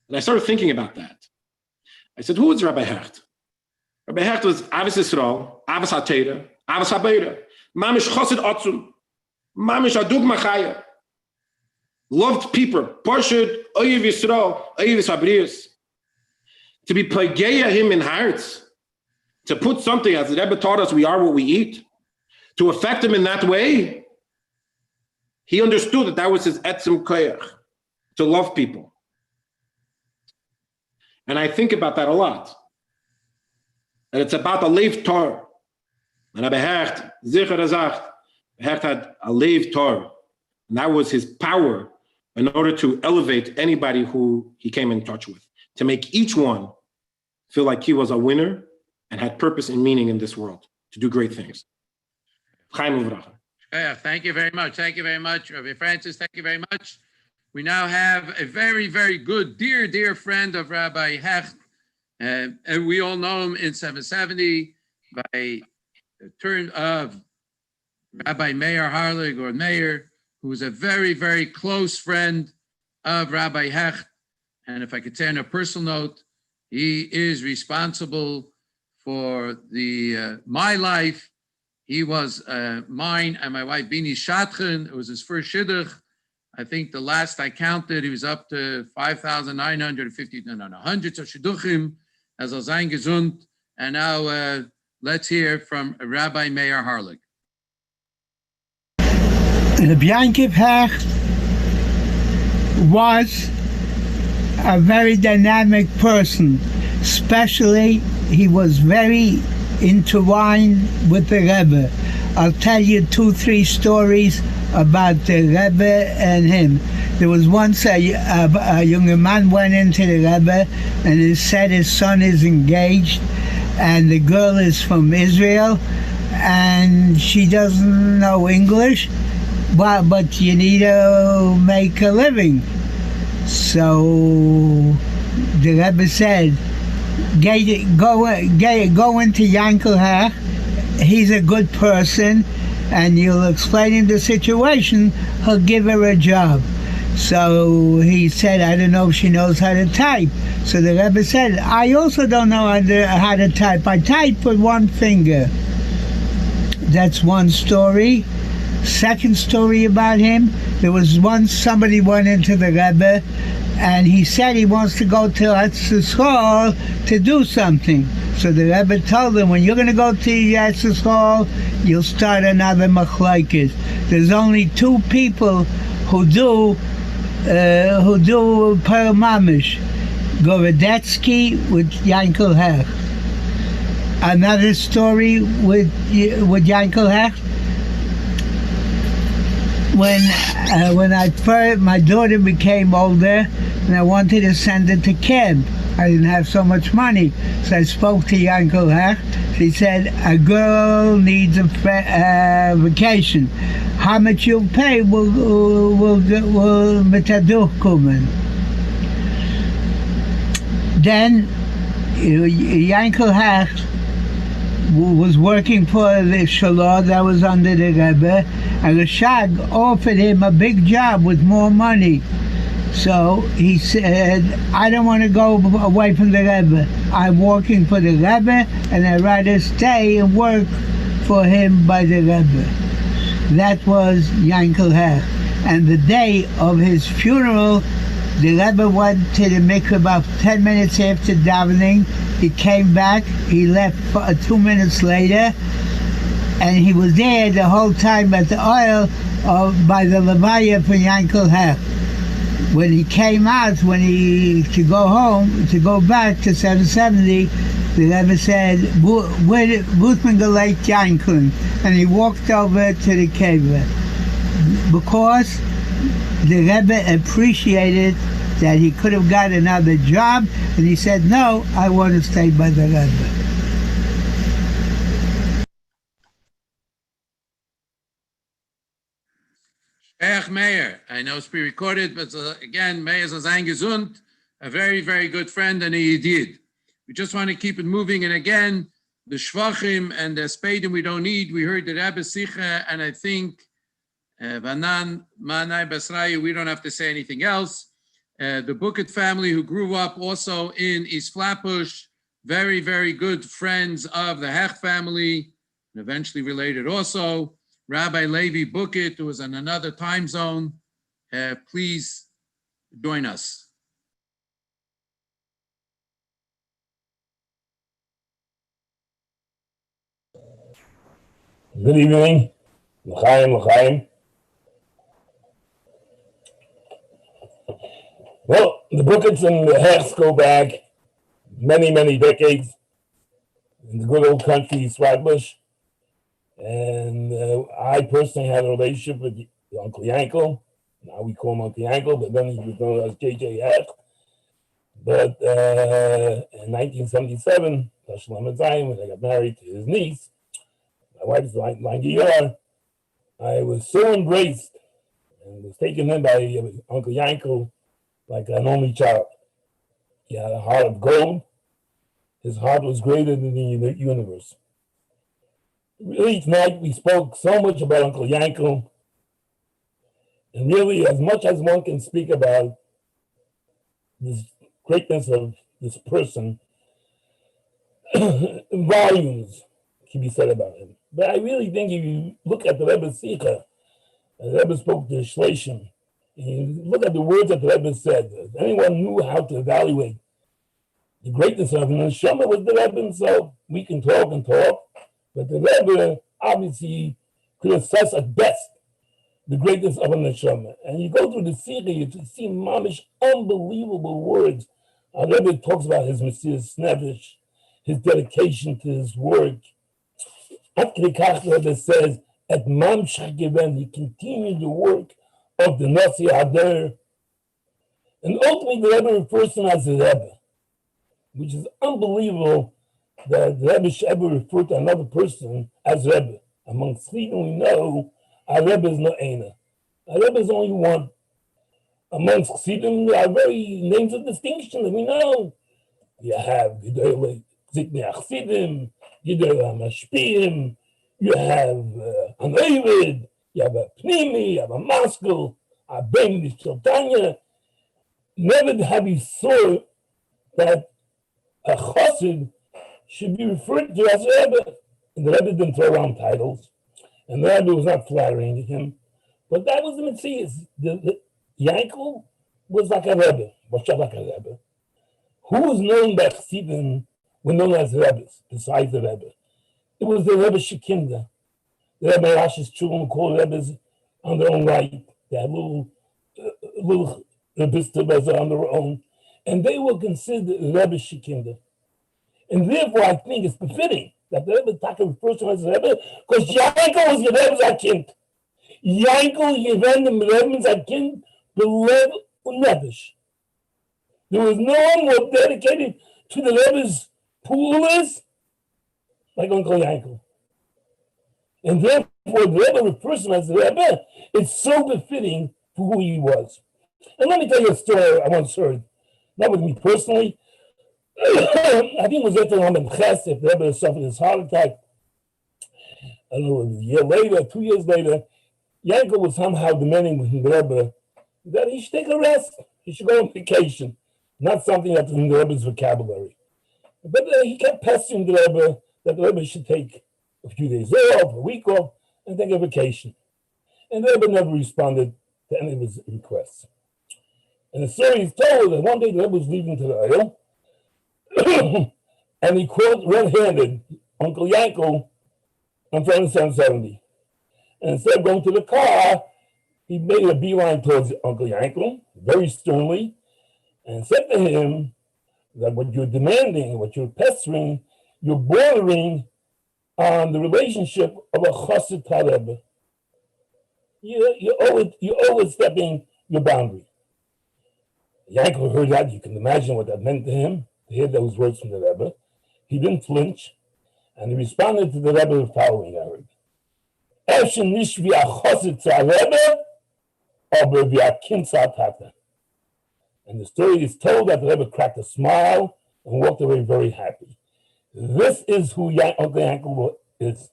And I started thinking about that. I said, who was Rabbi Hecht? Rabbi Hecht was Avis Yisrael, Avis HaTeira, Avis HaBeira, Mamish Chosid Otzum, Mamish Adug Machaya. Loved people, Parshad, Oyev Yisrael, Oyev Habrius. To be Pageya him in hearts, to put something, as the Rebbe taught us, we are what we eat, to affect him in that way, he understood that was his etzem koyach, to love people. And I think about that a lot. And it's about a Lev Torah. And Rabbi Hecht, Zicher Azach, Hecht had a Lev Torah. And that was his power in order to elevate anybody who he came in touch with, to make each one feel like he was a winner and had purpose and meaning in this world to do great things. Chaim uvracha. Thank you very much. Thank you very much, Rabbi Francis. Thank you very much. We now have a very, very good, dear friend of Rabbi Hecht. And we all know him in 770 by the turn of Rabbi Meir Harlig, or Meir, who was a very, very close friend of Rabbi Hecht. And if I could say on a personal note, he is responsible for my life. He was mine and my wife Bini Shatchen. It was his first shidduch. I think the last I counted, he was up to 5,950, hundreds of shidduchim, as al sein gesund. And now let's hear from Rabbi Meir Harlig. Rabbi Yankiv Hecht was a very dynamic person. Especially, he was very intertwined with the Rebbe. I'll tell you 2-3 stories about the Rebbe and him. There was once a young man went into the Rebbe and he said his son is engaged and the girl is from Israel and she doesn't know English, but you need to make a living. So the Rebbe said, go into Yankel Hecht. He's a good person, and you'll explain him the situation. He'll give her a job. So he said, I don't know if she knows how to type. So the Rebbe said, I also don't know how to type. I type with one finger. That's one story. Second story about him, there was once somebody went into the Rebbe and he said he wants to go to Yartzeit to do something. So the Rebbe told him, when you're going to go to Yartzeit, you'll start another machlokes. There's only 2 people who do per mamish, Gorodetsky with Yankel Hecht. Another story with Yankel Hecht. When my daughter became older and I wanted to send her to camp, I didn't have so much money. So I spoke to Yankel Hecht. He said, a girl needs a vacation. How much you'll pay will mitaduch kommen. Then Yankel Hecht was working for the Shalom that was under the Rebbe, and the Shag offered him a big job with more money. So he said, I don't want to go away from the Rebbe. I'm working for the Rebbe, and I'd rather stay and work for him by the Rebbe. That was Yankel Hecht. And the day of his funeral, the Rebbe went to the mikveh about 10 minutes after davening. He came back, he left 2 minutes later, and he was there the whole time at the oil by the Levaya for Yankel Hecht. When he came out, to go home, to go back to 770, the Rebbe said, Butman geleit Yankel, and he walked over to the kibbutz. Because the Rebbe appreciated that he could have got another job, and he said, no, I want to stay by the Rebbe. Meir, I know it's pre-recorded, but again, Meir is ein gesund, a very, very good friend and a yedid. We just want to keep it moving, and again, the shvachim and the spadim we don't need. We heard the Rebbe Sicha, and I think Vanan Manai Basrayu, we don't have to say anything else. The Bucket family, who grew up also in East Flatbush, very, very good friends of the Hecht family, and eventually related also. Rabbi Levi Bucket, who is in another time zone, please join us. Good evening. L'chaim. Well, the Buckets and the Hechts go back many, many decades in the good old country, East Flatbush. And I personally had a relationship with Uncle Yankel. Now we call him Uncle Yankel, but then he was known as J.J. Hecht. But in 1977, when I got married to his niece, my wife's Langiyar, I was so embraced and was taken in by Uncle Yankel like an only child. He had a heart of gold. His heart was greater than the universe. Really, tonight we spoke so much about Uncle Yankel, and really, as much as one can speak about this greatness of this person, volumes can be said about him. But I really think if you look at the Rebbe's Sikha, and the Rebbe spoke to Shleishim, and you look at the words that the Rebbe said, if anyone knew how to evaluate the greatness of him, Neshama was the Rebbe himself. We can talk and talk, but the Rebbe obviously could assess at best the greatness of a Neshama. And you go through the Sikha, you see mamish unbelievable words. Our Rebbe talks about his Messias Nefesh, his dedication to his work. After the Rebbe says, at Mamshach Geven, he continued the work of the Nasi Ader. And ultimately, the Rebbe refers to him as the Rebbe, which is unbelievable that the Rebbe should ever refer to another person as Rebbe. Among Sweden, we know our Rebbe is not Eina. Our Rebbe is only one. Amongst Chassidim, there are very names of distinction that we know. You have Gedolei Ziknei Chassidim, Gedolei Mashpiim, you have an Ovid, you have a Pnimi, you have a Maskell, a Ben Mishotanya. Never have you saw that a Chassid should be referred to as Rebbe. And the Rebbe didn't throw around titles, and the Rebbe was not flattering him. But that was the Metzias. The Yankel was like a Rebbe, was like a Rebbe. Who was known by Chassidim were known as Rebbes, besides the Rebbe? It was the Rebbe Shekinda. The Rebbe Rash's children called Rebbes on their own right. They had little Rebbes on their own. And they were considered Rebbe Shekinda. And therefore, I think it's befitting that the Rebbe Taka refers to him as Rebbe, because Yankel was the Rebbe's Akind. Yankel given the Rebbe's Akind belev u'nefesh. There was no one more dedicated to the Rebbe's pulas like Uncle Yankel. And therefore, the Rebbe refers to him as the Rebbe. It's so befitting for who he was. And let me tell you a story I once heard, not with me personally. I think it was after Lamed Ches, if the Rebbe suffered his heart attack. I don't know, a year later, 2 years later, Yankel was somehow demanding with the Rebbe that he should take a rest. He should go on vacation. Not something that's in the Rebbe's vocabulary. But he kept pestering the Rebbe that the Rebbe should take a few days off, a week off, and take a vacation. And the Rebbe never responded to any of his requests. And the story is told that one day the Rebbe was leaving to the oil, and he caught red-handed Uncle Yankel on front of 770. And instead of going to the car, he made a beeline towards Uncle Yankel, very sternly, and said to him that what you're demanding, what you're pestering, you're bordering on the relationship of a chassid to Rebbe. You're overstepping your boundary. Yankel heard that. You can imagine what that meant to him, to hear those words from the Rebbe. He didn't flinch, and he responded to the Rebbe the following, I heard. And the story is told that the Rebbe cracked a smile and walked away very happy. This is who Uncle Yankel is.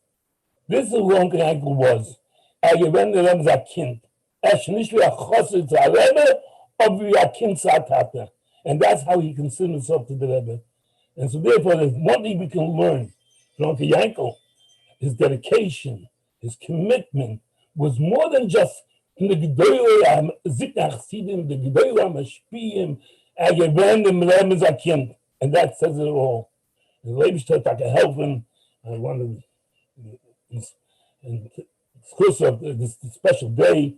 This is who Uncle Yankel was. And that's how he considered himself to the Rebbe. And so therefore, there's one thing we can learn from Uncle Yankel. His dedication, his commitment was more than just in the Gedolei Ziknei the Gedolei Mashpiim, and that says it all. The Leibishter I can help him. I wanted because of this special day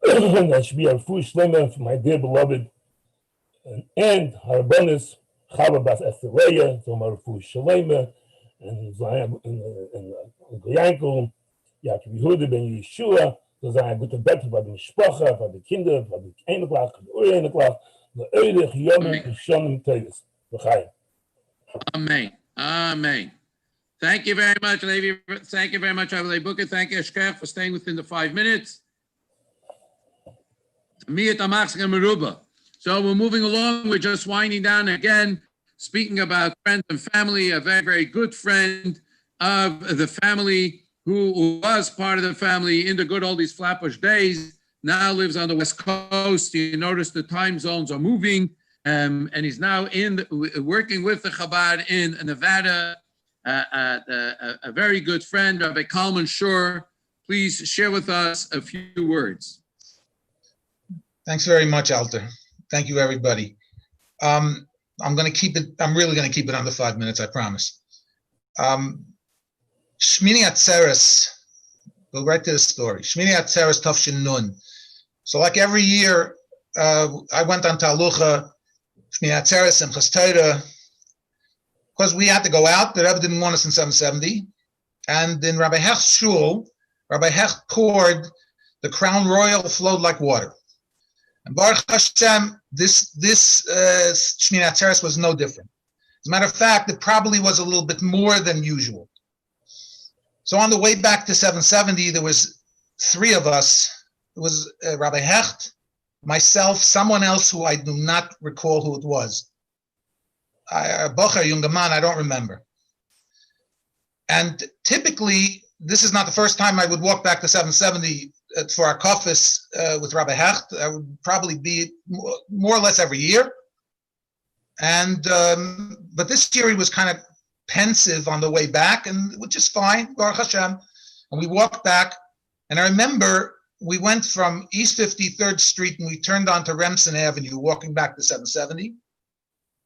that should be a full shleima for my dear beloved and her bonus Chava Bas Estereya, so my full shleima, and Uncle Yankel, Yaakov Yehuda ben Yeshua, so I go to bed for the mishpacha, for the kinder, for the 1 o'clock, for the 1 o'clock, Le'erich Yomim V'Shonim Tevis. L'chaim. Amen. Amen. Thank you very much, Levi. Thank you very much, Rabbi Booker. Thank you, Eshkech, for staying within the 5 minutes. So we're moving along. We're just winding down again, speaking about friends and family, a very, very good friend of the family who was part of the family in the good oldies Flatbush days, now lives on the West Coast. You notice the time zones are moving, and he's now working with the Chabad in Nevada. A very good friend, Rabbi Kalman Shor. Please share with us a few words. Thanks very much, Alter. Thank you, everybody. I'm going to keep it. I'm really going to keep it under 5 minutes. I promise. Shmini Atzeres. Go right to the story. Shmini Atzeres Tafshin Nun. So, like every year, I went on Talucha, Shmini Atzeres, and Simchas Torah, because we had to go out. The Rebbe didn't want us in 770. And in Rabbi Hecht's shul, Rabbi Hecht poured the Crown Royal, flowed like water. And Baruch Hashem, this Shmini Atzeres was no different. As a matter of fact, it probably was a little bit more than usual. So on the way back to 770, there was 3 of us. It was Rabbi Hecht, myself, someone else who I do not recall who it was. Bocher, Jungerman, I don't remember. And typically, this is not the first time I would walk back to 770 for our kofis with Rabbi Hecht. I would probably be more or less every year. And but this year he was kind of pensive on the way back, and which is fine, Baruch Hashem. And we walked back, and I remember we went from East 53rd Street and we turned onto Remsen Avenue, walking back to 770.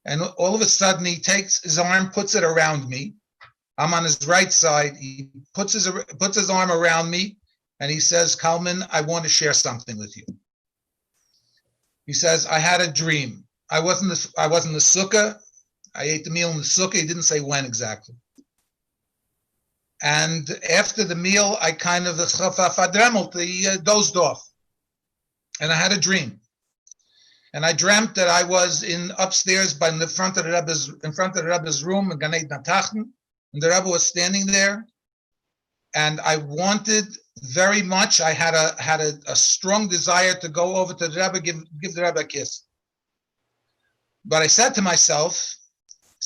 And all of a sudden he takes his arm, puts it around me. I'm on his right side. He puts his arm around me, and he says, Kalman, I want to share something with you. He says, I had a dream. I was in the sukkah. I ate the meal in the sukkah. He didn't say when exactly. And after the meal, I kind of dozed off. And I had a dream. And I dreamt that I was upstairs in front of the Rebbe's room in Ganei Natachten, and the Rebbe was standing there. And I wanted very much. I had a strong desire to go over to the Rebbe, give the Rebbe a kiss. But I said to myself,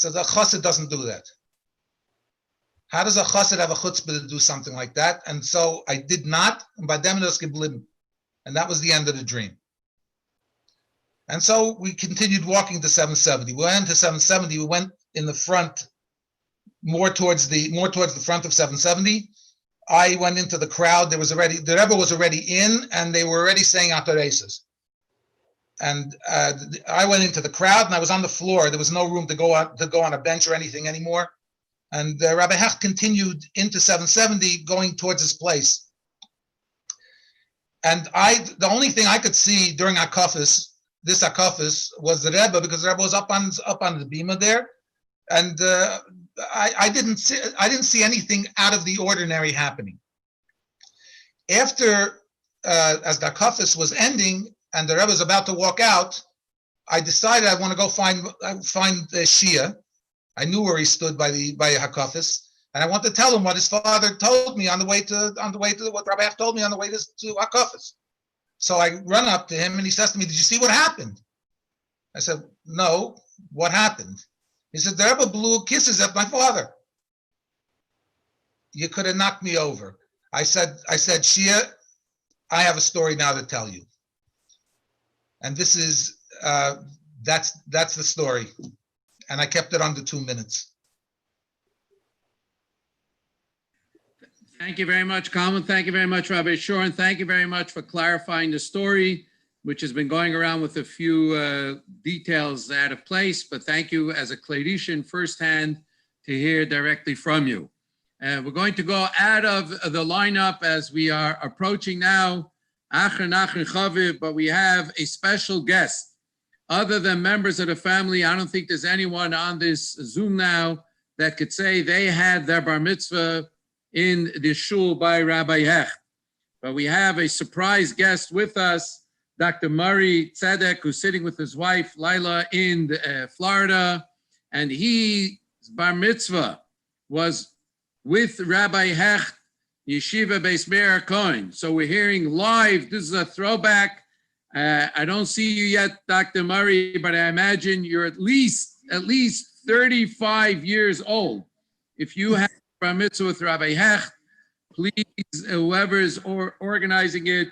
a chassid doesn't do that. How does a chassid have a chutzpah to do something like that? And so I did not. And by dem das geblieben. And that was the end of the dream. And so we continued walking to 770. We went to 770. We went in the front, more towards the front of 770. I went into the crowd. The Rebbe was already in, and they were already saying Atareses. And I went into the crowd, and I was on the floor. There was no room to go on a bench or anything anymore. And Rabbi Hecht continued into 770, going towards his place. And the only thing I could see during this akafis, was the Rebbe, because the Rebbe was up on the bima there, and I didn't see anything out of the ordinary happening. After, as the akafis was ending, and the Rebbe was about to walk out, I decided I want to go find Shia. I knew where he stood by Hakafis, and I want to tell him what his father told me on the way to what Rabbi Hecht told me on the way to Hakafis. So I run up to him, and he says to me, "Did you see what happened?" I said, "No. What happened?" He said, "The Rebbe blew kisses at my father." You could have knocked me over. I said, Shia, I have a story now to tell you. And this is, that's the story. And I kept it under 2 minutes. Thank you very much, Kalman. Thank you very much, Rabbi Shor, and thank you very much for clarifying the story, which has been going around with a few details out of place. But thank you as a Kleirishan firsthand to hear directly from you. We're going to go out of the lineup as we are approaching now Achron Chaviv, but we have a special guest. Other than members of the family, I don't think there's anyone on this Zoom now that could say they had their bar mitzvah in the shul by Rabbi Hecht. But we have a surprise guest with us Dr. Murray Tzedek, who's sitting with his wife, Lila, in Florida. And his bar mitzvah was with Rabbi Hecht, Yeshiva Beis Meir Cohen. So we're hearing live. This is a throwback. I don't see you yet, Dr. Murray, but I imagine you're at least 35 years old. If you have bar mitzvah with Rabbi Hecht, please, whoever is organizing it,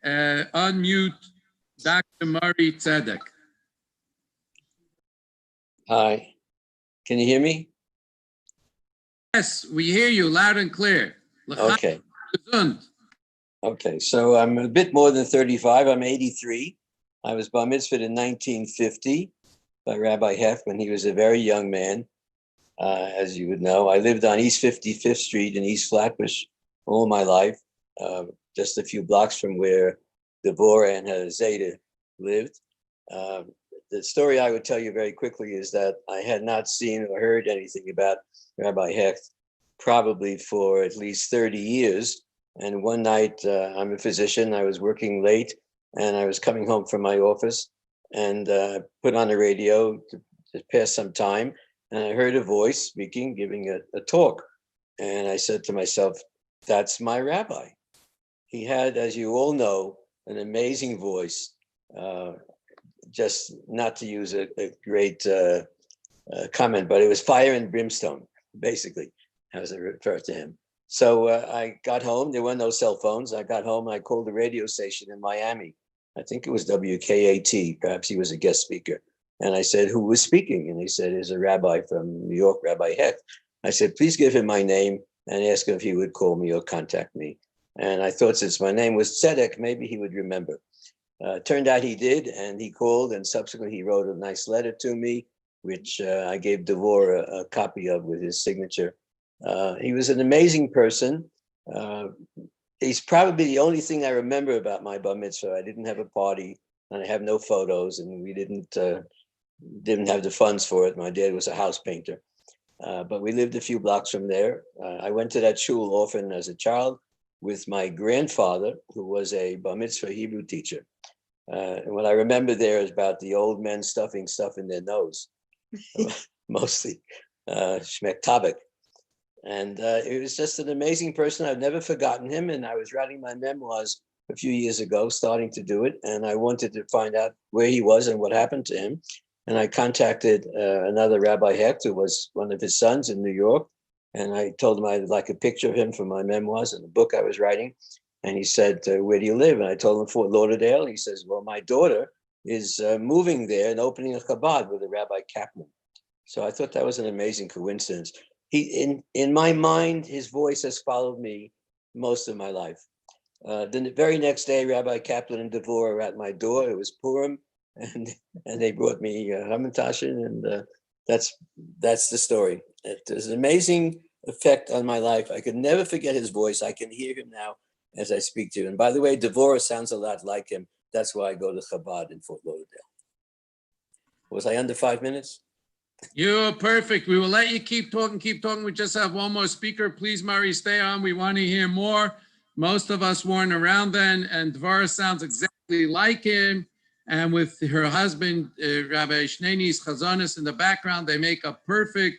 unmute Dr. Murray Tzedek. Hi, can you hear me? Yes, we hear you loud and clear. Okay. Okay, so I'm a bit more than 35. I'm 83. I was bar mitzvahed in 1950 by Rabbi Hecht when he was a very young man, as you would know. I lived on East 55th Street in East Flatbush all my life, just a few blocks from where Devorah and her Zeta lived. The story I would tell you very quickly is that I had not seen or heard anything about Rabbi Hecht probably for at least 30 years. And one night, I'm a physician, I was working late and I was coming home from my office and put on the radio to pass some time. And I heard a voice speaking, giving a talk. And I said to myself, that's my rabbi. He had, as you all know, an amazing voice, just not to use a great comment, but it was fire and brimstone, basically, as I refer to him. So I got home, there were no cell phones. I got home, I called the radio station in Miami. I think it was WKAT, perhaps he was a guest speaker. And I said, who was speaking? And he said, there's a rabbi from New York, Rabbi Hecht. I said, please give him my name and ask him if he would call me or contact me. And I thought since my name was Tzedek, maybe he would remember. Turned out he did, and he called, and subsequently he wrote a nice letter to me, which I gave Devorah a copy of with his signature. He was an amazing person. He's probably the only thing I remember about my bar mitzvah. I didn't have a party, and I have no photos, and we didn't have the funds for it. My dad was a house painter, but we lived a few blocks from there. I went to that shul often as a child with my grandfather, who was a bar mitzvah Hebrew teacher. And what I remember there is about the old men stuffing stuff in their nose, mostly shmek tabak. And he was just an amazing person. I've never forgotten him. And I was writing my memoirs a few years ago, starting to do it. And I wanted to find out where he was and what happened to him. And I contacted another Rabbi Hecht, who was one of his sons in New York. And I told him I'd like a picture of him for my memoirs and the book I was writing. And he said, where do you live? And I told him Fort Lauderdale. He says, well, my daughter is moving there and opening a Chabad with a Rabbi Kaplan. So I thought that was an amazing coincidence. In my mind, his voice has followed me most of my life. Then the very next day, Rabbi Kaplan and Devorah were at my door. It was Purim, and they brought me Hamantashen, and that's the story. It was an amazing effect on my life. I could never forget his voice. I can hear him now as I speak to you. And by the way, Devorah sounds a lot like him. That's why I go to Chabad in Fort Lauderdale. Was I under 5 minutes? You're perfect. We will let you keep talking. We just have one more speaker. Please, Murray, stay on. We want to hear more. Most of us weren't around then, and Devorah sounds exactly like him. And with her husband, Rabbi Shnei's Chazanis in the background, they make a perfect,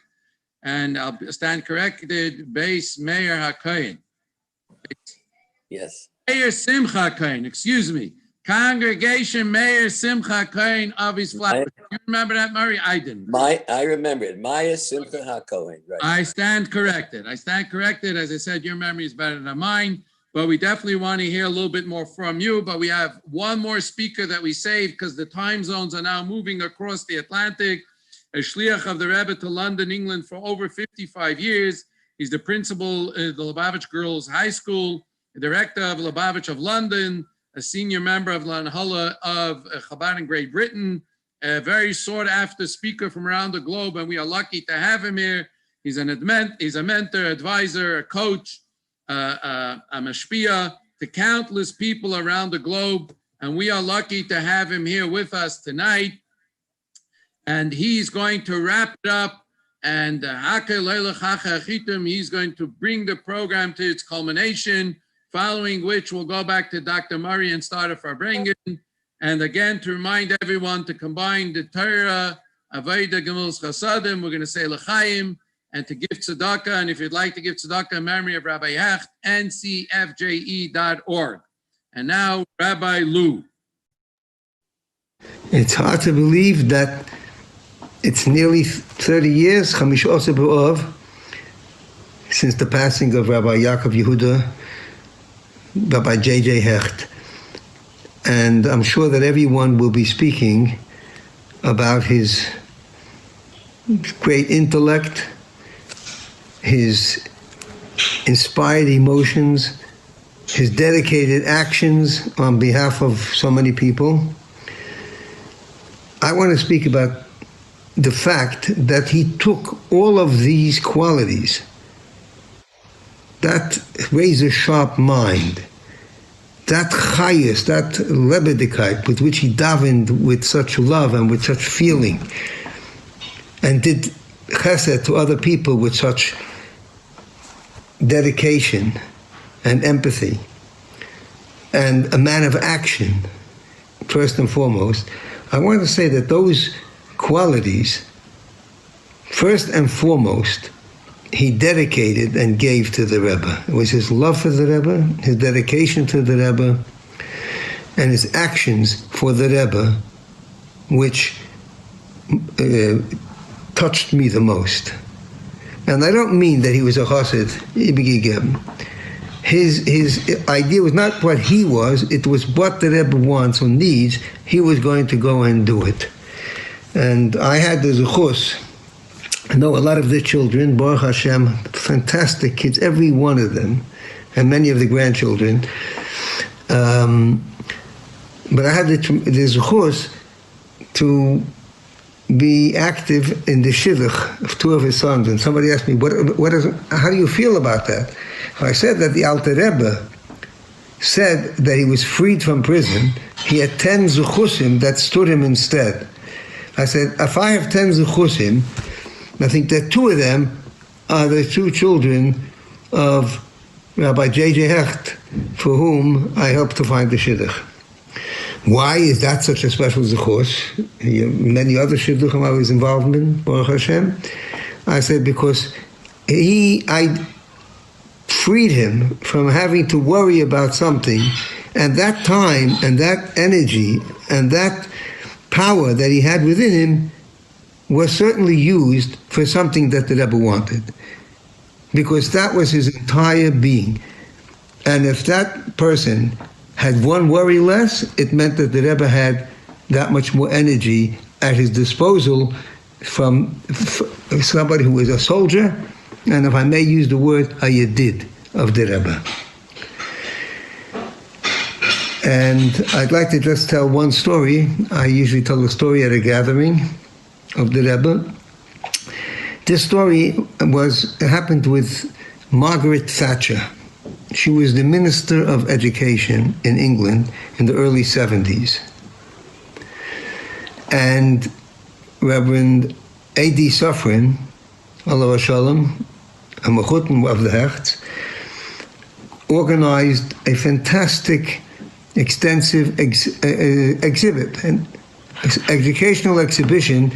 and I'll stand corrected, Beis Meir HaKohen. Yes. Meir Simcha Kohen, excuse me. Congregation Meir Simcha Kohen of his Flatbush. You remember that, Murray? I didn't. I remember it. Maya Simcha HaKohen. Right. I stand corrected. As I said, your memory is better than mine, but we definitely want to hear a little bit more from you. But we have one more speaker that we saved because the time zones are now moving across the Atlantic. A shliach of the Rebbe to London, England for over 55 years. He's the principal of the Lubavitch Girls High School, the director of Lubavitch of London, a senior member of Lanhala of Chabad in Great Britain, a very sought after speaker from around the globe, and we are lucky to have him here. He's a mentor, advisor, a coach, a mashpia to countless people around the globe, and we are lucky to have him here with us tonight. And he's going to wrap it up, and he's going to bring the program to its culmination, following which we'll go back to Dr. Murray and start a Farbrengen, And again, to remind everyone to combine the Torah, Avodah, Gemilus Chasadim, we're going to say L'chaim, and to give tzedakah. And if you'd like to give tzedakah in memory of Rabbi Hecht, ncfje.org. And now, Rabbi Lou. It's hard to believe that it's nearly 30 years, Chamish Oseh B'Av, since the passing of Rabbi Yaakov Yehuda, Rabbi J.J. Hecht. And I'm sure that everyone will be speaking about his great intellect, his inspired emotions, his dedicated actions on behalf of so many people. I want to speak about the fact that he took all of these qualities, that razor-sharp mind, that chayus, that lebedikite with which he davened with such love and with such feeling, and did chesed to other people with such dedication and empathy, and a man of action, first and foremost. I want to say that those qualities, first and foremost, he dedicated and gave to the Rebbe. It was his love for the Rebbe, his dedication to the Rebbe, and his actions for the Rebbe, which touched me the most. And I don't mean that he was a chassid, his idea was not what he was, it was what the Rebbe wants or needs. He was going to go and do it. And I had the zechus. I know a lot of the children, Baruch Hashem, fantastic kids, every one of them, and many of the grandchildren. But I had the zechus to be active in the shidduch of two of his sons. And somebody asked me, how do you feel about that? I said that the Alter Rebbe said that he was freed from prison. He had 10 zechusim that stood him instead. I said, if I have 10 zechusim, I think that 2 of them are the 2 children of Rabbi J.J. Hecht, for whom I helped to find the shidduch. Why is that such a special zechus? Many other shidduchim I was involved in, Baruch Hashem. I said because I freed him from having to worry about something, and that time and that energy and that power that he had within him was certainly used for something that the Rebbe wanted, because that was his entire being. And if that person had one worry less, it meant that the Rebbe had that much more energy at his disposal from somebody who was a soldier, and if I may use the word, a yedid of the Rebbe. And I'd like to just tell one story. I usually tell a story at a gathering of the Rebbe. This story happened with Margaret Thatcher. She was the Minister of Education in England in the early 70s. And Reverend A.D. Sufrin, Allah Shalom, a Mechutin of the Hecht, organized a fantastic, extensive exhibit, an educational exhibition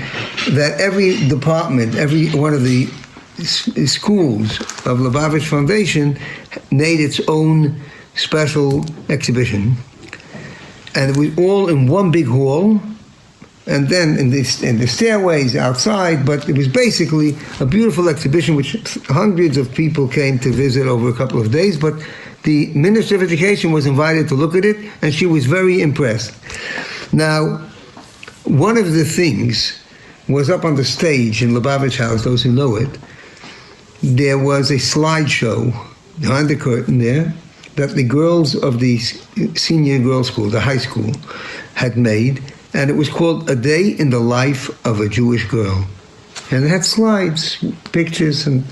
that every department, every one of the schools of Lubavitch Foundation made its own special exhibition. And it was all in one big hall, and then in the stairways outside, but it was basically a beautiful exhibition which hundreds of people came to visit over a couple of days, but the Minister of Education was invited to look at it, and she was very impressed. Now, one of the things was up on the stage in Lubavitch House, those who know it, there was a slideshow behind the curtain there that the girls of the senior girls' school, the high school, had made, and it was called A Day in the Life of a Jewish Girl. And it had slides, pictures, and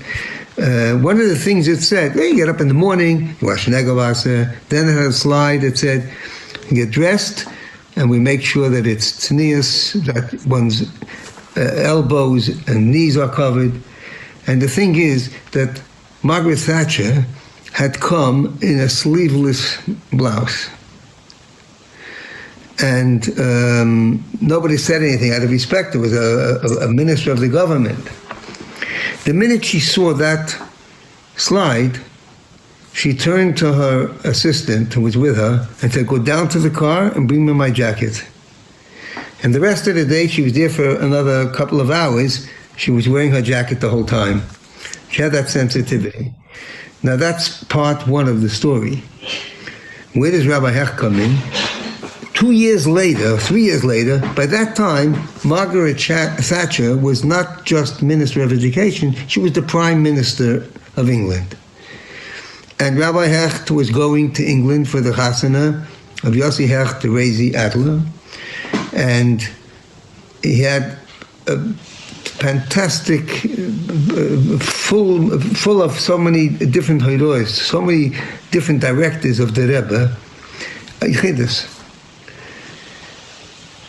one of the things it said, you get up in the morning, you wash negavasa, then it had a slide that said, you get dressed, and we make sure that it's tznius, that one's elbows and knees are covered. And the thing is that Margaret Thatcher had come in a sleeveless blouse. and nobody said anything out of respect. It was a minister of the government. The minute she saw that slide, she turned to her assistant who was with her and said, "Go down to the car and bring me my jacket." And the rest of the day, she was there for another couple of hours. She was wearing her jacket the whole time. She had that sensitivity. Now that's part one of the story. Where does Rabbi Hecht come in? 3 years later, by that time, Margaret Thatcher was not just Minister of Education, she was the Prime Minister of England. And Rabbi Hecht was going to England for the Chasana of Yossi Hecht, the Rezi Adler, and he had a fantastic, full of so many different Heiros, so many different directors of the Rebbe, Yichidus.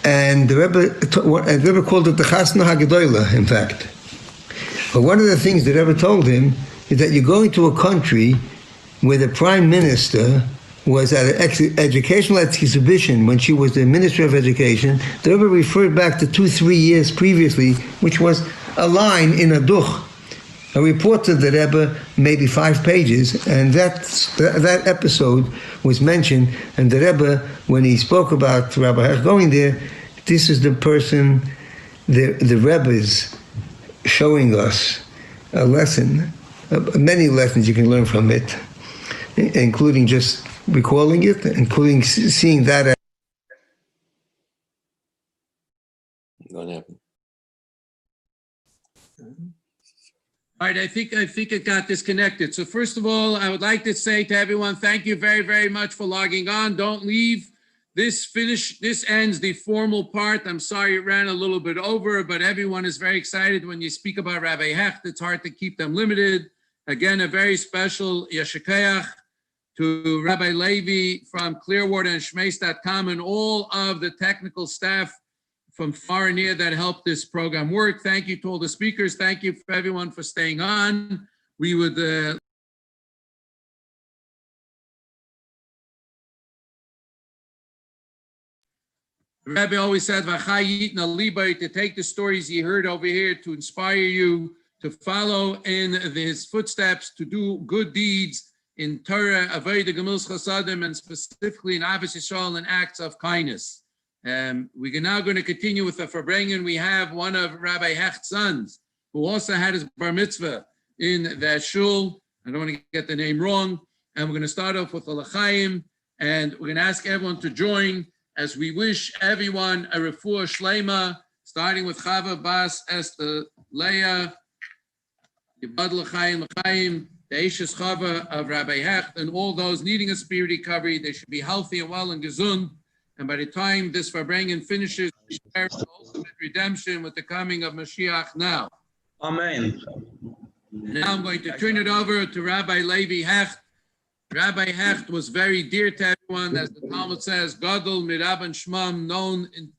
And the Rebbe called it the Chasna HaGedola, in fact. But one of the things the Rebbe told him is that you're going to a country where the Prime Minister was at an educational exhibition when she was the Minister of Education. The Rebbe referred back to 2-3 years previously, which was a line in a duch, a report to the Rebbe, maybe 5 pages, and that episode was mentioned. And the Rebbe, when he spoke about Rabbi Hecht going there, this is the person, the Rebbe is showing us a lesson, many lessons you can learn from it, including just recalling it, including seeing that. What happened? All right, I think it got disconnected. So first of all, I would like to say to everyone, thank you very, very much for logging on. Don't leave. This ends the formal part. I'm sorry it ran a little bit over, but everyone is very excited when you speak about Rabbi Hecht. It's hard to keep them limited. Again, a very special Yashikayach to Rabbi Levi from Clearwater and Shmeis.com and all of the technical staff from far and near that helped this program work. Thank you to all the speakers. Thank you for everyone for staying on. We would Rabbi always said, to take the stories you heard over here to inspire you to follow in his footsteps, to do good deeds in Torah, Avodah Gemilus Chasadim, and specifically in Avos Yisrael and acts of kindness. We're now going to continue with the Farbrengen. We have one of Rabbi Hecht's sons who also had his bar mitzvah in that shul. I don't want to get the name wrong. And we're going to start off with the L'chaim, and we're going to ask everyone to join as we wish everyone a refuah shlema, starting with Chava Bas Esther Leah, Yibad L'chaim L'chaim, the Eishes Chava of Rabbi Hecht, and all those needing a spirit recovery. They should be healthy and well and gesund. And by the time this Farbrengen finishes, we share the ultimate redemption with the coming of Mashiach now. Amen. Now I'm going to turn it over to Rabbi Levi Hecht. Rabbi Hecht was very dear to everyone, as the Talmud says, Gadol Mirab and Shmam, known in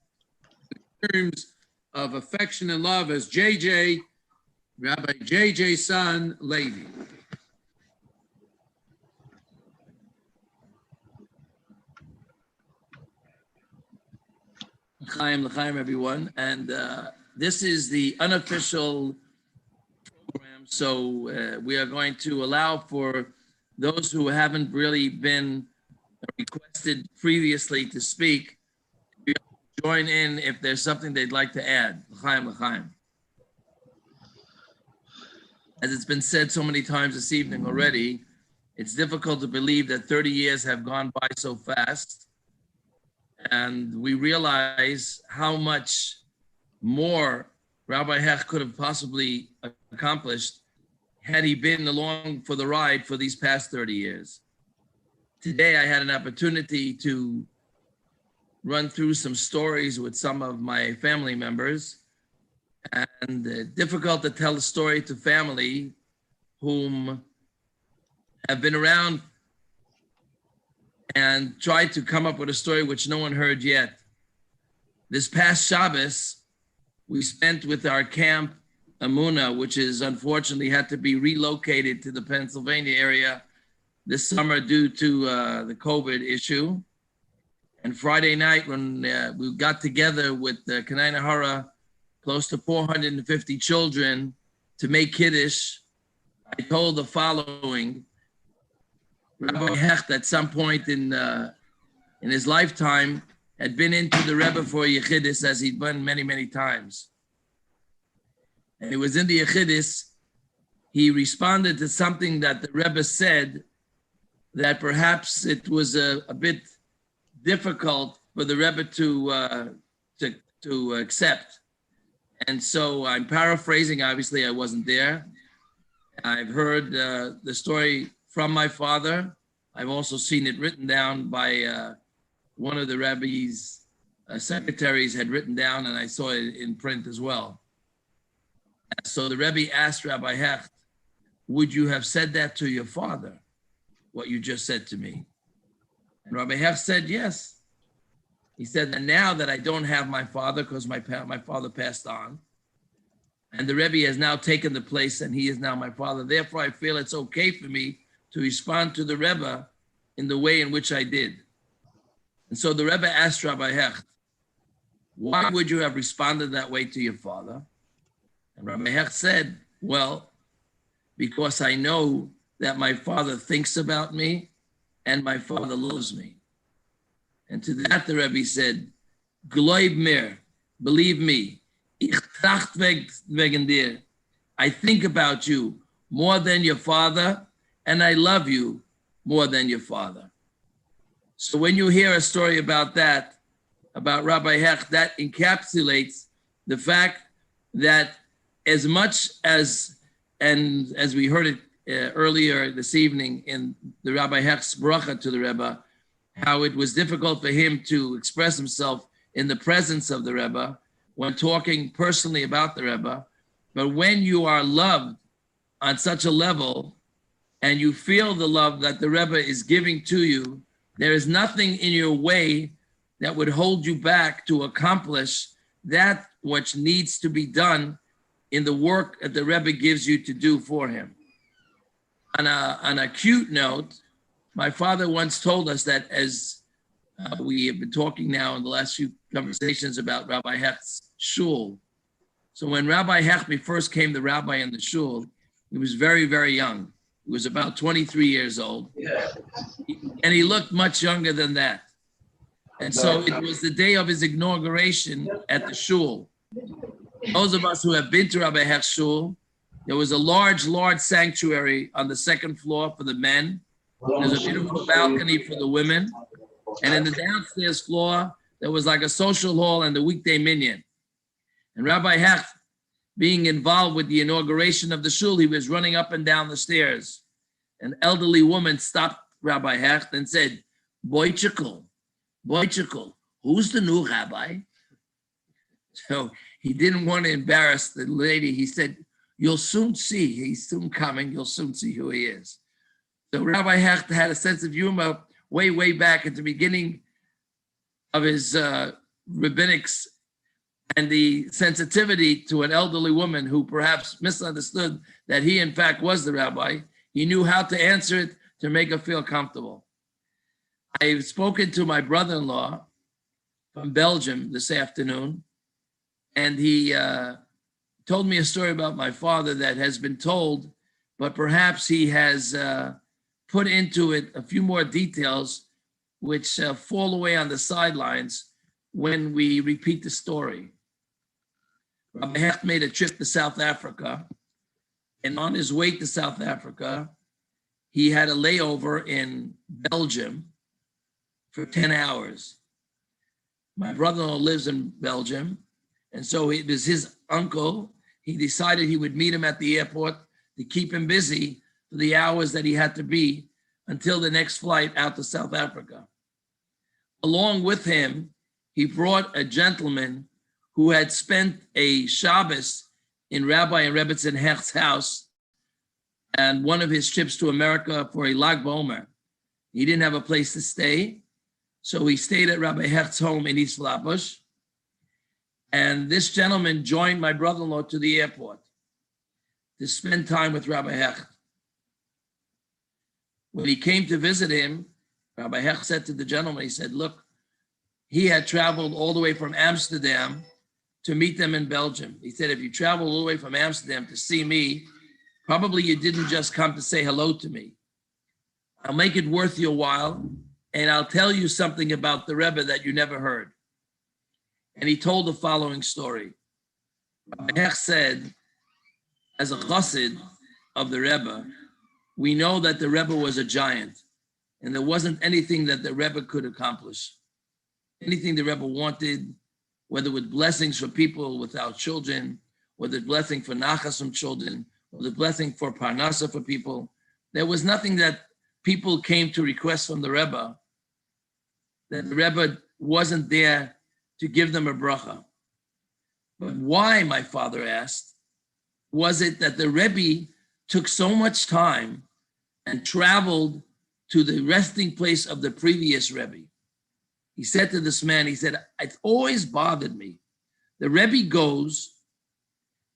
terms of affection and love as JJ, Rabbi JJ's son, Levi. L'chaim, everyone. And this is the unofficial program, so we are going to allow for those who haven't really been requested previously to speak to join in if there's something they'd like to add. L'chaim. As it's been said so many times this evening already, it's difficult to believe that 30 years have gone by so fast. And we realize how much more Rabbi Hecht could have possibly accomplished had he been along for the ride for these past 30 years. Today, I had an opportunity to run through some stories with some of my family members, and difficult to tell a story to family whom have been around and tried to come up with a story which no one heard yet. This past Shabbos, we spent with our camp Amuna, which is unfortunately had to be relocated to the Pennsylvania area this summer due to the COVID issue. And Friday night, when we got together with Kanai Nahara, close to 450 children to make Kiddush, I told the following. Rabbi Hecht, at some point in his lifetime, had been into the Rebbe for Yechidus, as he'd been many, many times. And it was in the Yechidus, he responded to something that the Rebbe said, that perhaps it was a bit difficult for the Rebbe to accept. And so I'm paraphrasing, obviously I wasn't there. I've heard the story from my father. I've also seen it written down by one of the Rabbi's secretaries had written down, and I saw it in print as well. So the Rebbe asked Rabbi Hecht, would you have said that to your father, what you just said to me? And Rabbi Hecht said, yes. He said that now that I don't have my father, because my father passed on, and the Rebbe has now taken the place and he is now my father, therefore I feel it's okay for me to respond to the Rebbe in the way in which I did. And so the Rebbe asked Rabbi Hecht, why would you have responded that way to your father? And Rabbi Hecht said, well, because I know that my father thinks about me and my father loves me. And to that the Rebbe said, Gloib mir, believe me, ich tracht wegen dir. I think about you more than your father, and I love you more than your father. So when you hear a story about that, about Rabbi Hecht, that encapsulates the fact that as much as, and as we heard it earlier this evening in the Rabbi Hecht's bracha to the Rebbe, how it was difficult for him to express himself in the presence of the Rebbe when talking personally about the Rebbe. But when you are loved on such a level and you feel the love that the Rebbe is giving to you, there is nothing in your way that would hold you back to accomplish that which needs to be done in the work that the Rebbe gives you to do for him. On a cute note, my father once told us that as we have been talking now in the last few conversations about Rabbi Hecht's shul. So when Rabbi Hecht first came the rabbi in the shul, he was very, very young. He was about 23 years old. And he looked much younger than that. And so it was the day of his inauguration at the shul. Those of us who have been to Rabbi Hecht's shul, there was a large, large sanctuary on the second floor for the men. There's a beautiful balcony for the women. And in the downstairs floor, there was like a social hall and the weekday minyan. And Rabbi Hecht, being involved with the inauguration of the shul, he was running up and down the stairs. An elderly woman stopped Rabbi Hecht and said, Boychikl, who's the new rabbi? So he didn't want to embarrass the lady. He said, you'll soon see. He's soon coming. You'll soon see who he is. So Rabbi Hecht had a sense of humor way, way back at the beginning of his rabbinics, and the sensitivity to an elderly woman who perhaps misunderstood that he in fact was the rabbi. He knew how to answer it to make her feel comfortable. I've spoken to my brother-in-law from Belgium this afternoon, and he told me a story about my father that has been told, but perhaps he has put into it a few more details which fall away on the sidelines when we repeat the story. Rabbi Hecht made a trip to South Africa, and on his way to South Africa, he had a layover in Belgium for 10 hours. My brother-in-law lives in Belgium, and so it was his uncle. He decided he would meet him at the airport to keep him busy for the hours that he had to be until the next flight out to South Africa. Along with him, he brought a gentleman who had spent a Shabbos in Rabbi and Rebbetzin Hecht's house and one of his trips to America for a Lag BaOmer. He didn't have a place to stay, so he stayed at Rabbi Hecht's home in East Flatbush. And this gentleman joined my brother-in-law to the airport to spend time with Rabbi Hecht. When he came to visit him, Rabbi Hecht said to the gentleman, he said, look, he had traveled all the way from Amsterdam to meet them in Belgium. He said, if you travel all the way from Amsterdam to see me, probably you didn't just come to say hello to me. I'll make it worth your while, and I'll tell you something about the Rebbe that you never heard. And he told the following story. Rabbi Hecht said, as a chassid of the Rebbe, we know that the Rebbe was a giant, and there wasn't anything that the Rebbe could accomplish. Anything the Rebbe wanted, whether with blessings for people without children, whether blessing for nachas from children, or the blessing for parnasa for people, there was nothing that people came to request from the Rebbe that the Rebbe wasn't there to give them a bracha. But why, my father asked, was it that the Rebbe took so much time and traveled to the resting place of the previous Rebbe? He said to this man, he said, it always bothered me. The Rebbe goes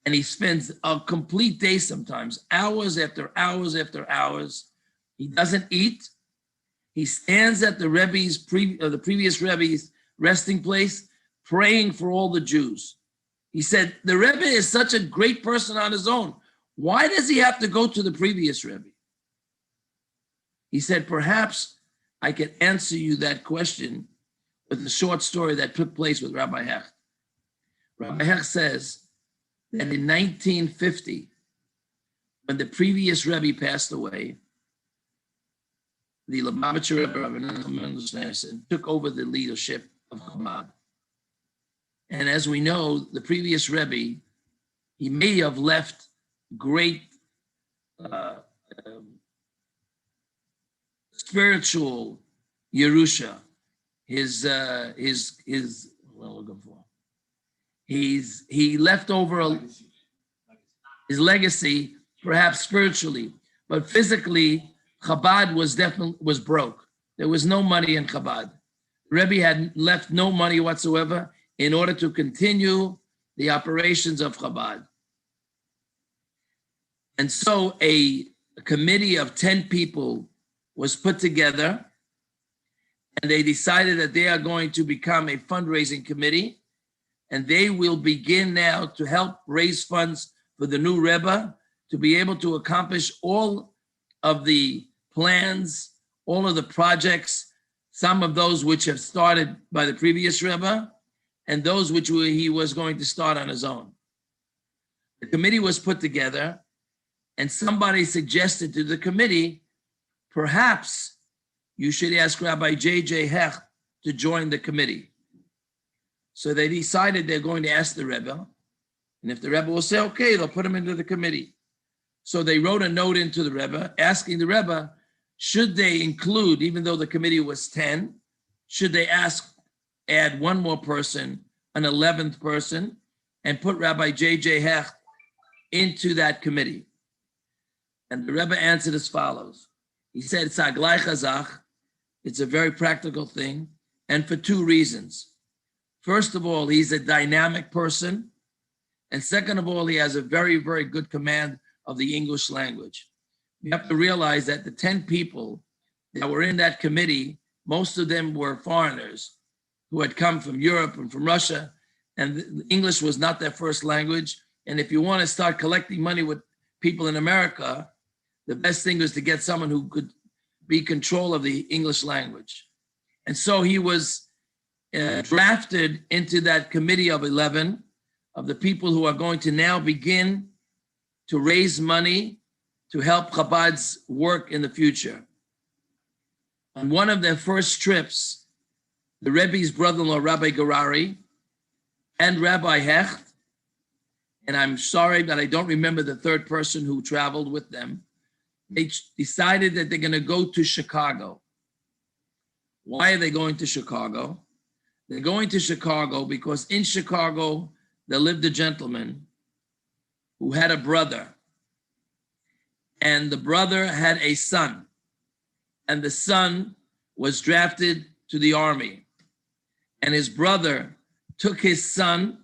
and he spends a complete day sometimes, hours after hours after hours. He doesn't eat. He stands at the the previous Rebbe's resting place, praying for all the Jews. He said, the Rebbe is such a great person on his own. Why does he have to go to the previous Rebbe? He said, perhaps I can answer you that question with a short story that took place with Rabbi Hecht. Rabbi Hecht says that in 1950, when the previous Rebbe passed away, the Lubavitcher Rebbe, Rabbi Nachman, took over the leadership of Chabad. And as we know, the previous Rebbe, he may have left great spiritual Yerusha. What I'm looking for. He left over his legacy, perhaps spiritually, but physically, Chabad was broke. There was no money in Chabad. Rebbe had left no money whatsoever in order to continue the operations of Chabad. And so a committee of 10 people was put together, and they decided that they are going to become a fundraising committee, and they will begin now to help raise funds for the new Rebbe to be able to accomplish all of the plans, all of the projects, some of those which have started by the previous Rebbe, and those which he was going to start on his own. The committee was put together, and somebody suggested to the committee, perhaps you should ask Rabbi J.J. Hecht to join the committee. So they decided they're going to ask the Rebbe, and if the Rebbe will say, okay, they'll put him into the committee. So they wrote a note into the Rebbe, asking the Rebbe, should they include, even though the committee was 10, should they add one more person, an 11th person, and put Rabbi J.J. Hecht into that committee? And the Rebbe answered as follows. He said, it's aglai chazach. It's a very practical thing, and for two reasons. First of all, he's a dynamic person, and second of all, he has a very, very good command of the English language. You have to realize that the 10 people that were in that committee, most of them were foreigners who had come from Europe and from Russia, and English was not their first language. And if you want to start collecting money with people in America, the best thing was to get someone who could be in control of the English language. And so he was drafted into that committee of 11 of the people who are going to now begin to raise money to help Chabad's work in the future. On one of their first trips, the Rebbe's brother-in-law, Rabbi Garari, and Rabbi Hecht, and I'm sorry that I don't remember the third person who traveled with them, they decided that they're going to go to Chicago. Why are they going to Chicago? They're going to Chicago because in Chicago, there lived a gentleman who had a brother, and the brother had a son, and the son was drafted to the army, and his brother took his son,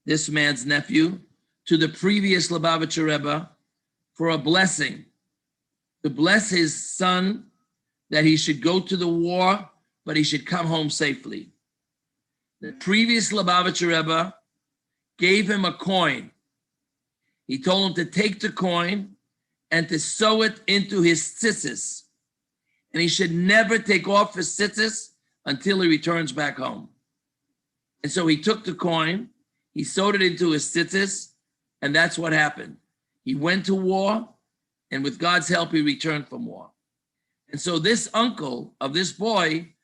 this man's nephew, to the previous Lubavitcher Rebbe for a blessing, to bless his son that he should go to the war, but he should come home safely. The previous Lubavitcher Rebbe gave him a coin. He told him to take the coin and to sew it into his tzitzis. And he should never take off his tzitzis until he returns back home. And so he took the coin, he sewed it into his tzitzis, and that's what happened. He went to war, and with God's help, he returned from war. And so this uncle of this boy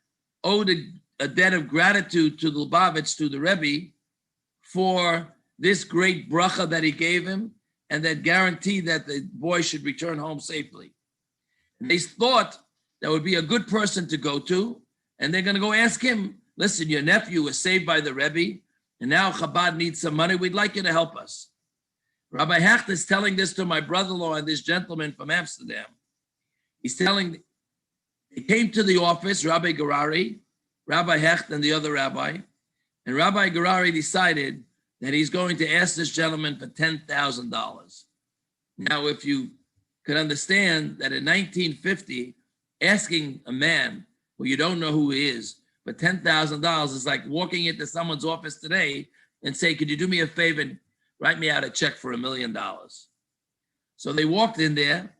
owed a debt of gratitude to the Lubavitch, to the Rebbe, for this great bracha that he gave him, and that guaranteed that the boy should return home safely. And they thought that would be a good person to go to, and they're going to go ask him, listen, your nephew was saved by the Rebbe, and now Chabad needs some money. We'd like you to help us. Rabbi Hecht is telling this to my brother-in-law and this gentleman from Amsterdam. He's telling, he came to the office, Rabbi Gerari, Rabbi Hecht, and the other rabbi, and Rabbi Gerari decided that he's going to ask this gentleman for $10,000. Now, if you could understand that in 1950, asking a man who you don't know who he is for $10,000 is like walking into someone's office today and say, could you do me a favor and write me out a check for $1 million? So they walked in there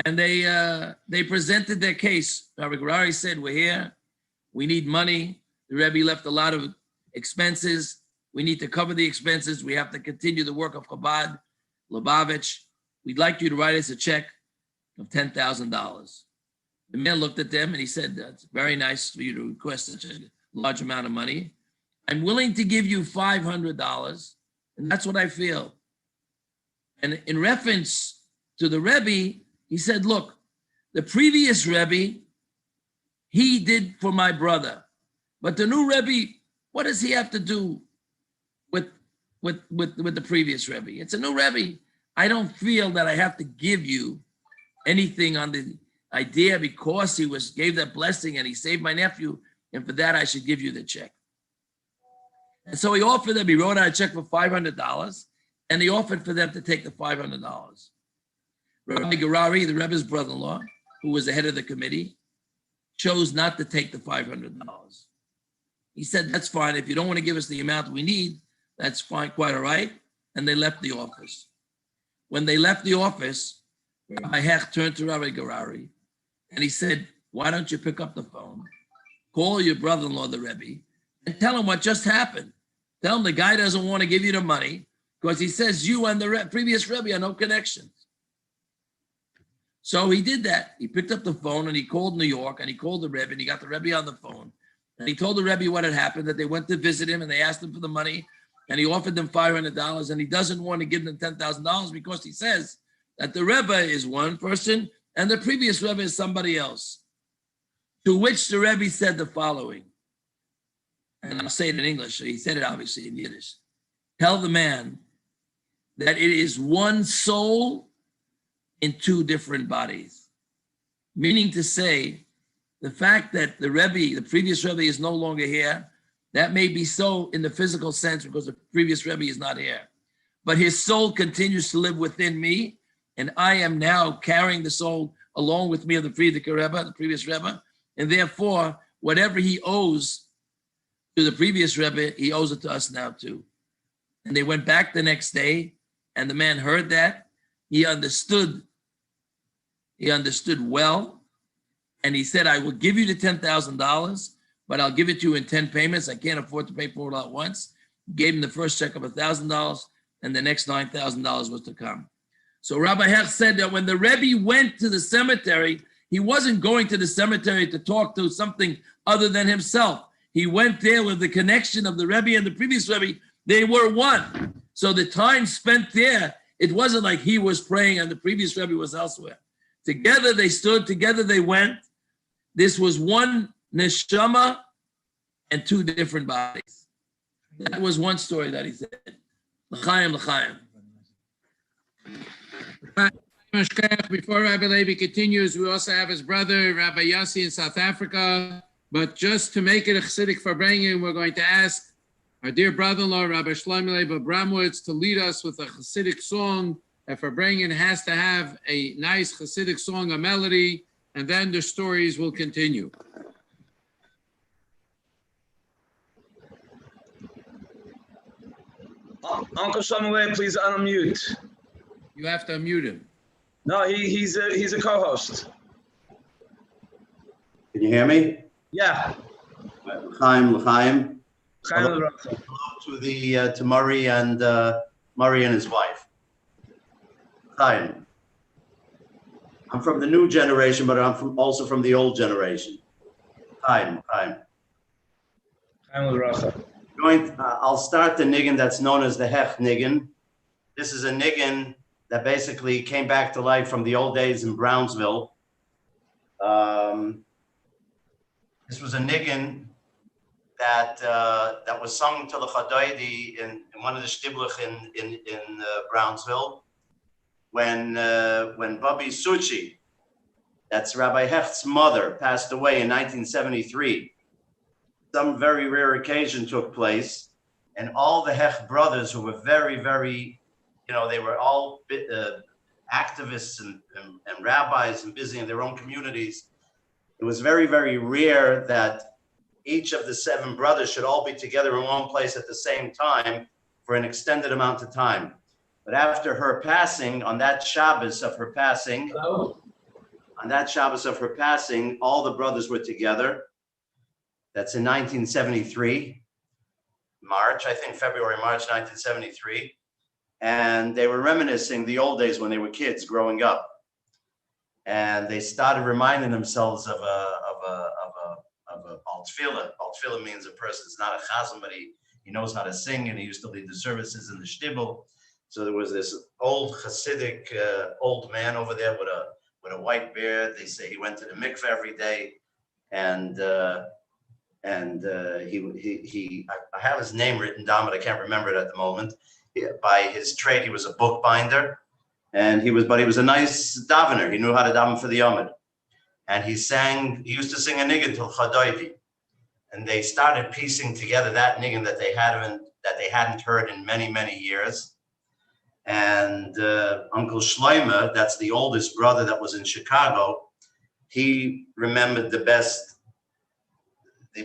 and they presented their case. Rabbi Gerari said, we're here, we need money. The Rebbe left a lot of expenses. We need to cover the expenses. We have to continue the work of Chabad, Lubavitch. We'd like you to write us a check of $10,000. The man looked at them and he said, that's very nice for you to request such a large amount of money. I'm willing to give you $500, and that's what I feel. And in reference to the Rebbe, he said, look, the previous Rebbe, he did for my brother. But the new Rebbe, what does he have to do with the previous Rebbe? It's a new Rebbe. I don't feel that I have to give you anything on the idea because he gave that blessing and he saved my nephew, and for that I should give you the check. And so he offered them, he wrote out a check for $500, and he offered for them to take the $500. Rabbi Gerari, the Rebbe's brother-in-law, who was the head of the committee, chose not to take the $500. He said, that's fine. If you don't want to give us the amount we need, that's fine, quite all right. And they left the office. When they left the office, Rabbi Hecht turned to Rabbi Gerari and he said, why don't you pick up the phone, call your brother-in-law, the Rebbe, and tell him what just happened. Tell him the guy doesn't want to give you the money because he says you and the previous Rebbe are no connections. So he did that. He picked up the phone and he called New York and he called the Rebbe and he got the Rebbe on the phone. And he told the Rebbe what had happened, that they went to visit him and they asked him for the money and he offered them $500 and he doesn't want to give them $10,000 because he says that the Rebbe is one person and the previous Rebbe is somebody else. To which the Rebbe said the following, and I'll say it in English. He said it obviously in Yiddish. Tell the man that it is one soul in two different bodies. Meaning to say, the fact that the Rebbe, the previous Rebbe is no longer here, that may be so in the physical sense because the previous Rebbe is not here. But his soul continues to live within me, and I am now carrying the soul along with me of the previous Rebbe, and therefore, whatever he owes to the previous Rebbe, he owes it to us now too. And they went back the next day, and the man heard that. He understood well, and he said, I will give you the $10,000, but I'll give it to you in 10 payments. I can't afford to pay for it all at once. Gave him the first check of $1,000, and the next $9,000 was to come. So Rabbi Hecht said that when the Rebbe went to the cemetery, he wasn't going to the cemetery to talk to something other than himself. He went there with the connection of the Rebbe and the previous Rebbe. They were one. So the time spent there, it wasn't like he was praying and the previous Rebbe was elsewhere. Together they stood, together they went. This was one neshama and two different bodies. That was one story that he said. L'chaim, l'chaim. Before Rabbi Levi continues, we also have his brother, Rabbi Yossi in South Africa. But just to make it a Chassidic Farbrengen, we're going to ask our dear brother-in-law, Rabbi Shlomo Leib Abramowitz, to lead us with a Chassidic song. A Farbrengen has to have a nice Chassidic song, a melody, and then the stories will continue. Uncle Samuel, please unmute. You have to unmute him. No, he's a co-host. Can you hear me? Yeah. L'chaim. Hello to Murray and his wife. Chaim. I'm from the new generation, but I'm also from the old generation. Chaim. I'll start the niggin that's known as the Hecht niggin. This is a niggin that basically came back to life from the old days in Brownsville. This was a niggin that was sung to the Chadoidi in one of the shtiblach in Brownsville when Bobby Suchi, that's Rabbi Hecht's mother, passed away in 1973. Some very rare occasion took place, and all the Hecht brothers, who were very, very, they were all activists and rabbis and busy in their own communities. It was very, very rare that each of the 7 brothers should all be together in one place at the same time for an extended amount of time. But after her passing, on that Shabbos of her passing, all the brothers were together. That's in 1973, February, March 1973. And they were reminiscing the old days when they were kids growing up. And they started reminding themselves of a Baltfila. Baltfila means a person's not a chazan, but he knows how to sing, and he used to lead the services in the shtibel. So there was this old Hasidic old man over there with a white beard. They say he went to the mikveh every day, and I have his name written down, but I can't remember it at the moment. By his trade, he was a bookbinder, and he was a nice davener. He knew how to daven for the Yomid. And he used to sing a niggin till Chadoidi. And they started piecing together that niggin that they hadn't heard in many, many years. And Uncle Shloime, that's the oldest brother that was in Chicago, he remembered the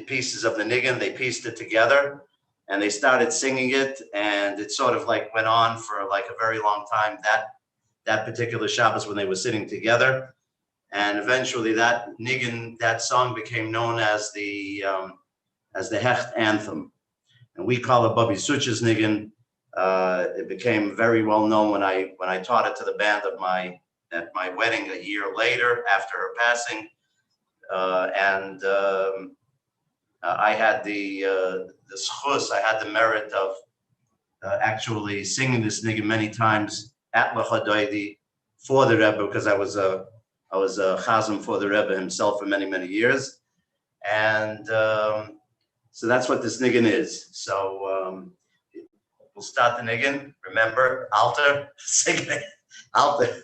pieces of the niggin. They pieced it together and they started singing it. And it sort of like went on for like a very long time, that particular Shabbos when they were sitting together. And eventually that niggin, that song became known as the Hecht anthem. And we call it Bobby Sucha's niggin. It became very well known when I taught it to the band at my wedding a year later after her passing. I had the schus, I had the merit of actually singing this niggin many times at L'Chadoidi for the Rebbe, because I was a chazan for the Rebbe himself for many, many years. And so that's what this niggin is. So we'll start the niggin. Remember, Alter, sing it. Alter.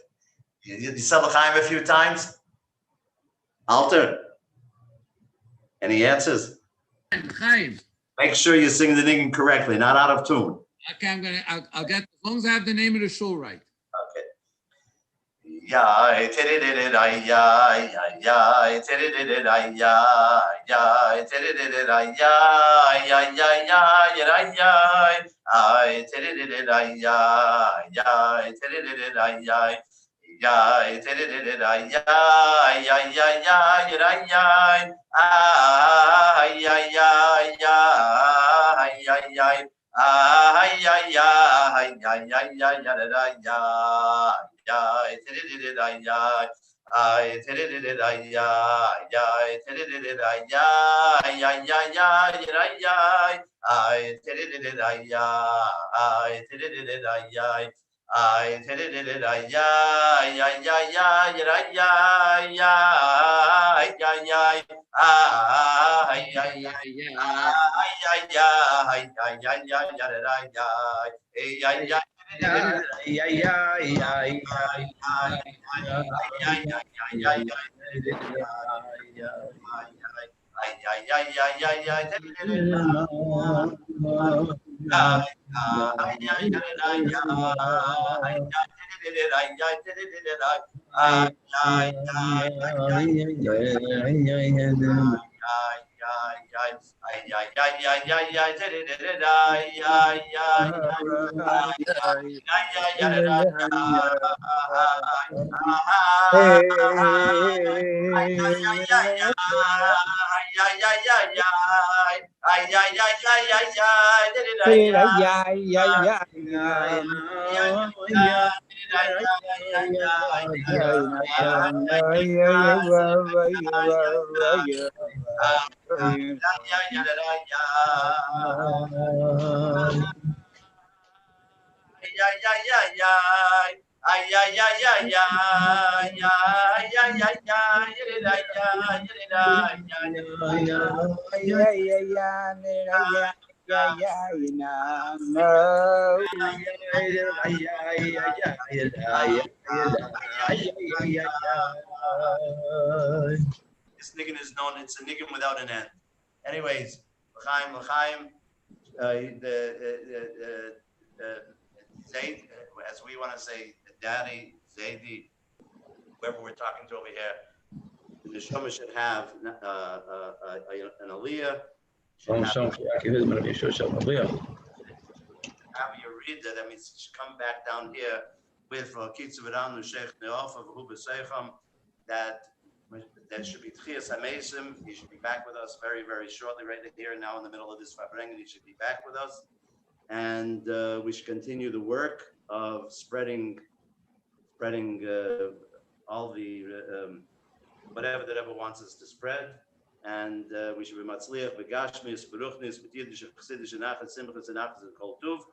You said L'chaim a few times? Alter. Any answers? Chaim. Make sure you sing the niggin correctly, not out of tune. Okay, I'll get, as long as I have the name of the shul right. Ya tedidid ay ya tedidid ay ya tedidid ay ya ay tedidid ay ya tedidid ay tedidid This niggin is known, it's a niggin without an end. Anyways, l'chaim, Zayd, as we want to say, Daddy, Zaydi, whoever we're talking to over here, the neshama should have an aliyah. Have you read that? That means you should come back down here with Kitzuviran Sheikh Neof of Hubaseicham. That should be Tchias Hamesim. He should be back with us very, very shortly, right here now in the middle of this Fabrengen. He should be back with us. And we should continue the work of spreading all the whatever that ever wants us to spread. And we should be Matzliach, Begashmis, Beruchnis, Betidish, Chassidish, Nachas, Simchas, and Nachas, and Kol Tuv.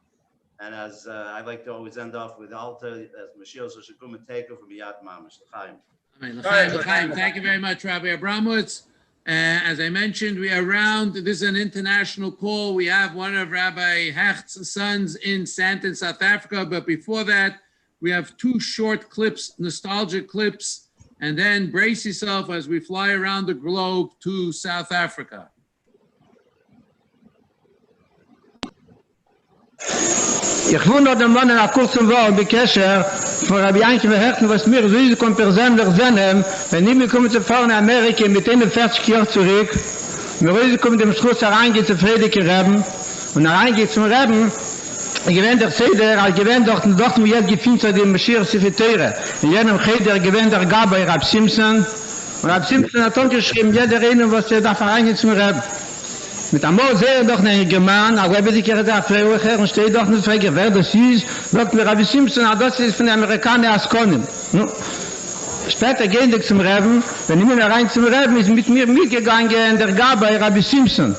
And as I like to always end off with Alta, as Mashiach Shashakum and Teko from Yad Mamash, L'chaim. L'chaim. Thank you very much, Rabbi Abramowitz. As I mentioned, we are around. This is an international call. We have one of Rabbi Hecht's sons in Sandton, South Africa. But before that, we have two short clips, nostalgic clips, and then brace yourself as we fly around the globe to South Africa. Ich wundere den Mann in einer kurzen Wort Bekäscher von Rabbi Yankiv Hecht, was mir so kommt persönlich sehen, wenn ich komme zu fahren in Amerika mit 41 Jahren zurück, mir kommt dem Schluss hereingeht zu Friedrich Reben und hereingeht zum Reben, ich gewinnt der Seder, ich gewinnt dort mir jetzt gefühlt zu dem Mashiach Sifeteure. In jenem Cheder gewinnt der Rabbi Rab Simpson und Rab Simpson hat auch geschrieben, jeder Reden, was darf hereingeht zum Reben. Mit einmal sehe doch einen German, aber wenn ich gerade frage, und stehe doch nicht frage, wer das ist, sagt mir Rabbi Simpson, das ist von den Amerikanern Askonim. Später gehen die zum Reben, wenn ich mir rein zum Reben ist mit mir mitgegangen, der Rabbi Rabbi Simpson.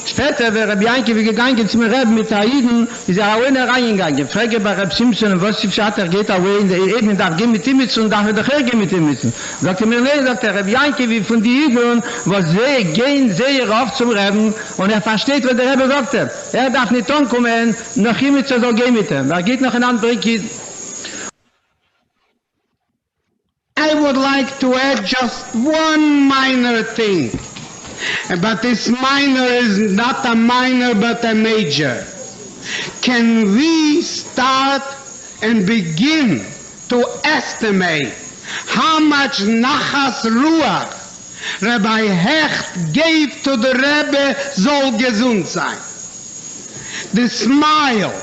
Später wäre Rabbi Yankiv gegangen zum Reben mit Aiden, ist auch in reingegangen. Ich frage bei Rabbi Simpson, was ist das, geht auch in der Ebene, darf gehen mit ihm mit und darf er gehen mit ihm mit. Sagt er mir, nein, sagt er, Rabbi Yankiv von den Iden, was sie gehen sehr oft zum Reben und versteht, was der Rebbe sagt. Er darf nicht ankommen, nach ihm zu so gehen mit ihm. Er geht nach einem anderen Brick. I would like to add just one minor thing. But this minor is not a minor but a major. Can we start and begin to estimate how much Nachas Ruach Rabbi Hecht gave to the Rebbe soll gesund sein? The smile,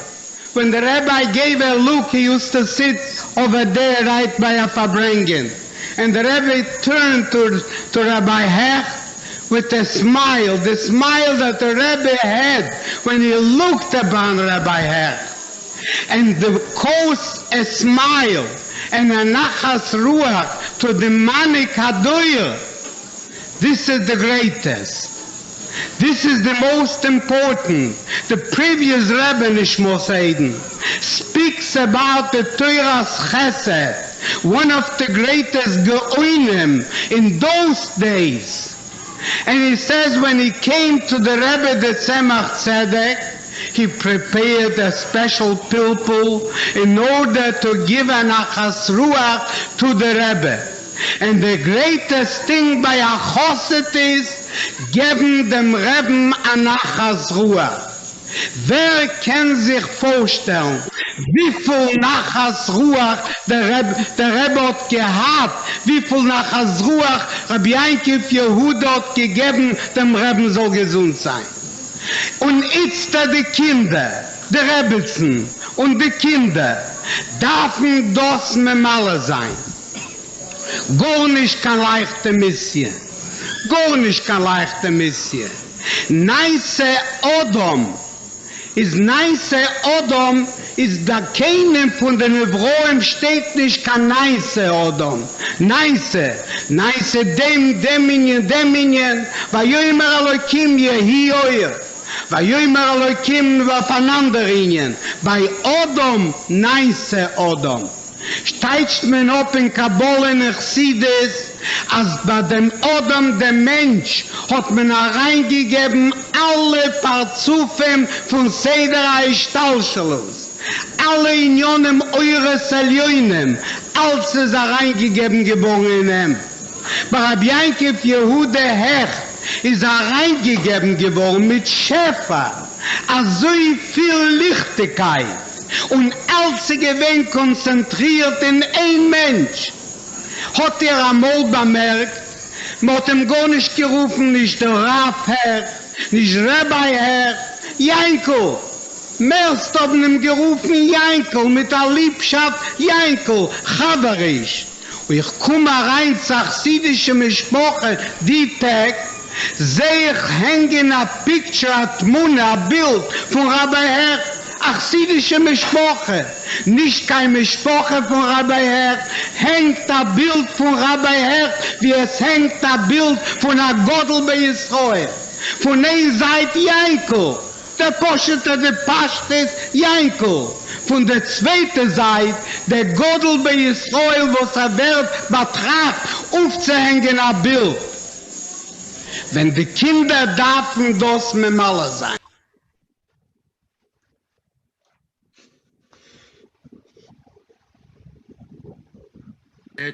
when the Rabbi gave a look, he used to sit over there right by a Fabrengen. And the Rebbe turned to Rabbi Hecht with a smile, the smile that the Rebbe had when he looked upon Rabbi Hecht. And the cause a smile and a nachas ruach to the manik hadoyer. This is the greatest. This is the most important. The previous Rebbe Nishmo Seiden speaks about the Torah's Chesed, one of the greatest Geonim in those days. And he says when he came to the Rebbe the Tzemach Tzedek, he prepared a special pilpul in order to give an achas ruach to the Rebbe. And the greatest thing by a choset is geben dem Rebbe an achas ruach. Wer kann sich vorstellen, Wie viel Nachas Ruach der Rebbe hat gehabt, wie viel Nachas Ruach Rabbi Yankiv Yehuda hat gegeben, dem Rebbe soll gesund sein. Und jetzt die Kinder, die Rebbetzen und die Kinder, dürfen das Memalle sein. Gar nicht keine leichte Mission. Gar nicht keine leichte Mission. Nice Odom ist der keinem von den Hebräern steht nicht kein nice Odom. Nice Deminien, weil immer Elohim Yehi Oyer. Vayomer Elohim aufeinander ihnen. Bei Odom, nice Odom. Steigt man auf in Kabole nach Sides, als bei dem Odom, dem Mensch, hat man hereingegeben alle Parzufen von Sederei Stauscherlos. Alle Unionen eures Elioinem, als es hereingegeben geboren in Bei Rabbi Yankiv Yehuda Hecht ist reingegeben geworden mit Schäfer, also viel Lichtigkeit und als sie gewinnt konzentriert in ein Mensch. Hat einmal bemerkt, man hat ihm gar nicht gerufen, nicht der Rav Herr, nicht Rabbi Herr, Janko. Mehrst haben ihm gerufen Janko mit der Liebschaft Janko, Chavarisch. Und ich komme rein zur chassidischen Sprache, die Tag, sehe ich hängen ein Picture, ein Tmune, ein Bild von Rabbi Hecht, chassidische Sprache. Nicht keine Sprache von Rabbi Hecht, hängt ein Bild von Rabbi Hecht, wie es hängt ein Bild von einer Godel bei Israel. Von einer Seite Janko, der Poschete, der Pashtes Janko. Von der zweiten Seite, der Godel bei Israel, wo es wird betracht, aufzuhängen ein Bild. Wenn die Kinder dürfen das Memalle sein.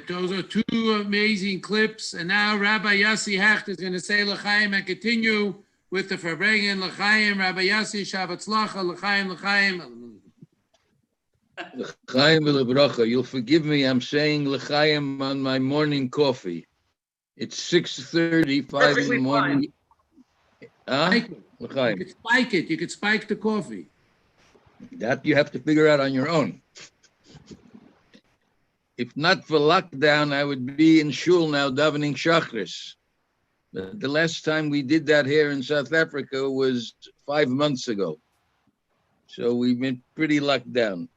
Those are two amazing clips. And now Rabbi Yossi Hecht is going to say L'chaim and continue with the Farbrengen L'chaim. Rabbi Yossi, Shabbat Tzlacha, L'chaim, L'chaim. L'chaim v'lebracha. You'll forgive me, I'm saying L'chaim on my morning coffee. It's 6:35 in the morning. You could spike it. You could spike the coffee. That you have to figure out on your own. If not for lockdown, I would be in shul now davening Shachris. But the last time we did that here in South Africa was 5 months ago. So we've been pretty locked down.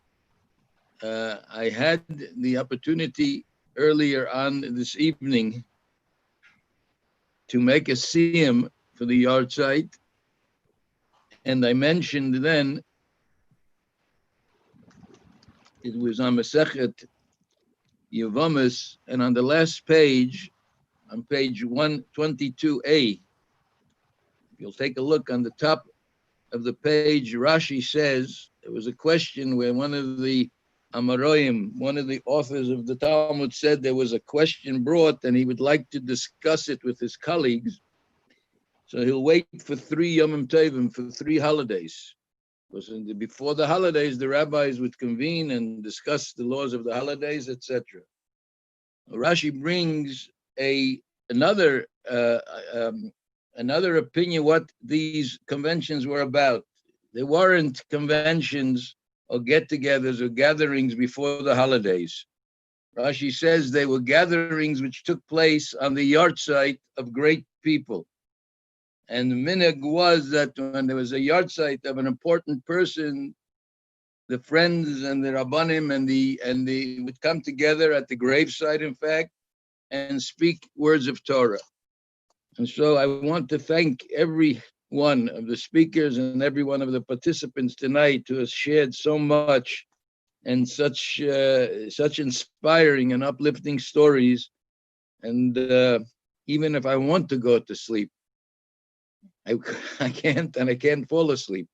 I had the opportunity earlier on this evening to make a siyum for the Yartzeit. And I mentioned then, it was on Masechet Yevamis, and on the last page, on page 122a, you'll take a look on the top of the page, Rashi says, there was a question where one of the Amaroim, one of the authors of the Talmud, said there was a question brought and he would like to discuss it with his colleagues. So he'll wait for 3 Yomim Tovim, for 3 holidays. Because before the holidays, the rabbis would convene and discuss the laws of the holidays, etc. Rashi brings another opinion what these conventions were about. They weren't conventions or get-togethers or gatherings before the holidays. Rashi says they were gatherings which took place on the Yartzeit of great people. And the minhag was that when there was a Yartzeit of an important person, the friends and the Rabbanim and the would come together at the gravesite, in fact, and speak words of Torah. And so I want to thank every one of the speakers and every one of the participants tonight who has shared so much and such inspiring and uplifting stories. And even if I want to go to sleep, I can't, and I can't fall asleep.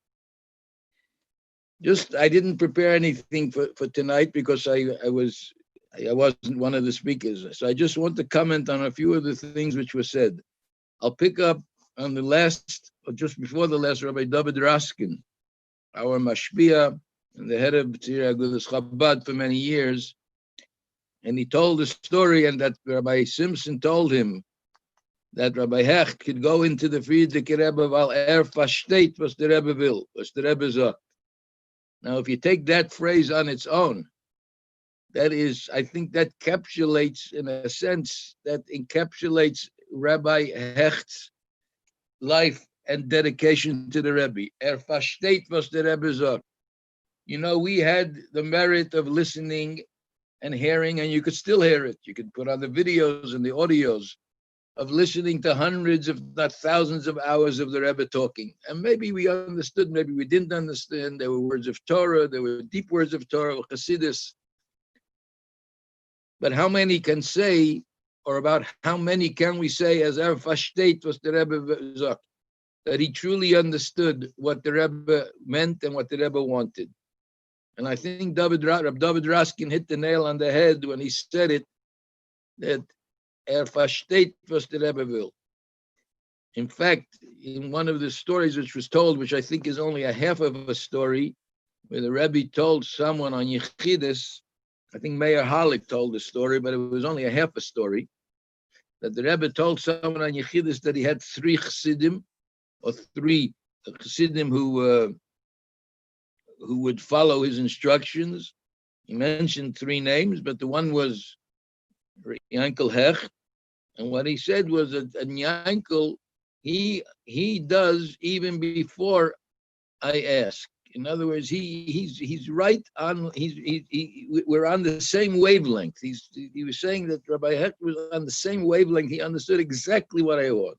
I didn't prepare anything for tonight because I wasn't one of the speakers. So I just want to comment on a few of the things which were said. I'll pick up on the last, or just before the last, Rabbi David Raskin, our mashpia, and the head of Tzir Agudas Chabad for many years. And he told the story, and that Rabbi Simpson told him that Rabbi Hecht could go into the Friedrich Rebbe while versteht was the Rebbe will, was the Rebbe sagt. Now, if you take that phrase on its own, that is, I think that encapsulates, in a sense, that encapsulates Rabbi Hecht's life and dedication to the Rebbe. Versteht was the Rebbe sagt. You know, we had the merit of listening and hearing, and you could still hear it. You could put on the videos and the audios of listening to hundreds, if not thousands of hours of the Rebbe talking. And maybe we understood, maybe we didn't understand. There were words of Torah, there were deep words of Torah, of Chassidus. But how many can say, or about how many can we say, as versteht was the Rebbe sagt, that he truly understood what the Rebbe meant and what the Rebbe wanted? And I think Rabbi David Raskin hit the nail on the head when he said it, that versteht was the Rebbe will. In fact, in one of the stories which was told, which I think is only a half of a story, where the Rebbe told someone on Yechidus, I think Meir Halik told the story, but it was only a half a story, that the Rebbe told someone on Yechidus that he had 3 Chassidim, or 3 Chassidim who would follow his instructions. He mentioned 3 names, but the one was Yankel Hecht. And what he said was that Yankel, he does even before I ask. In other words, he's right on. We're on the same wavelength. He was saying that Rabbi Hecht was on the same wavelength. He understood exactly what I want.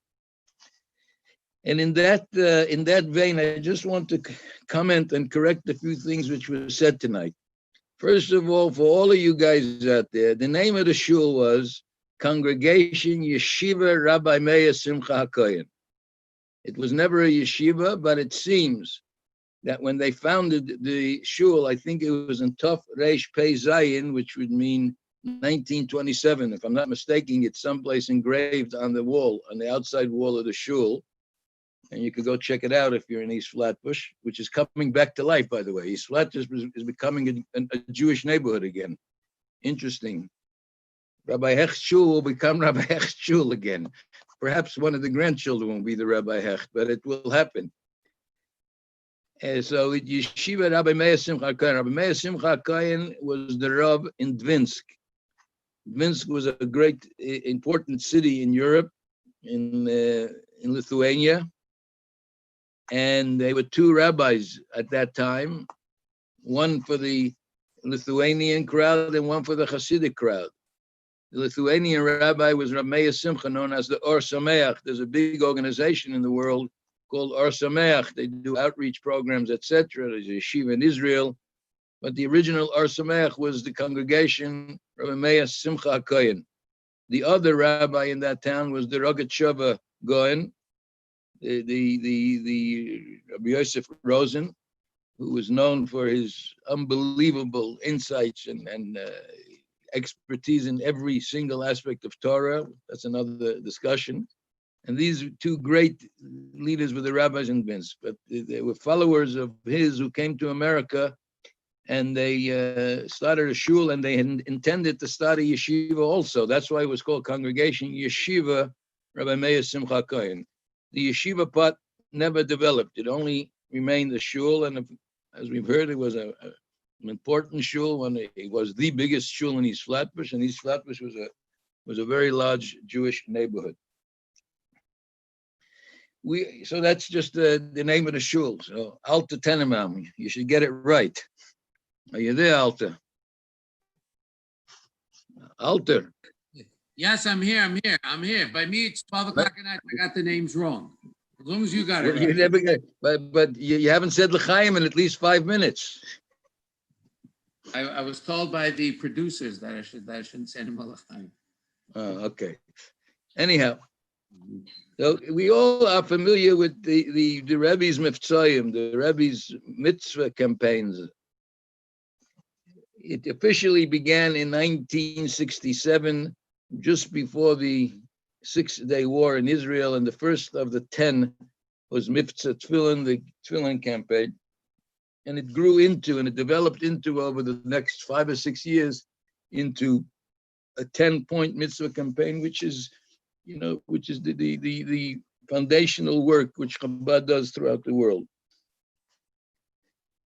And in that vein, I just want to comment and correct a few things which were said tonight. First of all, for all of you guys out there, the name of the shul was Congregation Yeshiva Rabbi Meir Simcha HaKohen. It was never a yeshiva, but it seems that when they founded the shul, I think it was in Tov Reish Pei Zayin, which would mean 1927. If I'm not mistaken, it's someplace engraved on the wall, on the outside wall of the shul. And you could go check it out if you're in East Flatbush, which is coming back to life, by the way. East Flatbush is becoming a Jewish neighborhood again. Interesting. Rabbi Hecht's shul will become Rabbi Hecht's shul again. Perhaps one of the grandchildren will be the Rabbi Hecht, but it will happen. So Yeshiva Rabbi Meir Simcha HaKohen. Rabbi Meir Simcha HaKohen was the Rav in Dvinsk. Dvinsk was a great, important city in Europe, in Lithuania. And there were 2 rabbis at that time, one for the Lithuanian crowd and one for the Hasidic crowd. The Lithuanian rabbi was Rabbi Meir Simcha, known as the Or Sameach. There's a big organization in the world called Or Sameach. They do outreach programs, etc. There's a yeshiva in Israel. But the original Or Sameach was the congregation Rabbi Meir Simcha HaKohen. The other rabbi in that town was the Rogatchover Goen, the Rabbi Yosef Rosen, who was known for his unbelievable insights and expertise in every single aspect of Torah. That's another discussion. And these 2 great leaders were the rabbis in Dvinsk, but they were followers of his who came to America, and they started a shul, and they had intended to start a yeshiva also. That's why it was called Congregation Yeshiva Rabbi Meir Simcha HaKohen. The yeshiva part never developed. It only remained a shul, and as we've heard, it was an important shul. It was the biggest shul in East Flatbush, and East Flatbush was a very large Jewish neighborhood. So that's just the name of the shul. So Alta Tenenbaum, you should get it right. Are you there, Alta? Alta. Yes, I'm here. By me, it's 12 o'clock at night. I got the names wrong. As long as you got it right. You never get, but you haven't said L'chaim in at least 5 minutes. I was told by the producers that I shouldn't say L'chaim. Oh, okay. Anyhow, so we all are familiar with the Rebbe's Mivtzoyim, the Rebbe's mitzvah campaigns. It officially began in 1967, just before the 6-day war in Israel, and the first of the 10 was Mivtza Tefillin, the Tefillin campaign. And it grew into, and it developed into, over the next 5 or 6 years, into a 10-point mitzvah campaign, which is, which is the foundational work which Chabad does throughout the world.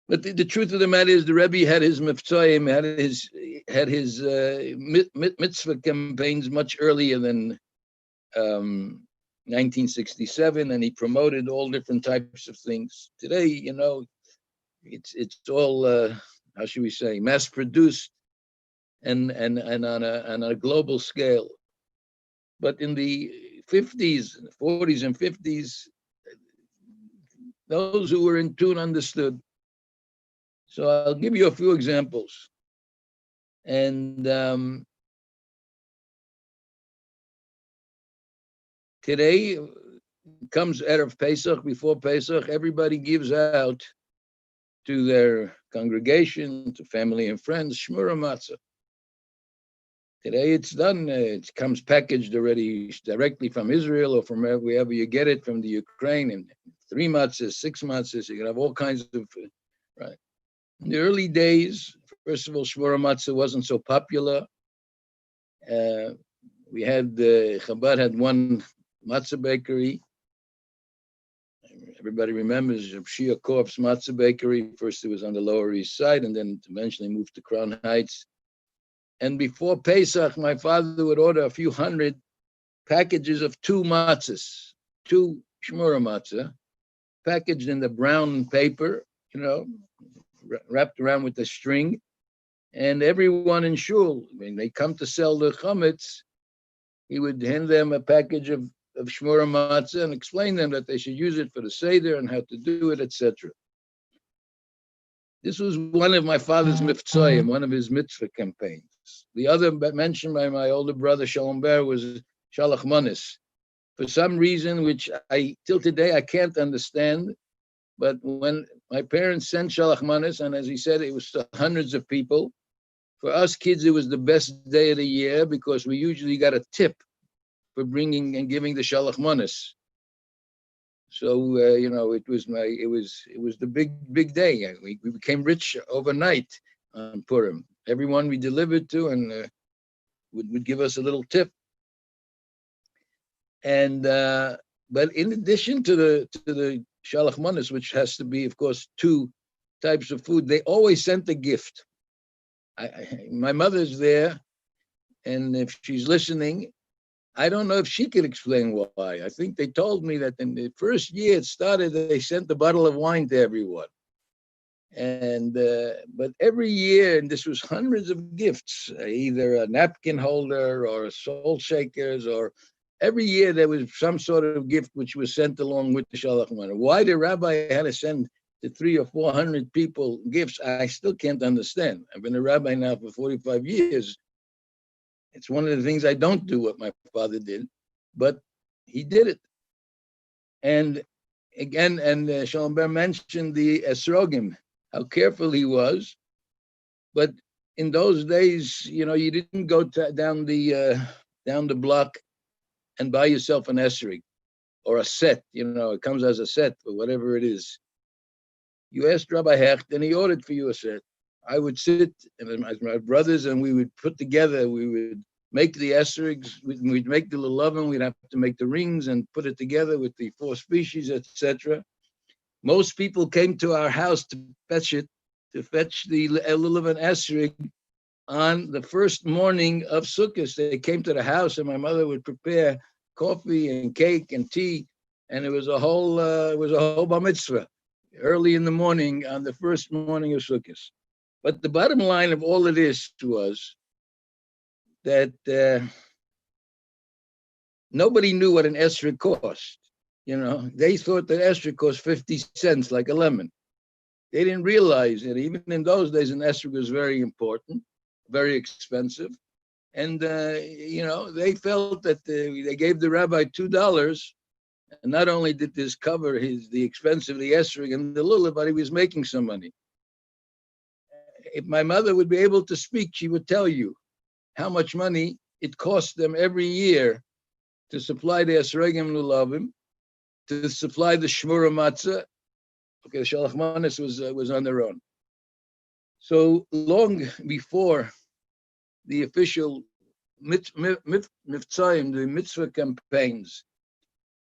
But the truth of the matter is, the Rebbe had his miftzayim, had his mitzvah campaigns much earlier than 1967, and he promoted all different types of things. Today, it's all how should we say, mass produced and on a global scale. But in the 50s, 40s, and 50s, those who were in tune understood. So I'll give you a few examples. And today comes Erev Pesach. Before Pesach, everybody gives out to their congregation, to family and friends, shmura matzah. Today it's done. It comes packaged already directly from Israel or from wherever you get it, from the Ukraine, and 3 matzahs, 6 matzahs. You can have all kinds of, right? In the early days, first of all, shmura matzah wasn't so popular. We had, Chabad had one matzah bakery. Everybody remembers Shia Korf's matzah bakery. First it was on the Lower East Side, and then eventually moved to Crown Heights. And before Pesach, my father would order a few hundred packages of 2 matzahs, 2 shmura matzah, packaged in the brown paper, wrapped around with the string. And everyone in shul, when they come to sell the chametz, he would hand them a package of shmura matzah and explain them that they should use it for the seder and how to do it, etc. This was one of my father's miftzayim, one of his mitzvah campaigns. The other mentioned by my older brother Shalom Ber was Shalach Manis. For some reason, which till today I can't understand, but when my parents sent Shalach Manis, and as he said, it was to hundreds of people, for us kids, it was the best day of the year because we usually got a tip for bringing and giving the Shalach Manis. So it was the big day. We became rich overnight on Purim. Everyone we delivered to and would give us a little tip. And but in addition to the Shalach Manis, which has to be, of course, 2 types of food, they always sent a gift. My mother's there, and if she's listening, I don't know if she could explain why. I think they told me that in the first year it started, they sent a bottle of wine to everyone. And but every year, and this was hundreds of gifts, either a napkin holder or salt shakers, or every year there was some sort of gift which was sent along with the Shalach Manis. Why the rabbi had to send to 300 or 400 people gifts, I still can't understand. I've been a rabbi now for 45 years. It's one of the things I don't do what my father did, but he did it. And again, and Shalom Ber mentioned the esrogim, how careful he was. But in those days, you didn't go down the block and buy yourself an esrog or a set. It comes as a set or whatever it is. You asked Rabbi Hecht, and he ordered for you a set. I would sit and my brothers, and we would put together, we would make the esrogs, we'd make the lulavan, we'd have to make the rings and put it together with the 4 species, etc. Most people came to our house to fetch the lulavan esrog on the first morning of Sukkot. They came to the house, and my mother would prepare coffee and cake and tea, and it was a whole bar mitzvah early in the morning on the first morning of Sukkot. But the bottom line of all of this was that nobody knew what an esrog cost. They thought that esrog cost 50 cents, like a lemon. They didn't realize that even in those days, an esrog was very important, very expensive. And, they felt that they gave the rabbi $2. And not only did this cover the expense of the esrog and the lulav, but he was making some money. If my mother would be able to speak, she would tell you how much money it cost them every year to supply the esrogim lulavim, to supply the shmura matzah, Okay, the Shalach Manis was on their own. So long before the official mitzvahim, the mitzvah campaigns,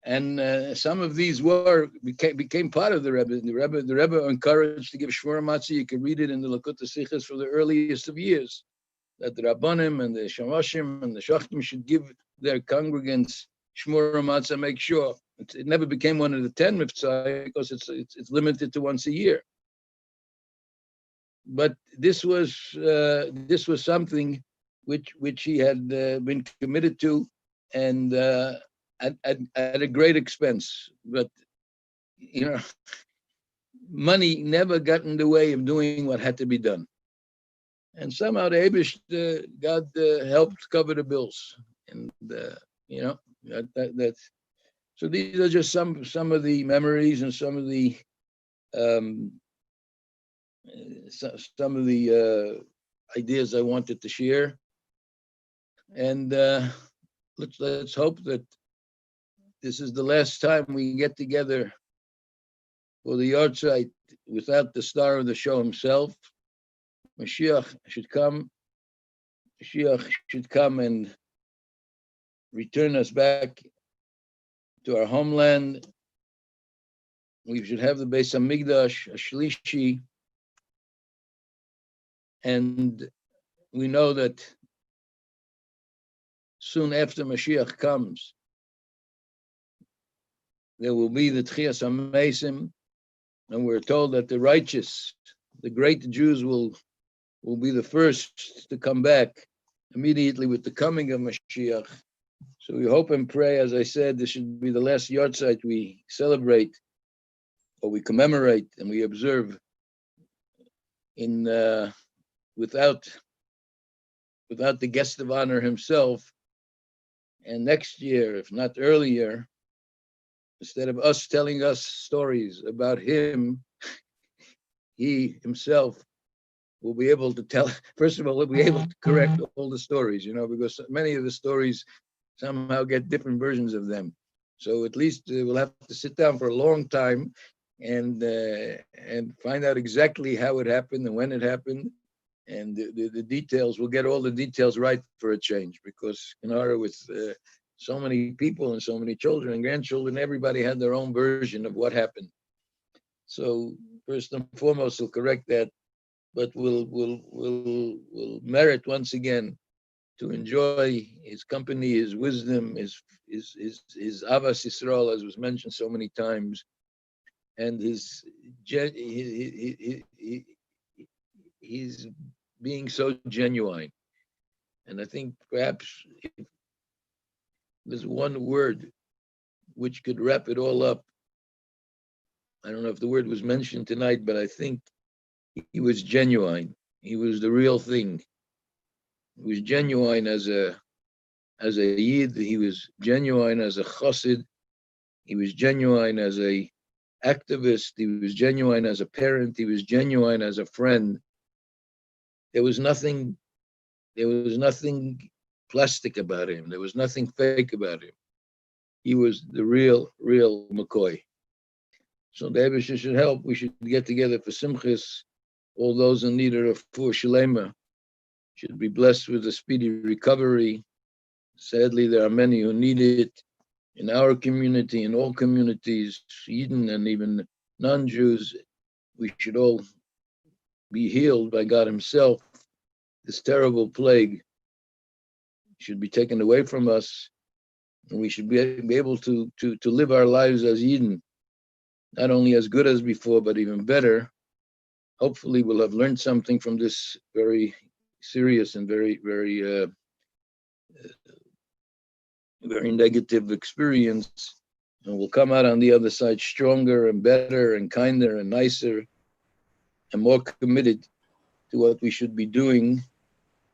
and some of these became part of the Rebbe. The Rebbe encouraged to give Shmur Matzah. You can read it in the Lakota Sichos for the earliest of years, that the Rabbanim and the Shamashim and the Shachtim should give their congregants Shmur Matzah. Make sure it never became one of the 10 mitzvah because it's limited to once a year. But this was something which he had been committed to, and at a great expense. But money never got in the way of doing what had to be done. And somehow the Eibush, God helped cover the bills, and that's. So these are just some of the memories and some of the ideas I wanted to share. And let's hope that this is the last time we get together for the Yartzeit without the star of the show himself. Mashiach should come. Mashiach should come and return us back to our homeland. We should have the Beis Hamikdash, a Shlishi, and we know that soon after Mashiach comes, there will be the Tchias HaMeisim, and we're told that the righteous, the great Jews will be the first to come back immediately with the coming of Mashiach. So we hope and pray, as I said, this should be the last Yartzeit we celebrate, or we commemorate, and we observe without the guest of honor himself. And next year, if not earlier, instead of us telling us stories about him, he himself will be able to tell. First of all, he'll be able to correct all the stories, because many of the stories somehow get different versions of them. So at least we'll have to sit down for a long time and find out exactly how it happened and when it happened, and the details. We'll get all the details right for a change, because in order with so many people and so many children and grandchildren, everybody had their own version of what happened. So first and foremost, we'll correct that, but we'll merit once again to enjoy his company, his wisdom, his Avas Yisrael, as was mentioned so many times, and his being so genuine. And I think perhaps if there's one word which could wrap it all up, I don't know if the word was mentioned tonight, but I think he was genuine. He was the real thing. He was genuine as a Yid. He was genuine as a Chassid. He was genuine as a activist. He was genuine as a parent. He was genuine as a friend. There was nothing plastic about him. There was nothing fake about him. He was the real McCoy. So the Eibusher should help. We should get together for Simchas. All those in need of for Shalema should be blessed with a speedy recovery. Sadly, there are many who need it in our community, in all communities, Yidden and even non-Jews. We should all be healed by God himself. This terrible plague should be taken away from us, and we should be able to live our lives as Yidden, not only as good as before, but even better. Hopefully we'll have learned something from this very serious and very negative experience, and we'll come out on the other side stronger and better and kinder and nicer and more committed to what we should be doing,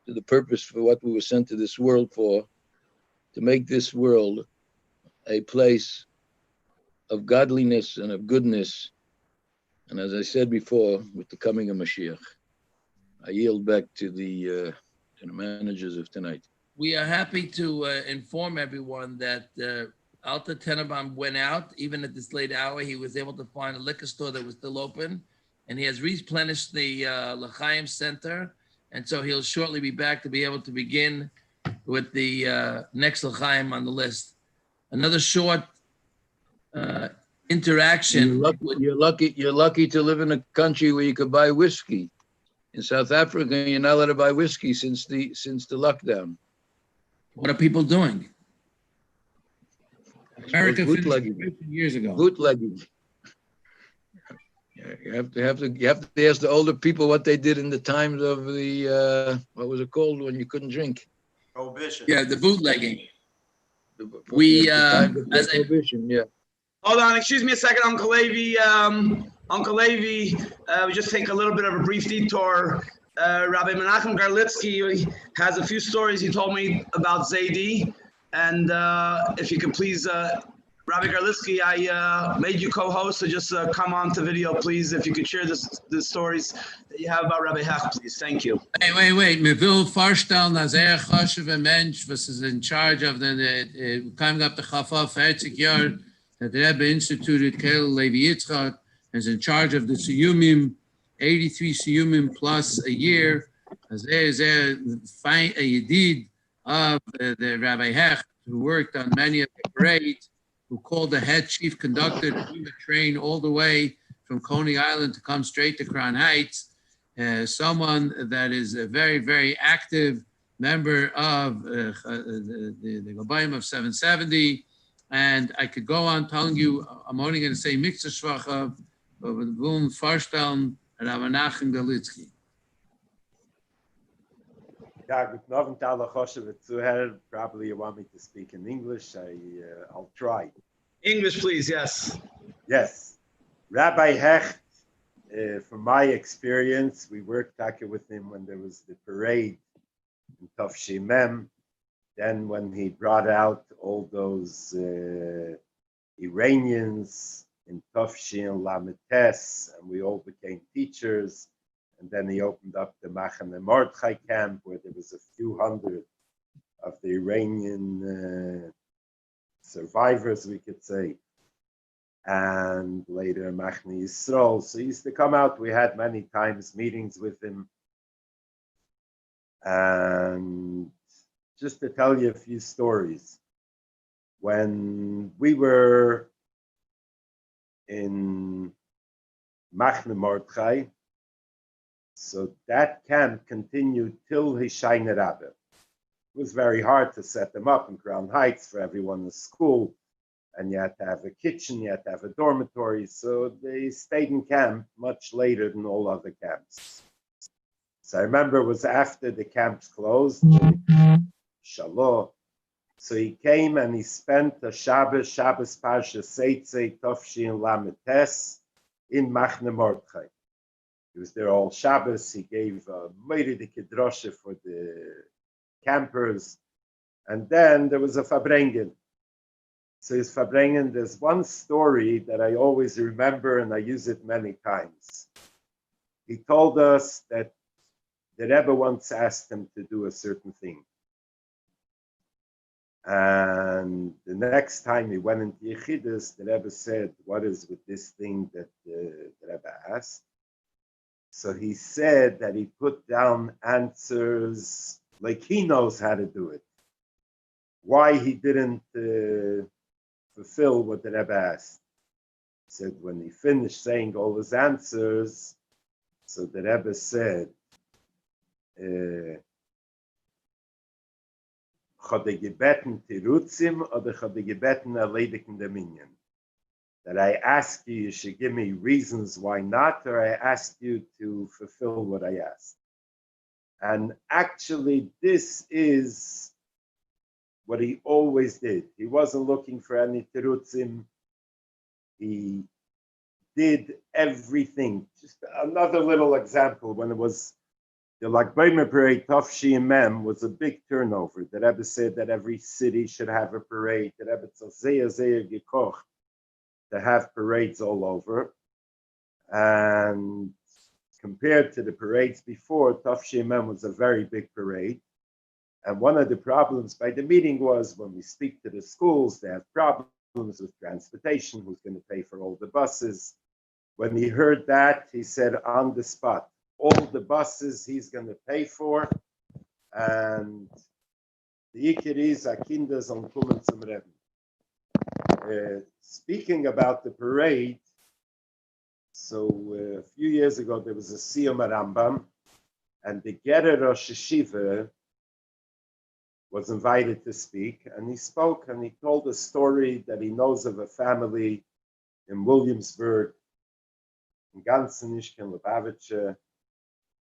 to the purpose for what we were sent to this world for, to make this world a place of godliness and of goodness. And as I said before, with the coming of Mashiach, I yield back to the managers of tonight. We are happy to inform everyone that Alta Tenenbaum went out. Even at this late hour, he was able to find a liquor store that was still open, and he has replenished the L'chaim Center, and so he'll shortly be back to be able to begin with the next L'chaim on the list. Another short interaction. You're lucky to live in a country where you could buy whiskey. In South Africa, you're not allowed to buy whiskey since the lockdown. What are people doing? America finished bootlegging 50 years ago. Bootlegging. You have to ask the older people what they did in the times of the what was it called when you couldn't drink? Prohibition. Yeah, the bootlegging. We prohibition, yeah. Hold on, excuse me a second, Uncle Levi. Uncle Levi, we just take a little bit of a brief detour. Rabbi Menachem Garlitsky has a few stories he told me about Zaidi. And if you could please, Rabbi Garlitsky, I made you co-host, so just come on to video, please. If you could share the stories that you have about Rabbi Hecht, please. Thank you. Wait. Me will vorstellen, als choshev Mensch, was is in charge of the coming up the Chafa 40 years, that the Rebbe instituted Kel Levi Yitzchak, is in charge of the Siyumim, 83 Siyumim plus a year. As there is a Yedid of the Rabbi Hecht, who worked on many of the parades, who called the head chief conductor to bring the train all the way from Coney Island to come straight to Crown Heights. Someone that is a very, very active member of the Rabbi of 770. And I could go on telling you, I'm only going to say Mikzah Shvacha, but we will vorstellen Rabbi Menachem Garlitsky. Yeah, good morning, Tala Choshev Zuher. Probably you want me to speak in English. I'll try. English, please, yes. Yes. Rabbi Hecht, from my experience, we worked with him when there was the parade in Tov Shemem. Then when he brought out all those Iranians in Tov Shin Lametes, and we all became teachers. And then he opened up the Machane Mordechai camp, where there was a few hundred of the Iranian survivors, we could say. And later Machane Yisrael. So he used to come out. We had many times meetings with him. And just to tell you a few stories. When we were in Machane Mordechai, so that camp continued till Hishayne Rabbe. It was very hard to set them up in Crown Heights for everyone in school. And you had to have a kitchen, you had to have a dormitory. So they stayed in camp much later than all other camps. So I remember it was after the camps closed, Shalom. So he came and he spent a Shabbos Parsha Seitzei Tovshin Lametes in Machane Mordechai. He was there all Shabbos. He gave a Meiride Kedroshe for the campers. And then there was a Fabrengen. So his Fabrengen, there's one story that I always remember and I use it many times. He told us that the Rebbe once asked him to do a certain thing. And the next time he went into Yechidus, the Rebbe said, what is with this thing that the Rebbe asked? So he said that he put down answers like he knows how to do it. Why he didn't fulfill what the Rebbe asked. He said when he finished saying all his answers, so the Rebbe said, Chode gebeten tirutzim oder chode gebeten erledigen der Minyan. That I ask you, you should give me reasons why not, or I ask you to fulfill what I asked. And actually, this is what he always did. He wasn't looking for any tirutzim. He did everything. Just another little example, when it was the Lag B'Omer parade, Tov Shin Mem, was a big turnover. The Rebbe said that every city should have a parade. The Rebbe said, gekocht, to have parades all over. And compared to the parades before, Tov Shin Mem was a very big parade. And one of the problems by the meeting was when we speak to the schools, they have problems problems with transportation, who's going to pay for all the buses. When he heard that, he said on the spot, all the buses he's going to pay for, and the Iker is Kinder sollen kommen zum Rebbe. Speaking about the parade, so a few years ago there was a Siyum Rambam, and the Gerer Rosh Yeshiva was invited to speak, and he spoke and he told a story that he knows of a family in Williamsburg, in Ganzenishken, Lubavitcher,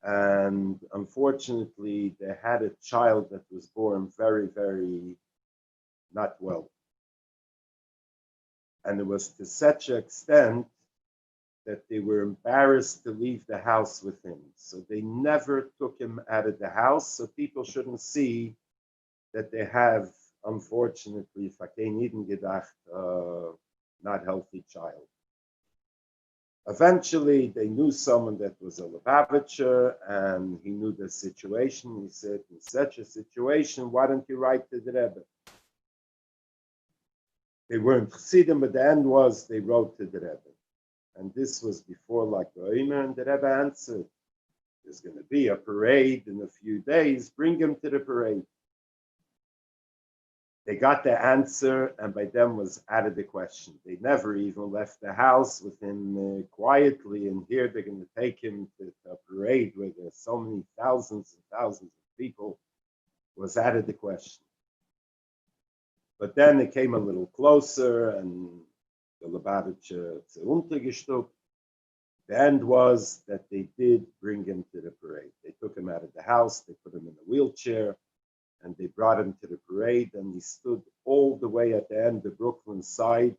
and unfortunately they had a child that was born very, very not well. And it was to such an extent that they were embarrassed to leave the house with him. So they never took him out of the house, so people shouldn't see that they have, unfortunately, not healthy child. Eventually, they knew someone that was a Lubavitcher, and he knew the situation. He said, in such a situation, why don't you write to the Rebbe? They weren't Chassidim, but the end was they wrote to the Rebbe. And this was before like Oimer, and the Rebbe answered, there's going to be a parade in a few days, bring him to the parade. They got the answer, and by them was out of the question. They never even left the house with him quietly, and here they're going to take him to a parade where there's so many thousands and thousands of people, was out of the question. But then it came a little closer, and the Lubavitcher zu untergestupt. The end was that they did bring him to the parade. They took him out of the house, they put him in a wheelchair, and they brought him to the parade, and he stood all the way at the end, the Brooklyn side.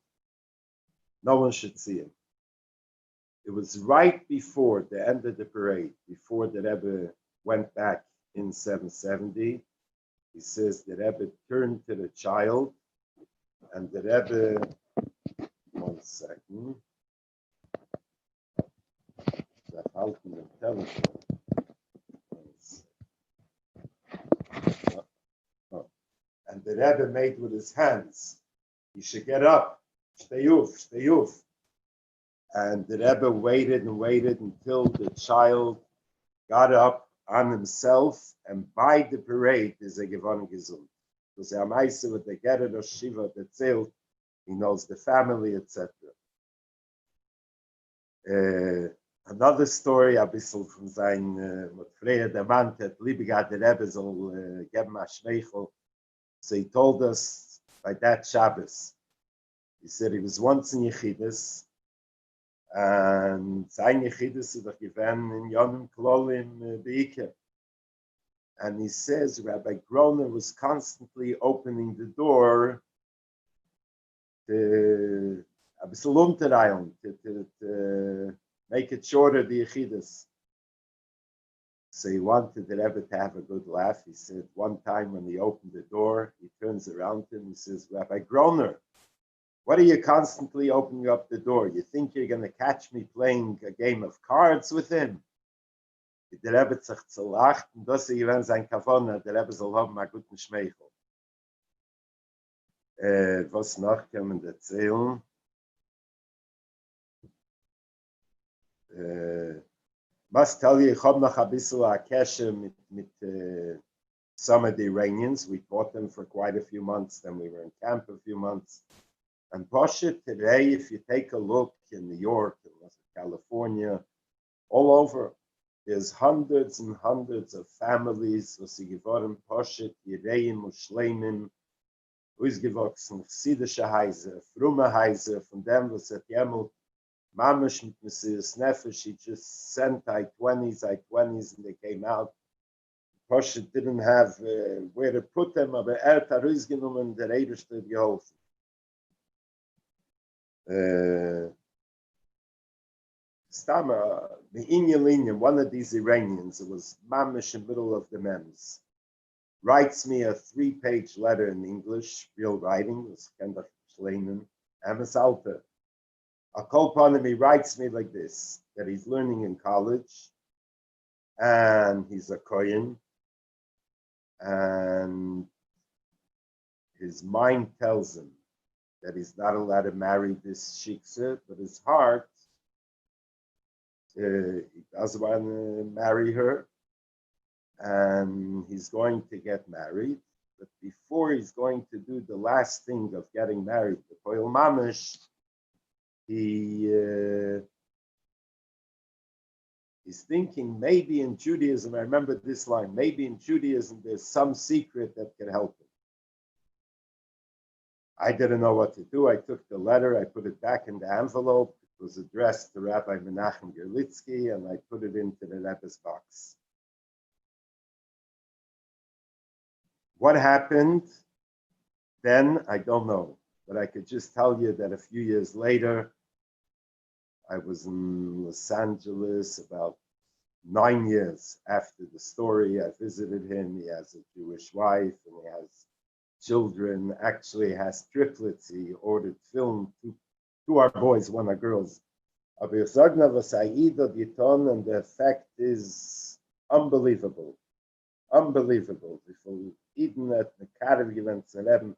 No one should see him. It was right before the end of the parade, before the Rebbe went back in 770. He says the Rebbe turned to the child, and the Rebbe, 1 second, and the Rebbe made with his hands, he should get up, stay off. And the Rebbe waited and waited until the child got up on himself, and by the parade is a geworden gesund. Because er meiste with the Gerer Rosh Shiva that zählt, he knows the family, etc. Another story, a bisschen von sein mit Freya der Mann, that Liebegat der Rebbe soll geben a Schmeichel. So he told us by that Shabbos, he said he was once in Yechidus, and sein Yechidus is given in Yom Klolim Beike. And he says Rabbi Groner was constantly opening the door to a bisschen unterreilen, to make it shorter, the Yechidus. So he wanted the Rebbe to have a good laugh. He said one time when he opened the door, he turns around to him and says, Rabbi Groner, what are you constantly opening up the door? You think you're going to catch me playing a game of cards with him? Der Rebbe hat sich zerlacht, und das ist gewesen sein Kavona, der Rebbe soll haben einen guten Schmeichel. Was noch kann man erzählen? Must tell you, ich habe noch ein bisschen a Keshe mit some of the Iranians. We taught them for quite a few months, then we were in camp a few months. And Pasha, today, if you take a look in New York, in California, all over, there's hundreds and hundreds of families, was sie geworden, Pasha, Yireim, Mushleimim, ausgewachsen, chassidische Häuser, frumme Häuser, von dem, was hat jemals Mamish mit Messias Nefesh, she just sent I-20s, and they came out. Pasha didn't have where to put them, aber hat rausgenommen, der Eberste hat geholfen. Stama, the Indian, one of these Iranians, it was Mamish in the middle of the Mems, writes me a 3-page letter in English, real writing, it was kind of Schleinen, Amos Alter. A call upon him, he writes me like this, that he's learning in college, and he's a Kohen, and his mind tells him that he's not allowed to marry this shiksa, but his heart, he does want to marry her, and he's going to get married. But before he's going to do the last thing of getting married, the Koil Mamish, he's thinking maybe in Judaism, I remember this line, maybe in Judaism there's some secret that can help him. I didn't know what to do. I took the letter, I put it back in the envelope. It was addressed to Rabbi Menachem Gerlitzky, and I put it into the Rebbe's box. What happened then, I don't know. But I could just tell you that a few years later, I was in Los Angeles about 9 years after the story. I visited him. He has a Jewish wife and he has children. Actually, has triplets. He ordered film. Two are boys, one are girls. And the effect is unbelievable. Unbelievable. Even at the Karavilans and Eben,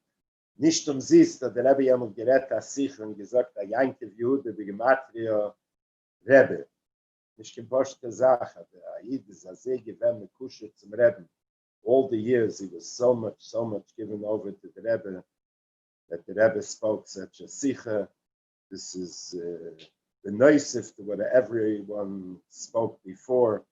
nicht siehst, dass der Rabbi einmal gerät hat sich und gesagt, der Yankiv Yehuda wie Gematria Rebbe. Nicht geposchte Sache, der Aid ist a sehr gewähne Kusche zum Rebbe. All the years he was so much given over to the Rebbe that the Rebbe spoke such a sicha. This is the nicest to what everyone spoke before.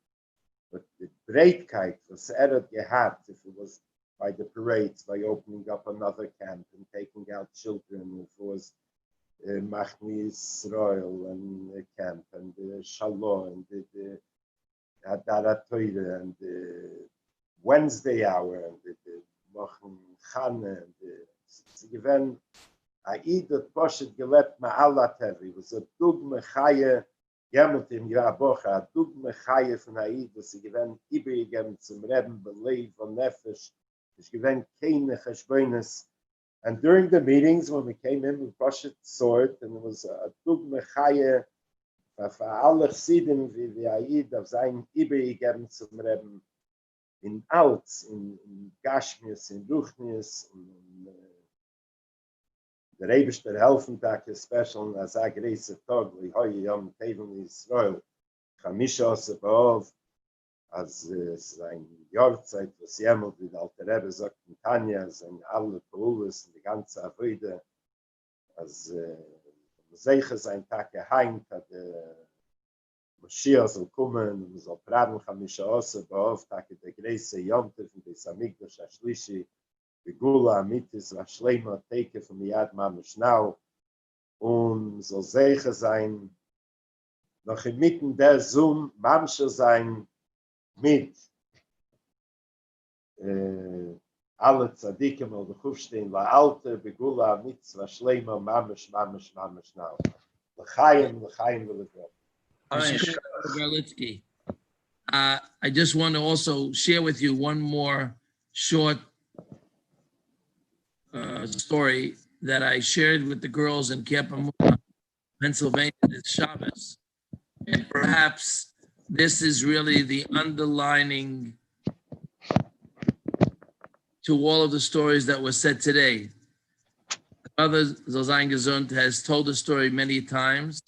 But the Breitkeit was had gehabt if it was by the parades, by opening up another camp and taking out children. It was Machni Israel and the camp and the Shalom and the Hadarat Torah and the Wednesday hour and the Mochen Chane and the given Aid that Poshet gelebt ma'ala tevi was a dugme chaye Gemut im Grabocha, dugme chaye von Aid, was sie given übergegeben zum Reben Belev und Nefesh. It's given keine Cheshbonis. And during the meetings, when we came in with Poshet sword, and it was a dugme chaye für alle Chsidim wie Aid auf sein übergegeben zum Reben in Alts, in Gashmias, in Ruchnias, in der Rebischter Helfentag ist special, als a greise Tag, wie heute Yom Tevel Israel, Chamisha Sebaov, als es ein Yartzeit, was jemals, wie der alte Rebbe sagt, in Tanya, sind alle Polulis und die ganze Avoide, als Seiche sein Tag geheimt, hat Moshiach soll kommen, und soll praten, Chamisha Sebaov, Tag der greise Yom Tevel, und des Amigdash Ashlishi, the Gula Amitis Vashlema Teke from the Yad Mamish now, soll sicher sein, noch inmitten der Zoom, Mamsche sein, mit alle Tzadikim oder Chufstein, la Alte, Begula Amitis Vashlema Mamish now. L'chaim will it go. I just want to also share with you one more short story that I shared with the girls in Camp Amuna, Pennsylvania this Shabbos. And perhaps this is really the underlining to all of the stories that were said today. Mother Zozain Gesund has told the story many times.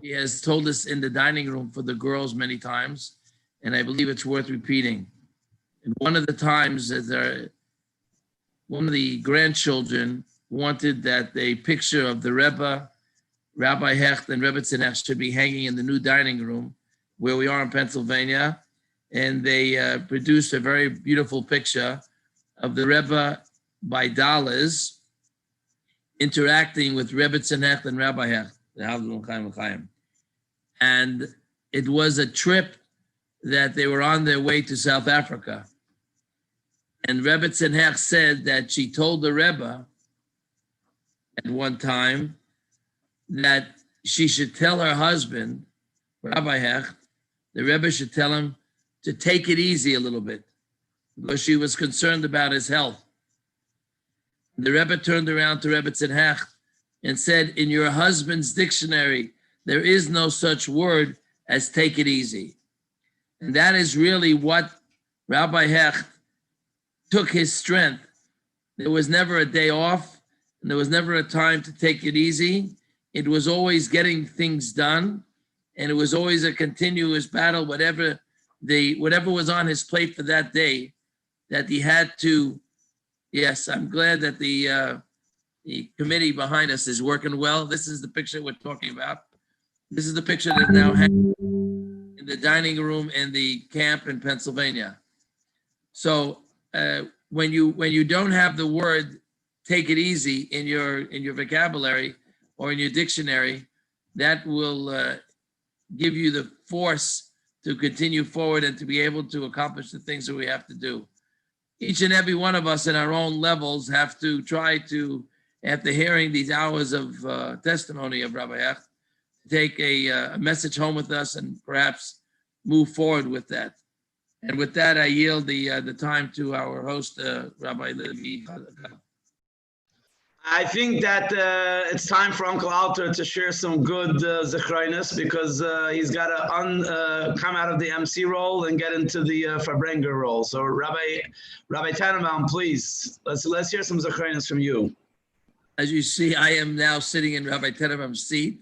He has told us in the dining room for the girls many times, and I believe it's worth repeating. And one of the times that one of the grandchildren wanted that a picture of the Rebbe, Rabbi Hecht, and Rebbe Tzemach should be hanging in the new dining room where we are in Pennsylvania. And they produced a very beautiful picture of the Rebbe by dollars interacting with Rebbe Tzemach and Rabbi Hecht. And it was a trip that they were on their way to South Africa. And Rebbe Tzemach said that she told the Rebbe at one time that she should tell her husband, Rabbi Hecht, the Rebbe should tell him to take it easy a little bit because she was concerned about his health. The Rebbe turned around to Rebbe Tzemach and said, in your husband's dictionary, there is no such word as take it easy. And that is really what Rabbi Hecht took his strength. There was never a day off, and there was never a time to take it easy. It was always getting things done, and it was always a continuous battle, whatever was on his plate for that day, that he had to. Yes, I'm glad that the committee behind us is working well. This is the picture we're talking about. This is the picture that now hangs in the dining room in the camp in Pennsylvania. So when you don't have the word "take it easy" in your vocabulary or in your dictionary, that will give you the force to continue forward and to be able to accomplish the things that we have to do. Each and every one of us in our own levels have to try to, after hearing these hours of testimony of Rabbi Hecht, take a message home with us and perhaps move forward with that. And with that, I yield the time to our host, Rabbi Levi. I think that it's time for Uncle Alter to share some good Zechroinus, because he's got to come out of the MC role and get into the Farbrengen role. So Rabbi Tannenbaum, please, let's hear some Zechroinus from you. As you see, I am now sitting in Rabbi Tannenbaum's seat.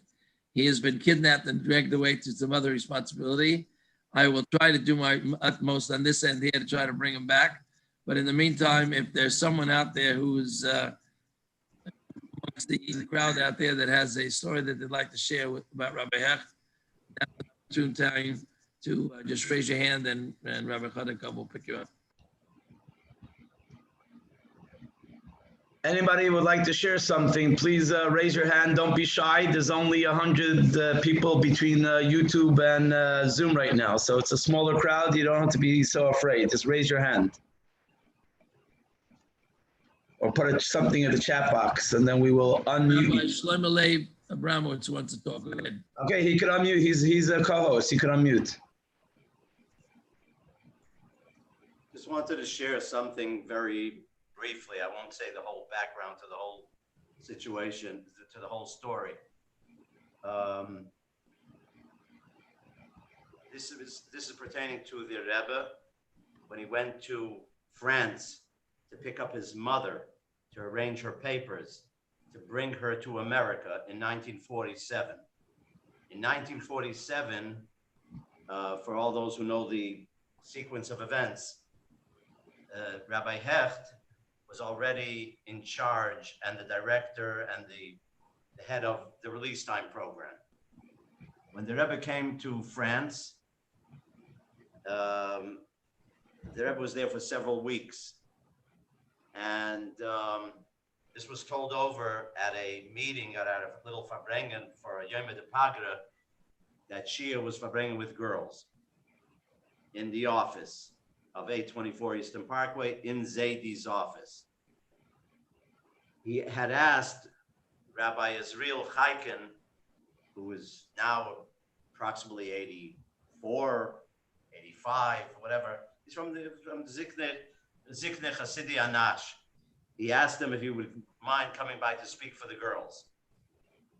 He has been kidnapped and dragged away to some other responsibility. I will try to do my utmost on this end here to try to bring him back. But in the meantime, if there's someone out there who's amongst the crowd out there that has a story that they'd like to share about Rabbi Hecht, now's the time to just raise your hand and Rabbi Chodakov will pick you up. Anybody would like to share something, please raise your hand. Don't be shy. There's only 100 people between YouTube and Zoom right now. So it's a smaller crowd. You don't have to be so afraid. Just raise your hand. Or put something in the chat box and then we will unmute. Rabbi Shlomo Leib Abramowitz wants to talk. Go ahead. Okay, he could unmute. He's a co-host. He could unmute. Just wanted to share something very briefly. I won't say the whole background to the whole situation, to the whole story. This is pertaining to the Rebbe when he went to France to pick up his mother, to arrange her papers, to bring her to America in 1947. In 1947, for all those who know the sequence of events, Rabbi Hecht was already in charge and the director and the head of the release time program. When the Rebbe came to France, the Rebbe was there for several weeks. And this was told over at a meeting at a little Farbrengen for a Yom de Pagra, that Shia was Farbrengen with girls in the office of 824 Eastern Parkway, in Zaydi's office. He had asked Rabbi Israel Chaikin, who is now approximately 84, 85, whatever. He's from Zikne Chasidi Anash. He asked him if he would mind coming by to speak for the girls.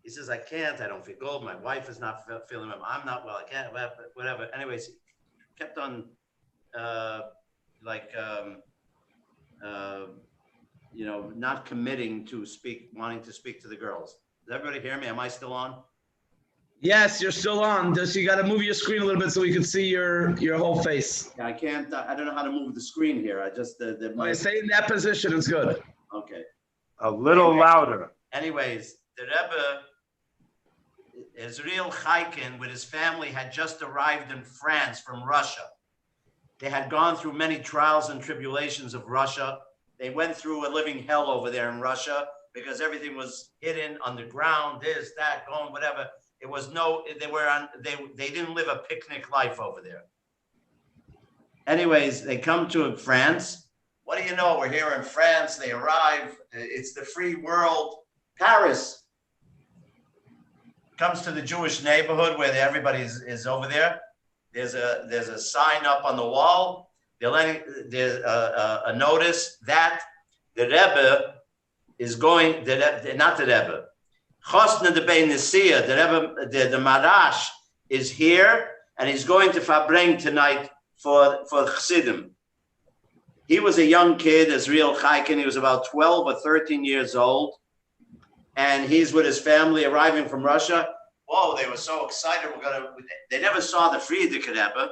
He says, I can't, I don't feel good. My wife is not feeling well. I'm not well, I can't, whatever. Anyways, he kept on not committing to wanting to speak to the girls. Does everybody hear me? Am I still on? Yes, you're still on. Just you got to move your screen a little bit so we can see your whole face. I can't. I don't know how to move the screen here. I just stay in that position. It's good. Okay. A little louder. Anyways, the Rebbe, Israel Chaikin, with his family, had just arrived in France from Russia. They had gone through many trials and tribulations of Russia. They went through a living hell over there in Russia because everything was hidden underground, this, that, going, whatever. It was they didn't live a picnic life over there. Anyways, they come to France. What do you know? We're here in France. They arrive. It's the free world. Paris comes to the Jewish neighborhood where everybody is over there. There's a sign up on the wall. There's a notice that the Rebbe is going. Not the Rebbe. Chosna de Bein Nesiya, the Rebbe, the Marash is here, and he's going to Farbrengen tonight for Chassidim. He was a young kid, Israel Chaikin. He was about 12 or 13 years old. and he's with his family arriving from Russia. Whoa, they were so excited. They never saw the Frierdiker Rebbe,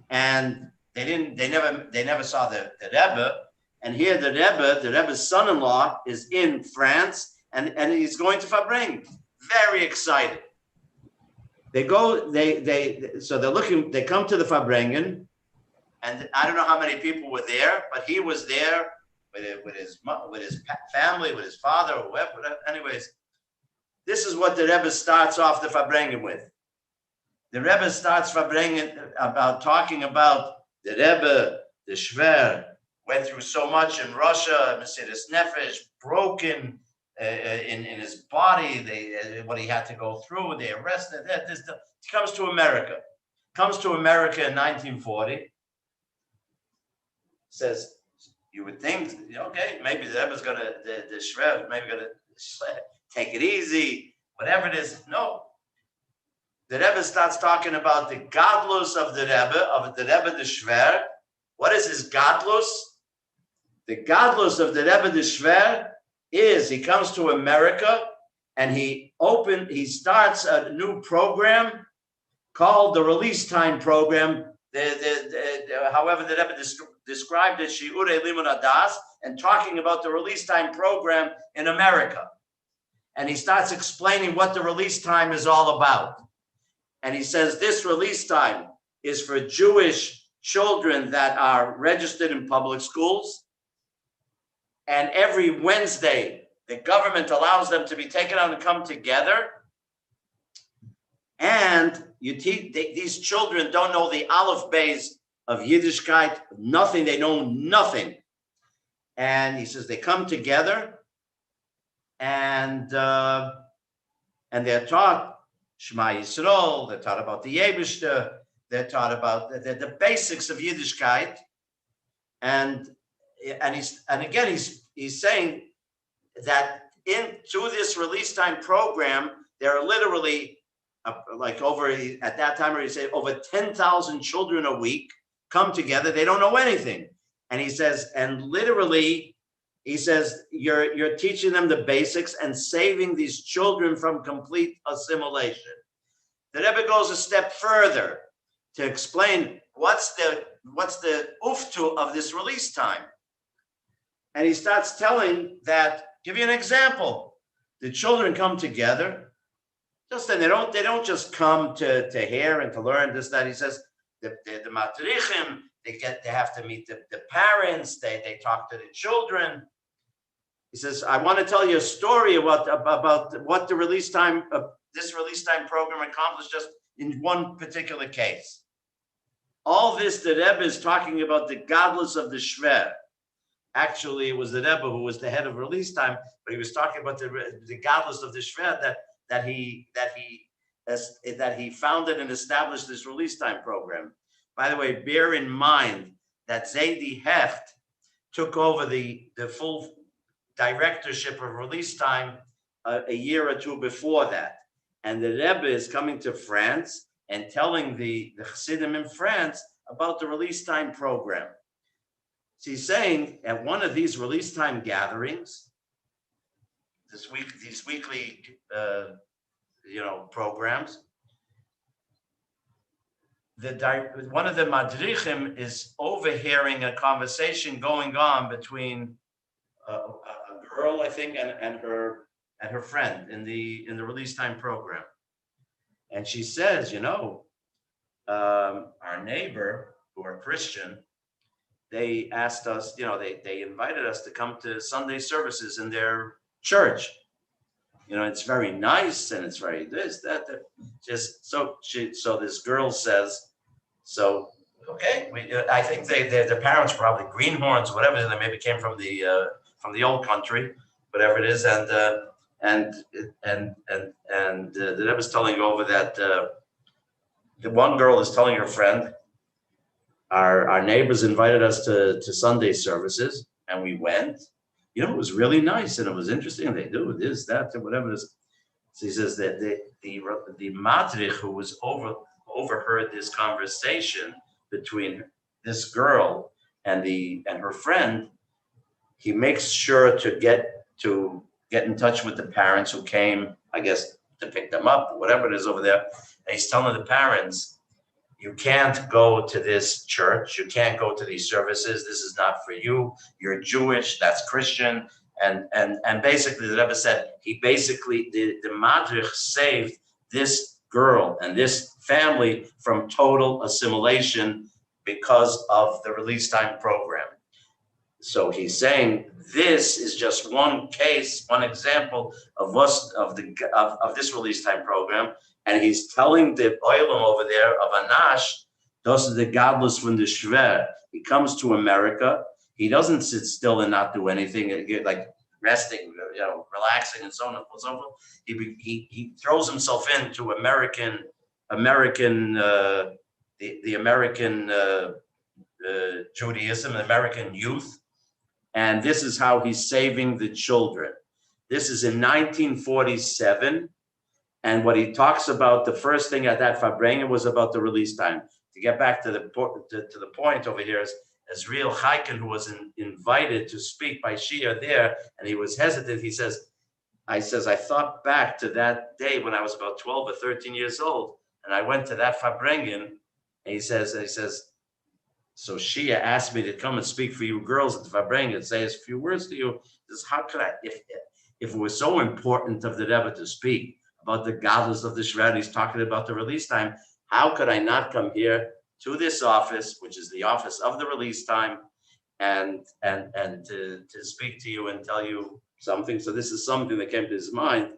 and they never saw the Rebbe. And here the Rebbe's son-in-law is in France, and he's going to Farbrengen. Very excited. They go, so they're looking, they come to the Farbrengen, and I don't know how many people were there, but he was there with his family, with his father, or whoever. Anyways, this is what the Rebbe starts off the Farbrengen with. The Rebbe starts Farbrengen about talking about the Rebbe, the Shver, went through so much in Russia, Mesiras Nefesh, broken in his body, what he had to go through, they arrested. He comes to America. Comes to America in 1940. Says, you would think, okay, maybe the Rebbe's gonna, the Shver, maybe gonna take it easy, whatever it is. No. The Rebbe starts talking about the godless of the Rebbe, the Shver. What is his godless? The godless of the Rebbe, the Shver, is he comes to America and he starts a new program called the Release Time Program. However, the Rebbe described it, Shiurei Limud Hadas, and talking about the Release Time Program in America. And he starts explaining what the release time is all about. And he says this release time is for Jewish children that are registered in public schools. And every Wednesday, the government allows them to be taken out and come together. And these children don't know the aleph beis of Yiddishkeit, nothing, they know nothing. And he says they come together and they're taught Shema Yisrael, they're taught about the Yebishter, they're taught about the basics of Yiddishkeit. And again, he's saying that through this release time program, there are literally at that time, he said over 10,000 children a week come together. They don't know anything. And he says, and literally, he says, you're teaching them the basics and saving these children from complete assimilation. The Rebbe goes a step further to explain what's the uftu of this release time. And he starts telling that, give you an example. The children come together. And they don't just come to hear and to learn this, that. He says the matrichim, they have to meet the parents, they talk to the children. He says, I want to tell you a story about what the release time of this release time program accomplished just in one particular case. All this, the Rebbe is talking about the godless of the Shver. Actually, it was the Rebbe who was the head of release time, but he was talking about the godless of the Shver that he founded and established this release time program. By the way, bear in mind that Zaidi Hecht took over the full directorship of release time a year or two before that. And the Rebbe is coming to France and telling the Chassidim in France about the release time program. So he's saying at one of these release time gatherings, these weekly programs, one of the madrichim is overhearing a conversation going on between a girl, I think, and her friend in the release time program. And she says, our neighbor, who are Christian, they asked us, they invited us to come to Sunday services in their church. It's very nice and it's very this, that. So this girl says, okay, I think the parents were probably greenhorns, whatever, they maybe came from the old country, whatever it is, and the Rebbe was telling over that the one girl is telling her friend, our neighbors invited us to Sunday services, and we went. It was really nice and it was interesting. They do this, that, whatever it is. So he says that the madrich who was overheard this conversation between this girl and her friend, he makes sure to get get in touch with the parents who came, I guess, to pick them up, whatever it is over there. And he's telling the parents, you can't go to this church. You can't go to these services. This is not for you. You're Jewish. That's Christian. And basically, the Rebbe said, the Madrich saved this girl and this family from total assimilation because of the release time program. So he's saying this is just one case, one example of this release time program, and he's telling the oilam over there of Anash, das is the godless from the Shver. He comes to America. He doesn't sit still and not do anything, like resting, relaxing, and so on and so forth. He throws himself into the American Judaism, the American youth. And this is how he's saving the children. This is in 1947. And what he talks about, the first thing at that Farbrengen was about the release time. To get back to the point over here is real Chaikin, who was invited to speak by Shia there, and he was hesitant. He says, I thought back to that day when I was about 12 or 13 years old, and I went to that Farbrengen, and he says, so Shia asked me to come and speak for you girls at the Farbrengen and say a few words to you. Says, how could I, if it was so important of the Rebbe to speak about the godless of the Shred, he's talking about the release time, how could I not come here to this office, which is the office of the release time, and to speak to you and tell you something? So this is something that came to his mind,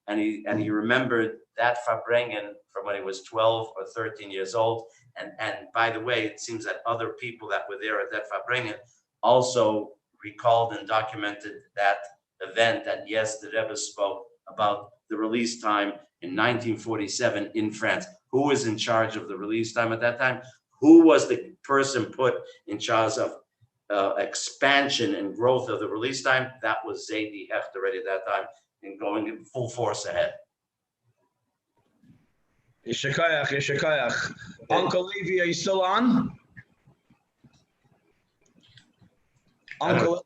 and he remembered that Farbrengen from when he was 12 or 13 years old. And by the way, it seems that other people that were there at that Farbrengen also recalled and documented that event, that yes, the Rebbe spoke about the release time in 1947 in France. Who was in charge of the release time at that time? Who was the person put in charge of expansion and growth of the release time? That was Zaidi Hecht already at that time, and going in full force ahead. Yeshakayach. Uncle Levi, are you still on? Uncle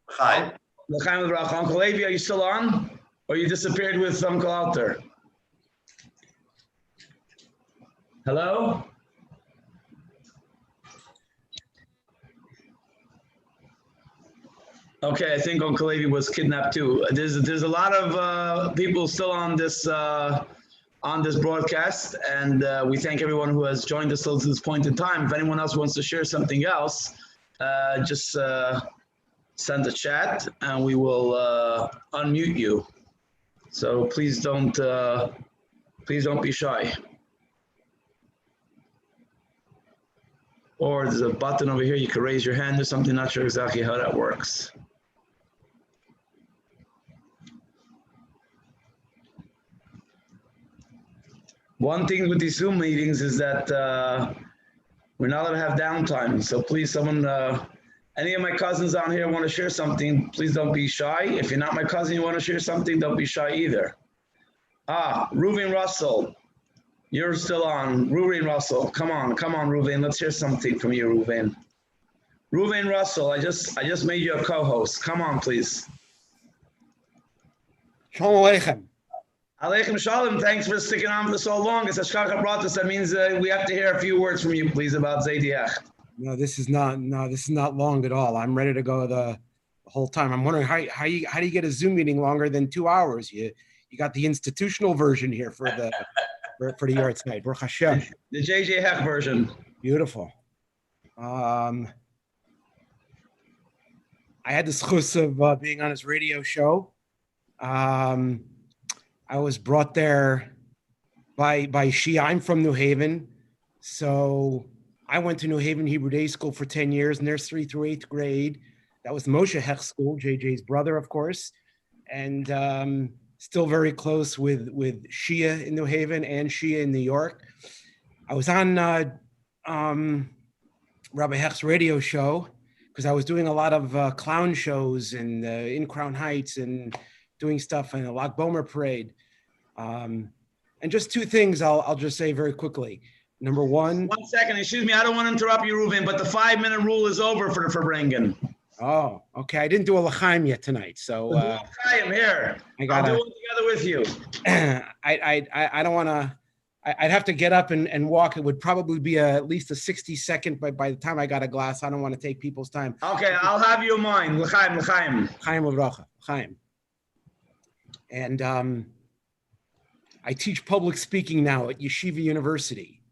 Hi. Uncle Levi, are you still on? Or you disappeared with Uncle Alter? Hello? Okay, I think Uncle Levi was kidnapped too. There's a lot of people still on this broadcast, and we thank everyone who has joined us till this point in time. If anyone else wants to share something else, just send a chat and we will unmute you. So please don't be shy. Or there's a button over here, you can raise your hand or something. Not sure exactly how that works. One thing with these Zoom meetings is that we're not allowed to have downtime. So please, someone, any of my cousins on here want to share something, please don't be shy. If you're not my cousin, you want to share something, don't be shy either. Reuven Russell, you're still on. Reuven Russell, come on, Reuven. Let's hear something from you, Reuven. Reuven Russell, I just made you a co-host. Come on, please. Shalom Aleichem. Aleichem Shalom. Thanks for sticking on for so long. It's Hashkacha Bratas. That means we have to hear a few words from you, please, about Zaidi Hecht. No, this is not long at all. I'm ready to go the whole time. I'm wondering how do you get a Zoom meeting longer than 2 hours? You got the institutional version here for the Yartzeit. Baruch Hashem. The JJ Hecht version. Beautiful. I had the schus of being on his radio show. I was brought there by Shia. I'm from New Haven, so I went to New Haven Hebrew Day School for 10 years, nursery through 8th grade. That was Moshe Hecht School, JJ's brother, of course, and still very close with Shia in New Haven and Shia in New York. I was on Rabbi Hecht's radio show because I was doing a lot of clown shows and in Crown Heights and doing stuff in the Lag Bomer parade. And just two things I'll just say very quickly. Number one. 1 second, excuse me, I don't want to interrupt you, Reuven, but the 5-minute rule is over for Brengen. Oh, okay. I didn't do a l'chaim yet tonight, so I am here. I gotta. I'll do it together with you. I don't want to. I'd have to get up and walk. It would probably be at least a 60-second. But by the time I got a glass, I don't want to take people's time. Okay, I'll have you in mind. L'chaim, l'chaim. L'chaim uvracha, l'chaim. And I teach public speaking now at Yeshiva University.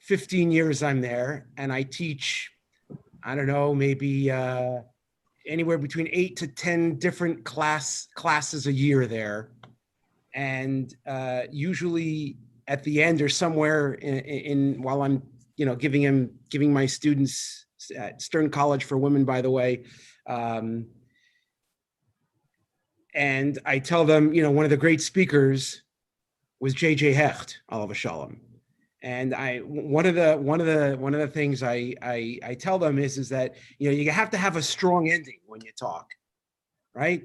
15 years I'm there, and I teach, I don't know, maybe anywhere between 8 to 10 different classes a year there. And usually at the end or somewhere in while I'm, giving my students at Stern College for Women, by the way, and I tell them, one of the great speakers was J.J. Hecht, alav shalom. And one of the things I tell them is that you have to have a strong ending when you talk, right?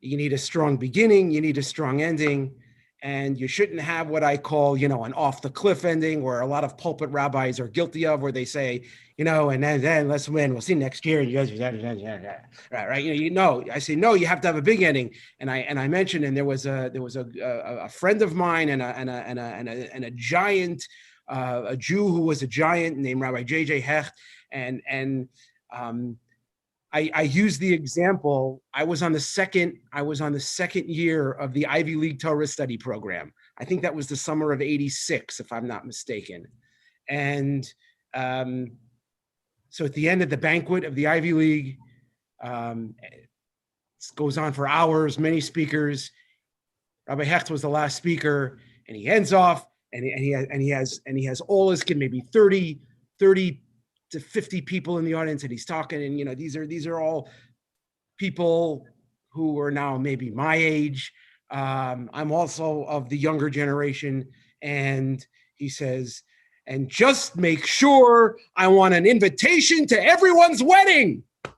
You need a strong beginning, you need a strong ending, and you shouldn't have what I call an off the cliff ending, where a lot of pulpit rabbis are guilty of, where they say, and then let's win, we'll see next year, and you guys, right? I say no, you have to have a big ending, and I mentioned, and there was a friend of mine and a giant, a Jew who was a giant named Rabbi J.J. Hecht, and I use the example. I was on the second year of the Ivy League Torah study program. I think that was the summer of '86, if I'm not mistaken. And so at the end of the banquet of the Ivy League, it goes on for hours, many speakers. Rabbi Hecht was the last speaker, and he ends off, and he has all his kids, maybe 30 to 50 people in the audience, and he's talking, and these are all people who are now maybe my age. I'm also of the younger generation, and he says, and just make sure I want an invitation to everyone's wedding. And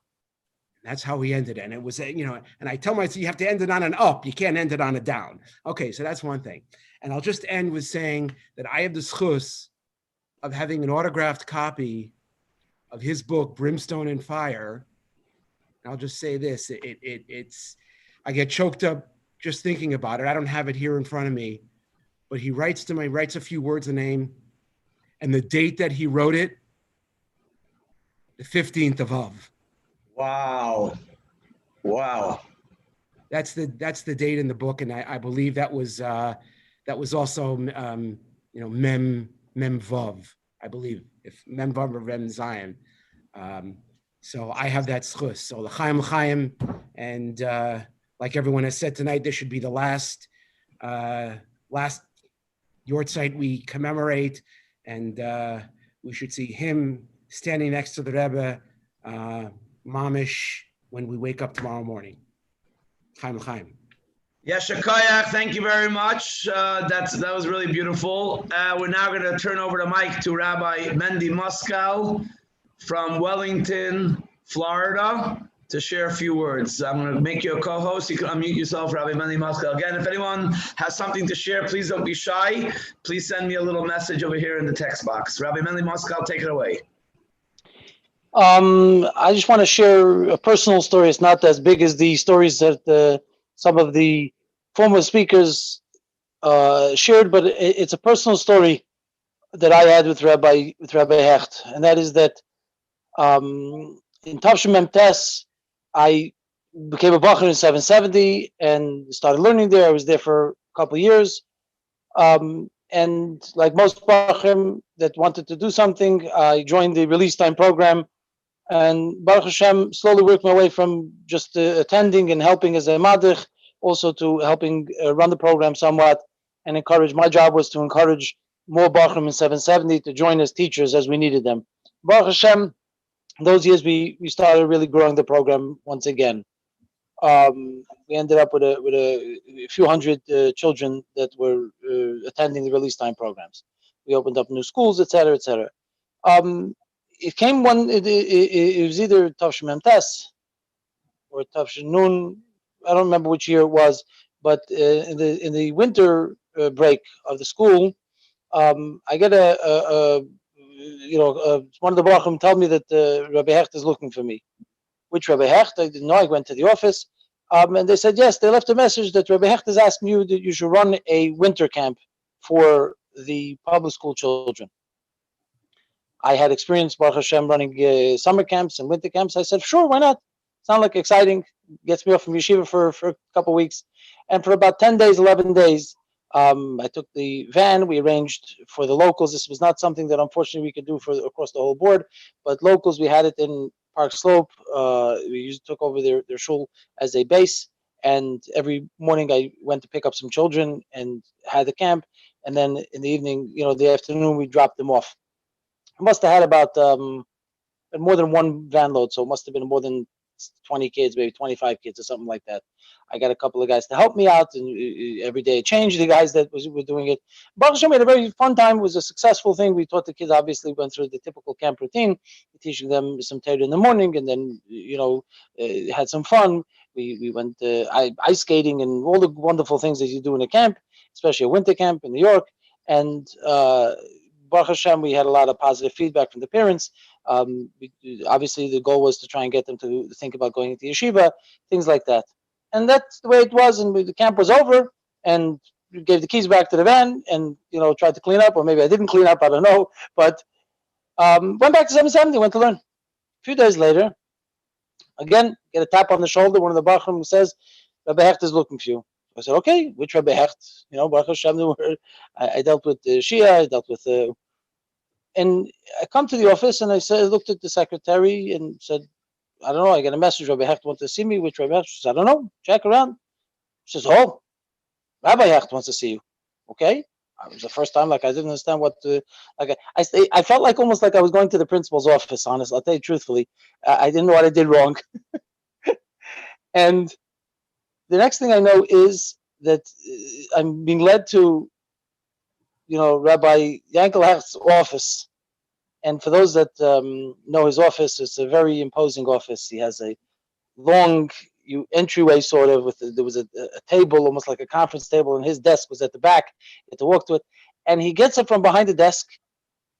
that's how he ended it. And it was, and I tell myself, you have to end it on an up. You can't end it on a down. Okay, so that's one thing. And I'll just end with saying that I have the schus of having an autographed copy of his book, Brimstone and Fire. And I'll just say this, it's, I get choked up just thinking about it. I don't have it here in front of me, but he writes a few words, a name, and the date that he wrote it, the 15th of Av. Wow. That's the date in the book, and I believe that was also Mem Vav, I believe, if Mem Vav or Mem Zion. So I have that schus. So l'chaim, and like everyone has said tonight, this should be the last Yartzeit we commemorate, and we should see him standing next to the Rebbe, mamish, when we wake up tomorrow morning. Chaim. Yesha Koyach, thank you very much. That was really beautiful. We're now going to turn over the mic to Rabbi Mendy Moskow from Wellington, Florida, to share a few words. I'm going to make you a co-host. You can unmute yourself, Rabbi Mendy Moskow. Again, if anyone has something to share, please don't be shy. Please send me a little message over here in the text box. Rabbi Mendy Moskow, take it away. I just want to share a personal story. It's not as big as the stories that some of the former speakers shared, but it's a personal story that I had with Rabbi Hecht, and that is that in Tavshim Mem Tes, I became a bacher in 770 and started learning there. I was there for a couple of years, and like most bachrim that wanted to do something, I joined the release time program. And Baruch Hashem, slowly worked my way from just attending and helping as a madrich, also to helping run the program somewhat and encourage. My job was to encourage more Bachrim in 770 to join as teachers as we needed them. Baruch Hashem, those years we started really growing the program once again. We ended up with a few hundred children that were attending the release time programs. We opened up new schools, etc., etc. It came one. It was either Tavshim Mem Tes or Tavshim Nun. I don't remember which year it was, but in the winter break of the school, I get one of the Barachim tell me that Rabbi Hecht is looking for me, which Rabbi Hecht? I didn't know. I went to the office. And they said, yes, they left a message that Rabbi Hecht is asking you that you should run a winter camp for the public school children. I had experience, Baruch Hashem, running summer camps and winter camps. I said, sure, why not? Sound like exciting. Gets me off from yeshiva for a couple of weeks. And for about 10 days, 11 days, I took the van. We arranged for the locals. This was not something that unfortunately we could do for across the whole board, but locals, we had it in Park Slope. We took over their shul as a base. And every morning I went to pick up some children and had the camp. And then in the evening, the afternoon, we dropped them off. I must have had about more than one van load, so it must have been more than 20 kids, maybe 25 kids or something like that. I got a couple of guys to help me out, and every day I changed the guys that were doing it. Baruch Hashem, we had a very fun time. It was a successful thing. We taught the kids, obviously, went through the typical camp routine, teaching them some Torah in the morning, and then, had some fun. We went ice skating and all the wonderful things that you do in a camp, especially a winter camp in New York. And Baruch Hashem, we had a lot of positive feedback from the parents. Obviously, the goal was to try and get them to think about going into yeshiva, things like that. And that's the way it was. And the camp was over, and we gave the keys back to the van, and tried to clean up, or maybe I didn't clean up, I don't know. But went back to 770, went to learn. A few days later, again, get a tap on the shoulder. One of the Bachrim says, Rabbi Hecht is looking for you. I said, okay, which Rabbi Hecht? Baruch Hashem, I dealt with Shia, I dealt with and I come to the office and I looked at the secretary and said, I don't know, I got a message, Rabbi Hecht wants to see me, which Rabbi Hecht? She said, I don't know, check around. She says, oh, Rabbi Hecht wants to see you. Okay. It was the first time, I didn't understand what I felt like almost like I was going to the principal's office, honestly. I'll tell you truthfully. I didn't know what I did wrong. And the next thing I know is that I'm being led to, Rabbi Yankel Hecht's office. And for those that know his office, it's a very imposing office. He has a long entryway, sort of, there was a table, almost like a conference table, and his desk was at the back. You had to walk to it. And he gets up from behind the desk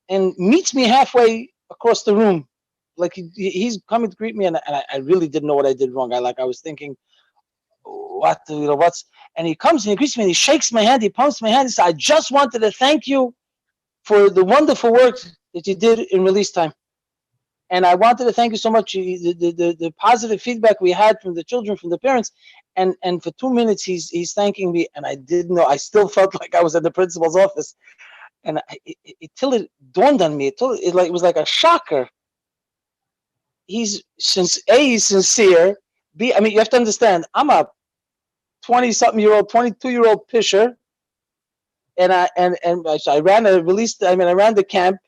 and meets me halfway across the room. Like he's coming to greet me, and I really didn't know what I did wrong. I was thinking, what's, and he comes and he greets me and he shakes my hand, he pumps my hand, he says, I just wanted to thank you for the wonderful work that you did in release time. And I wanted to thank you so much, the positive feedback we had from the children, from the parents. And for 2 minutes, he's thanking me, and I didn't know, I still felt like I was at the principal's office. And till it dawned on me, it was like a shocker. He's sincere. B, you have to understand, I'm a 20-something-year-old, 22-year-old pisher, and I ran the camp.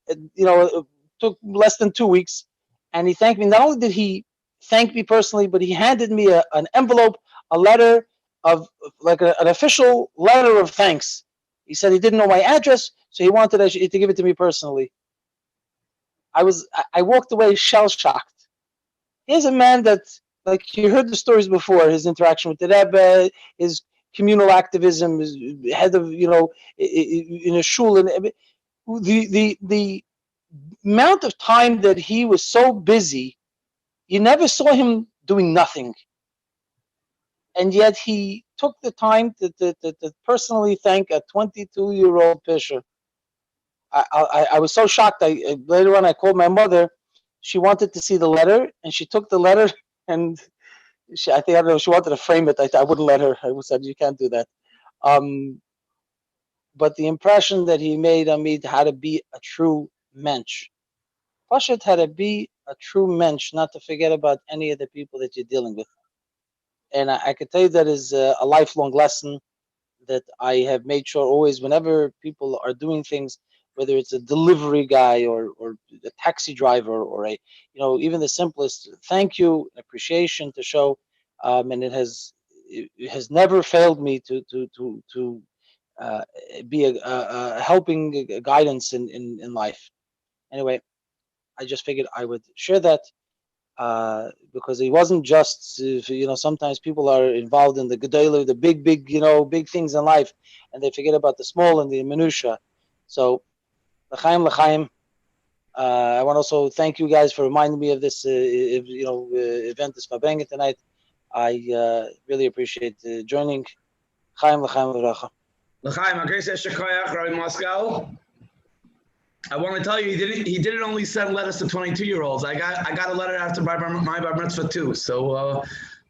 It took less than 2 weeks, and he thanked me. Not only did he thank me personally, but he handed me an envelope, a letter of an official letter of thanks. He said he didn't know my address, so he wanted to give it to me personally. I walked away shell-shocked. Here's a man that, you heard the stories before, his interaction with the Rebbe, his communal activism, his head of, in a shul, and the amount of time that he was so busy, you never saw him doing nothing. And yet he took the time to personally thank a 22-year-old pisher. I was so shocked. Later on, I called my mother. She wanted to see the letter, and she took the letter, and she wanted to frame it. I wouldn't let her. I said, you can't do that. But the impression that he made on me, how to be a true mensch. Pashat, how to be a true mensch, not to forget about any of the people that you're dealing with. And I could tell you that is a lifelong lesson that I have made sure always, whenever people are doing things, whether it's a delivery guy or a taxi driver or even the simplest thank you, appreciation to show, and it has never failed me to be a helping guidance in life. Anyway, I just figured I would share that because it wasn't just sometimes people are involved in the gedolah, the big big things in life, and they forget about the small and the minutia. So l'chaim, I want to also thank you guys for reminding me of this, event, this Mabenge tonight. I really appreciate joining. Chaim l'chaim v'racha. L'chaim, Rabbi Moscow. I want to tell you, he didn't only send letters to 22-year-olds. I got a letter after my bar mitzvah too. So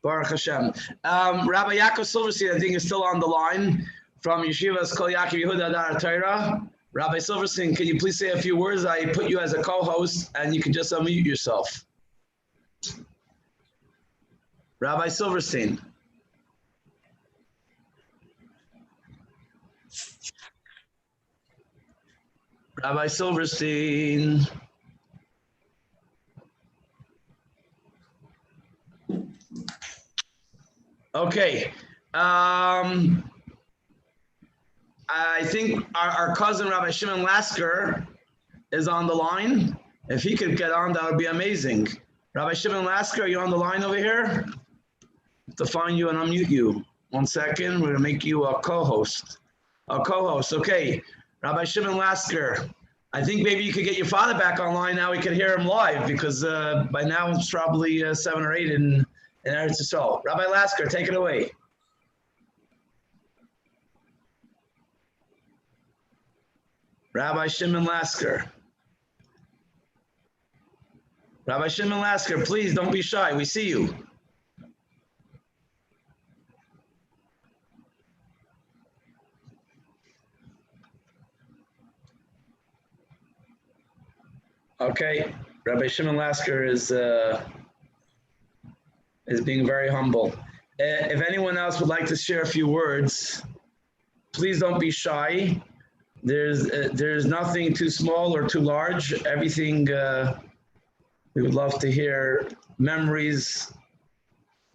Baruch Hashem. Rabbi Yaakov Silverstein, I think, is still on the line from Yeshivas Kol Yaakov Yehuda Adar Torah. Rabbi Silverstein, can you please say a few words? I put you as a co-host, and you can just unmute yourself. Rabbi Silverstein. Rabbi Silverstein. Okay. I think our cousin Rabbi Shimon Lasker is on the line. If he could get on, that would be amazing. Rabbi Shimon Lasker, are you on the line over here? To find you and unmute you. 1 second, we're gonna make you a co-host. Okay. Rabbi Shimon Lasker, I think maybe you could get your father back online now. We could hear him live because by now it's probably 7 or 8 in Eretz Yisrael. Rabbi Lasker, take it away. Rabbi Shimon Lasker. Rabbi Shimon Lasker, please don't be shy. We see you. Okay, Rabbi Shimon Lasker is being very humble. If anyone else would like to share a few words, please don't be shy. There's nothing too small or too large. Everything we would love to hear memories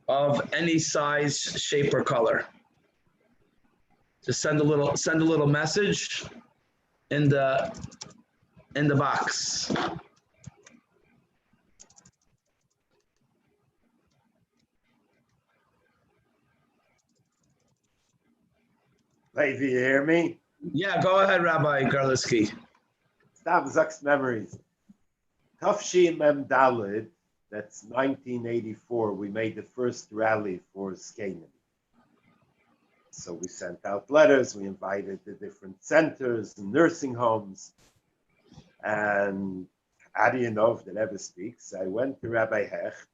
of any size, shape, or color. Just send a little message in the box. Levi, you hear me? Yeah, go ahead, Rabbi Garliski. Stop Zuck's memories. Tafshi Mem Dalid, that's 1984, we made the first rally for Skanen. So we sent out letters, we invited the different centers and nursing homes. And how do you know if the Rebbe speaks? I went to Rabbi Hecht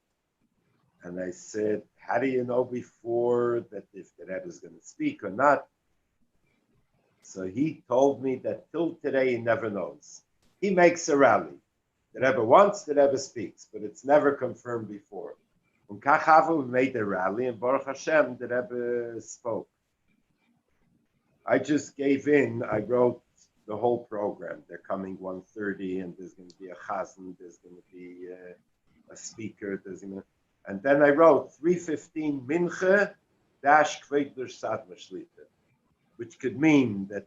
and I said, how do you know before that if the Rebbe is going to speak or not? So he told me that till today he never knows. He makes a rally. The Rebbe wants, the Rebbe speaks, but it's never confirmed before. On Kachava we made a rally and Baruch Hashem, the Rebbe spoke. I just gave in, I wrote the whole program. They're coming 1:30 and there's going to be a chazan, there's going to be a speaker, and then I wrote 3:15 mincha dash kveidler sadma shlita, which could mean that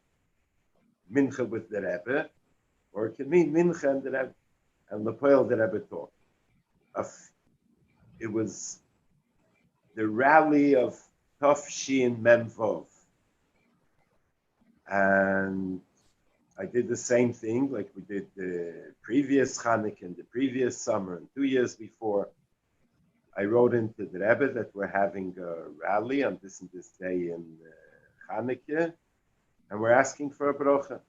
mincha with the Rebbe, or it could mean mincha and the Rebbe, and Lepoel the Rebbe talked. It was the rally of Tafshin Memvov. And I did the same thing like we did the previous Chanukah and the previous summer and 2 years before. I wrote into the Rebbe that we're having a rally on this and this day in Chanukah, and we're asking for a brocha.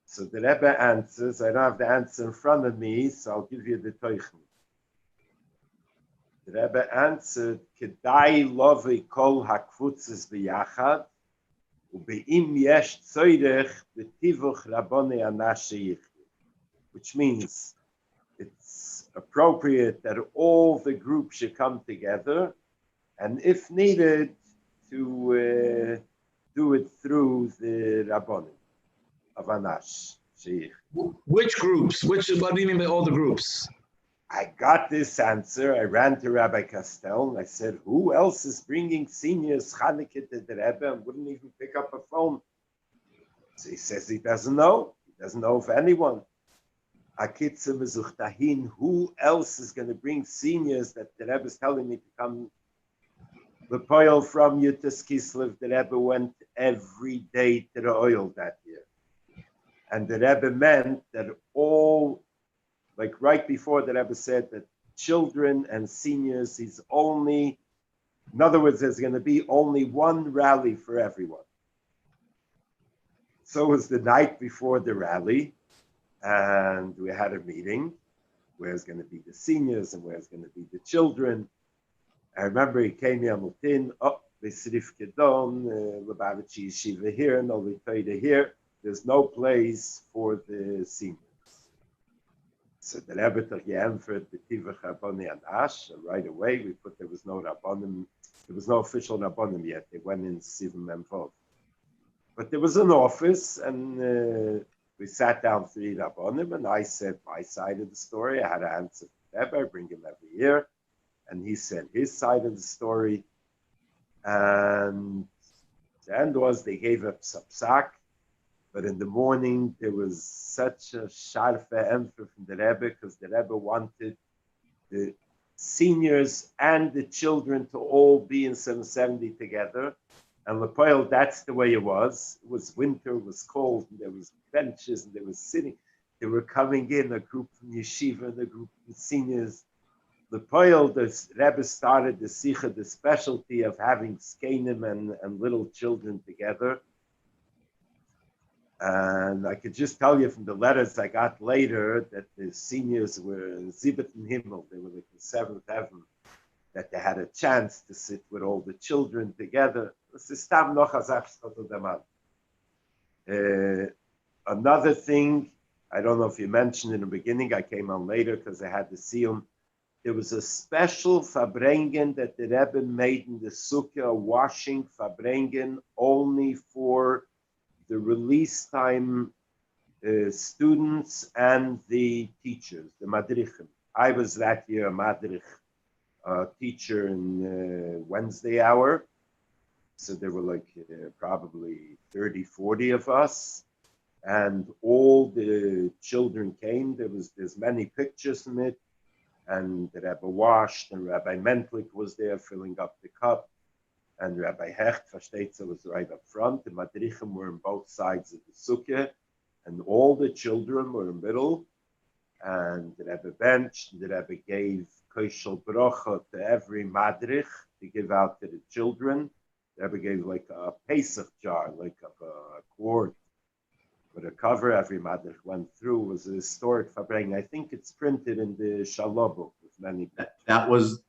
So the Rebbe answers, I don't have the answer in front of me, so I'll give you the teichen. The Rebbe answered, Kedai lovi kol hakvutzes b'yachad, ubeim yesh tzoyrech b'tivuch rabboni anashe yichdu, which means it's appropriate that all the groups should come together, and if needed, to do it through the rabboni of Anash. Which groups? What do you mean by all the groups? I got this answer. I ran to Rabbi Castell and I said, who else is bringing seniors Chanukah to the Rebbe and wouldn't even pick up a phone? So he says he doesn't know. He doesn't know of anyone. Akitze mezuchtahin, who else is going to bring seniors that the Rebbe is telling me to come? The poil from Yutas Kislev, the Rebbe went every day to the oil that year. And the Rebbe meant that all like right before the Rebbe said that children and seniors, in other words, there's going to be only one rally for everyone. So it was the night before the rally, and we had a meeting. Where's going to be the seniors and where's going to be the children? I remember he came here, Besrif Kedon, Lubavitch Yeshiva here, no Litoida here. There's no place for the seniors. So the Rebbe took Yemfert, the Tivach Rabboni and Ash. Right away, there was no Rabbonim, there was no official Rabbonim yet. They went in Sivan Memphov. But there was an office, and we sat down 3 Rabbonim, and I said my side of the story. I had to answer to Rebbe, I bring him every year. And he said his side of the story. And the end was they gave up Sapsak, but in the morning there was such a sharpe emphasis from the Rebbe, because the Rebbe wanted the seniors and the children to all be in 770 together. And Lepoil, that's the way it was. It was winter, it was cold, and there was benches, and they were sitting. They were coming in, a group from Yeshiva and a group from seniors. Lepoil, the Rebbe started the Sikha, the specialty of having skenim and little children together. And I could just tell you from the letters I got later that the seniors were Zibet and Himmel, they were like the 7th heaven, that they had a chance to sit with all the children together. Another thing, I don't know if you mentioned in the beginning, I came on later because I had to see them. There was a special Fabrengen that the Rebbe made in the Sukkah, a washing Fabrengen only for the release time students and the teachers, the Madrichim. I was that year a Madrich teacher in Wednesday hour. So there were like probably 30, 40 of us. And all the children came. There's many pictures from it. And the Rebbe washed, and Rabbi Mentlik was there filling up the cup. And Rabbi Hecht, Versteitzer, was right up front. The Madrichim were on both sides of the Sukkah. And all the children were in the middle. And the Rebbe benched, and the Rebbe gave Koshel Brocha to every Madrich to give out to the children. The Rebbe gave like a Pesach jar, like a quart with a cover. Every Madrich went through. It was a historic Fabrengen. I think it's printed in the Shalom book with many pictures. That was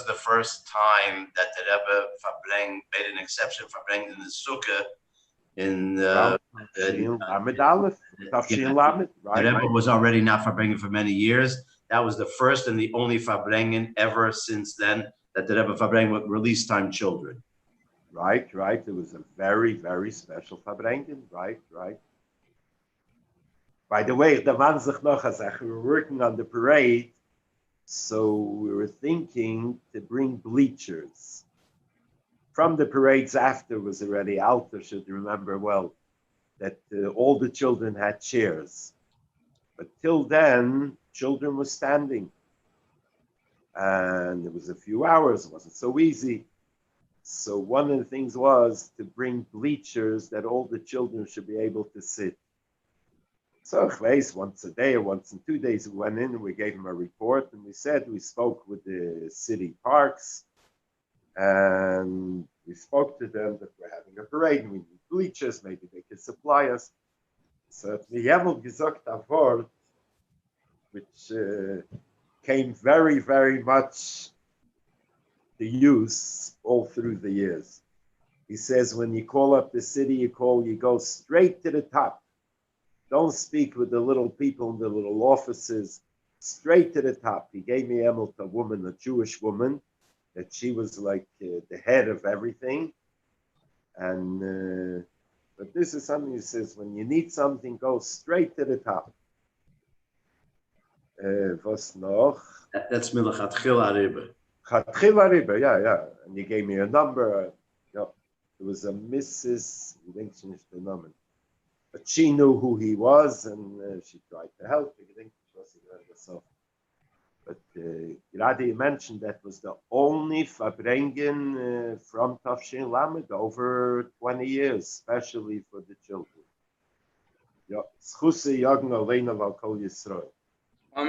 the first time that the Rebbe Fabrengen made an exception for Fabrengen in the Sukkah. Lamed Aleph, Tafshin Lamed, right? The Rebbe was already not Fabrengen for many years. That was the first and the only Fabrengen ever since then that the Rebbe Fabrengen would release time children. Right. It was a very, very special Fabrengen. Right. By the way, the man sich noch gesagt, we were working on the parade, so we were thinking to bring bleachers. From the parades after was already Alter should remember well that all the children had chairs. But till then, children were standing. And it was a few hours, it wasn't so easy. So one of the things was to bring bleachers that all the children should be able to sit. So once a day or once in 2 days, we went in and we gave them a report, and we spoke with the city parks, and we spoke to them that we're having a parade and we need bleachers, maybe they could supply us. So we have gesagt a word which came very, very much to use all through the years. He says, when you call up the city, you go straight to the top. Don't speak with the little people in the little offices, straight to the top. He gave me a woman, a Jewish woman, that she was like the head of everything. And but this is something he says, when you need something, go straight to the top. Was noch? That's Milachat Chil Ariba. Chatchil Ariba, yeah. And he gave me a number. It was a Mrs. I think she was the number. But she knew who he was, and she tried to help. I think it was herself. But Gradi mentioned that was the only Fabrengen from Tafshin Lamed over 20 years, especially for the children. Schuse Yagna Leina Valkol Yisrael. All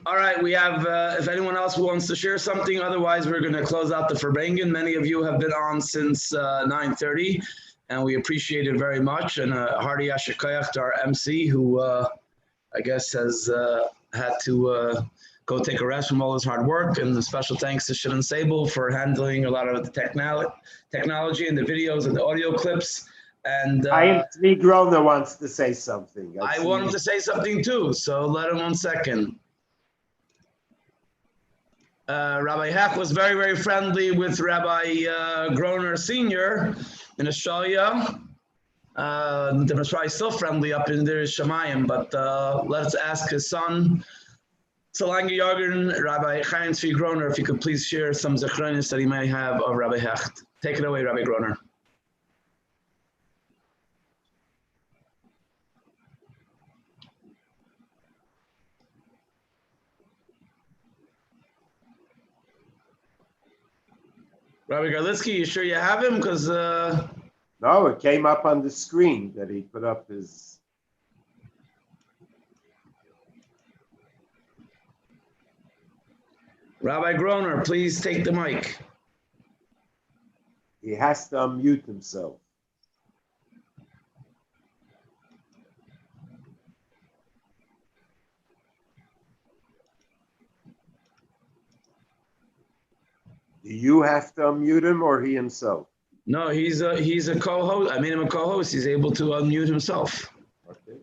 right, we have, if anyone else wants to share something, otherwise we're going to close out the Verbringen. Many of you have been on since 9:30, and we appreciate it very much. And hearty Ashikoyach to our MC, who I guess has had to go take a rest from all his hard work. And a special thanks to Shilin Sable for handling a lot of the technology and the videos and the audio clips. And I am Tzvi Groner wants to say something. I want him to say something too, so let him 1 second. Rabbi Hecht was very, very friendly with Rabbi Groner Sr. in Australia. They were probably still friendly up in there, Shemayim, but let's ask his son, Solange Jorgen, Rabbi Chaim Tzvi Groner, if you could please share some zechronis that he may have of Rabbi Hecht. Take it away, Rabbi Groner. Rabbi Garlitsky, you sure you have him? Because no, it came up on the screen that he put up his. Rabbi Groner, please take the mic. He has to unmute himself. Do you have to unmute him or he himself? No, he's a co-host. I made him a co-host. He's able to unmute himself. Okay.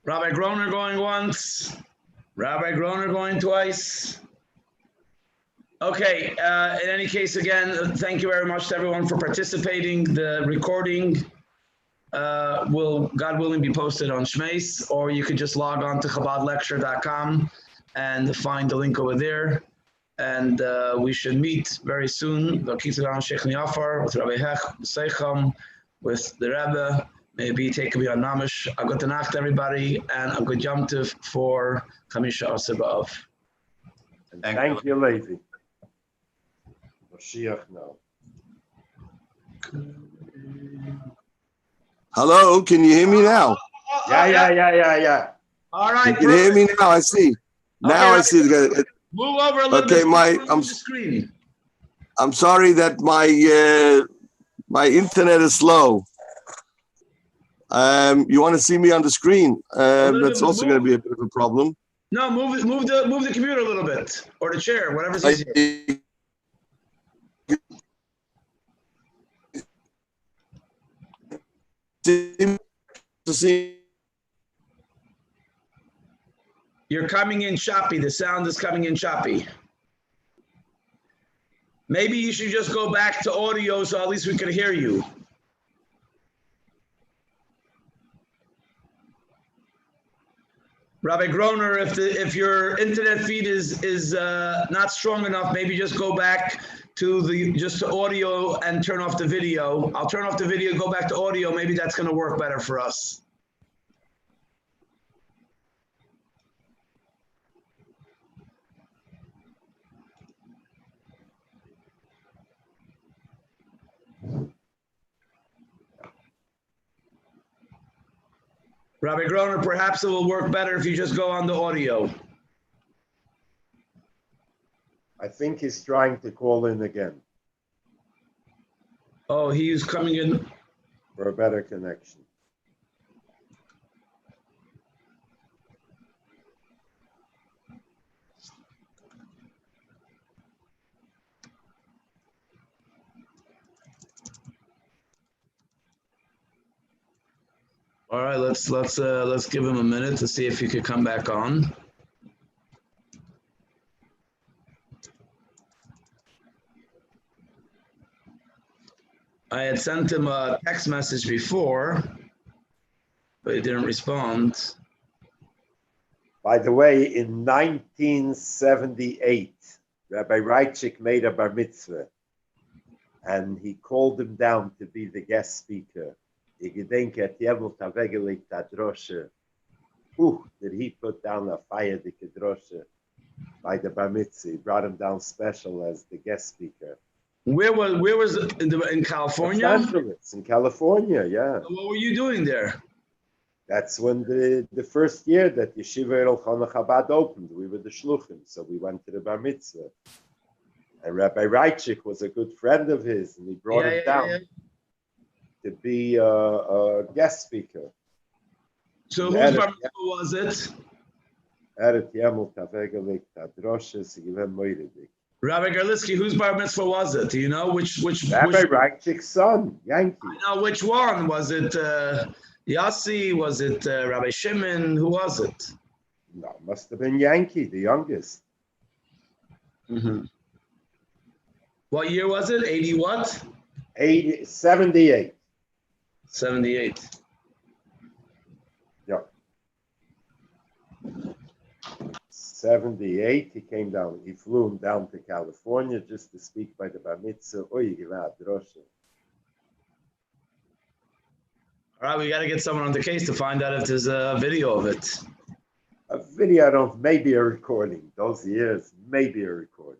Rabbi Groner going once. Rabbi Groner going twice. Okay, in any case, again, thank you very much to everyone for participating. The recording will, God willing, be posted on Shmeis, or you could just log on to chabadlecture.com and find the link over there. And we should meet very soon. With Rabbi Hecht, Seicham, with the Rebbe. Maybe take me on Namish. A good Nacht, everybody, and a good Yom Tov for Chamisha Asar B'Av. Thank you, Levi. Mashiach now. Hello, can you hear me now? Yeah. All right. You can hear me now, I see. Now I see. Move over a little bit. Okay, I'm sorry that my internet is slow. You want to see me on the screen? That's also going to be a bit of a problem. No, move the computer a little bit, or the chair, whatever's easier. You're coming in choppy. The sound is coming in choppy. Maybe you should just go back to audio so at least we can hear you. Rabbi Groner, if your internet feed is not strong enough, maybe just go back to just audio and turn off the video. I'll turn off the video, go back to audio. Maybe that's going to work better for us. Rabbi Groner, perhaps it will work better if you just go on the audio. I think he's trying to call in again. Oh, he's coming in. For a better connection. All right, let's give him a minute to see if he could come back on. I had sent him a text message before, but he didn't respond. By the way, in 1978, Rabbi Reichik made a bar mitzvah, and he called him down to be the guest speaker. Did he put down a fire by the bar mitzvah? He brought him down special as the guest speaker. Where was it? In California? Los Angeles, in California, yeah. So what were you doing there? That's when the first year that Yeshiva El Chana Chabad opened. We were the shluchim, so we went to the bar mitzvah. And Rabbi Reitchik was a good friend of his, and he brought him down to be a guest speaker. So whose bar mitzvah was it? Rabbi Garlitzky, whose bar mitzvah was it? Do you know which? Rabbi Reitchik's son, Yankee. I know which one. Was it Yossi? Was it Rabbi Shimon? Who was it? No, it must have been Yankee, the youngest. Mm-hmm. What year was it? 80 what? 78. 78. Yeah. 78, he came down, he flew him down to California just to speak by the bar mitzvah. All right, we got to get someone on the case to find out if there's a video of it. A video, maybe a recording. Those years, maybe a recording.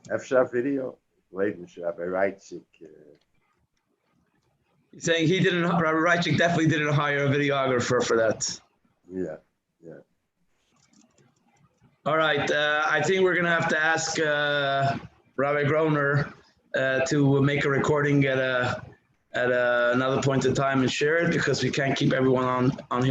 Efshar video, Rabbi Reitchik. You're saying Rabbi Reitchik definitely didn't hire a videographer for that. Yeah, yeah. All right, I think we're going to have to ask Rabbi Groner to make a recording at another point in time and share it, because we can't keep everyone on here.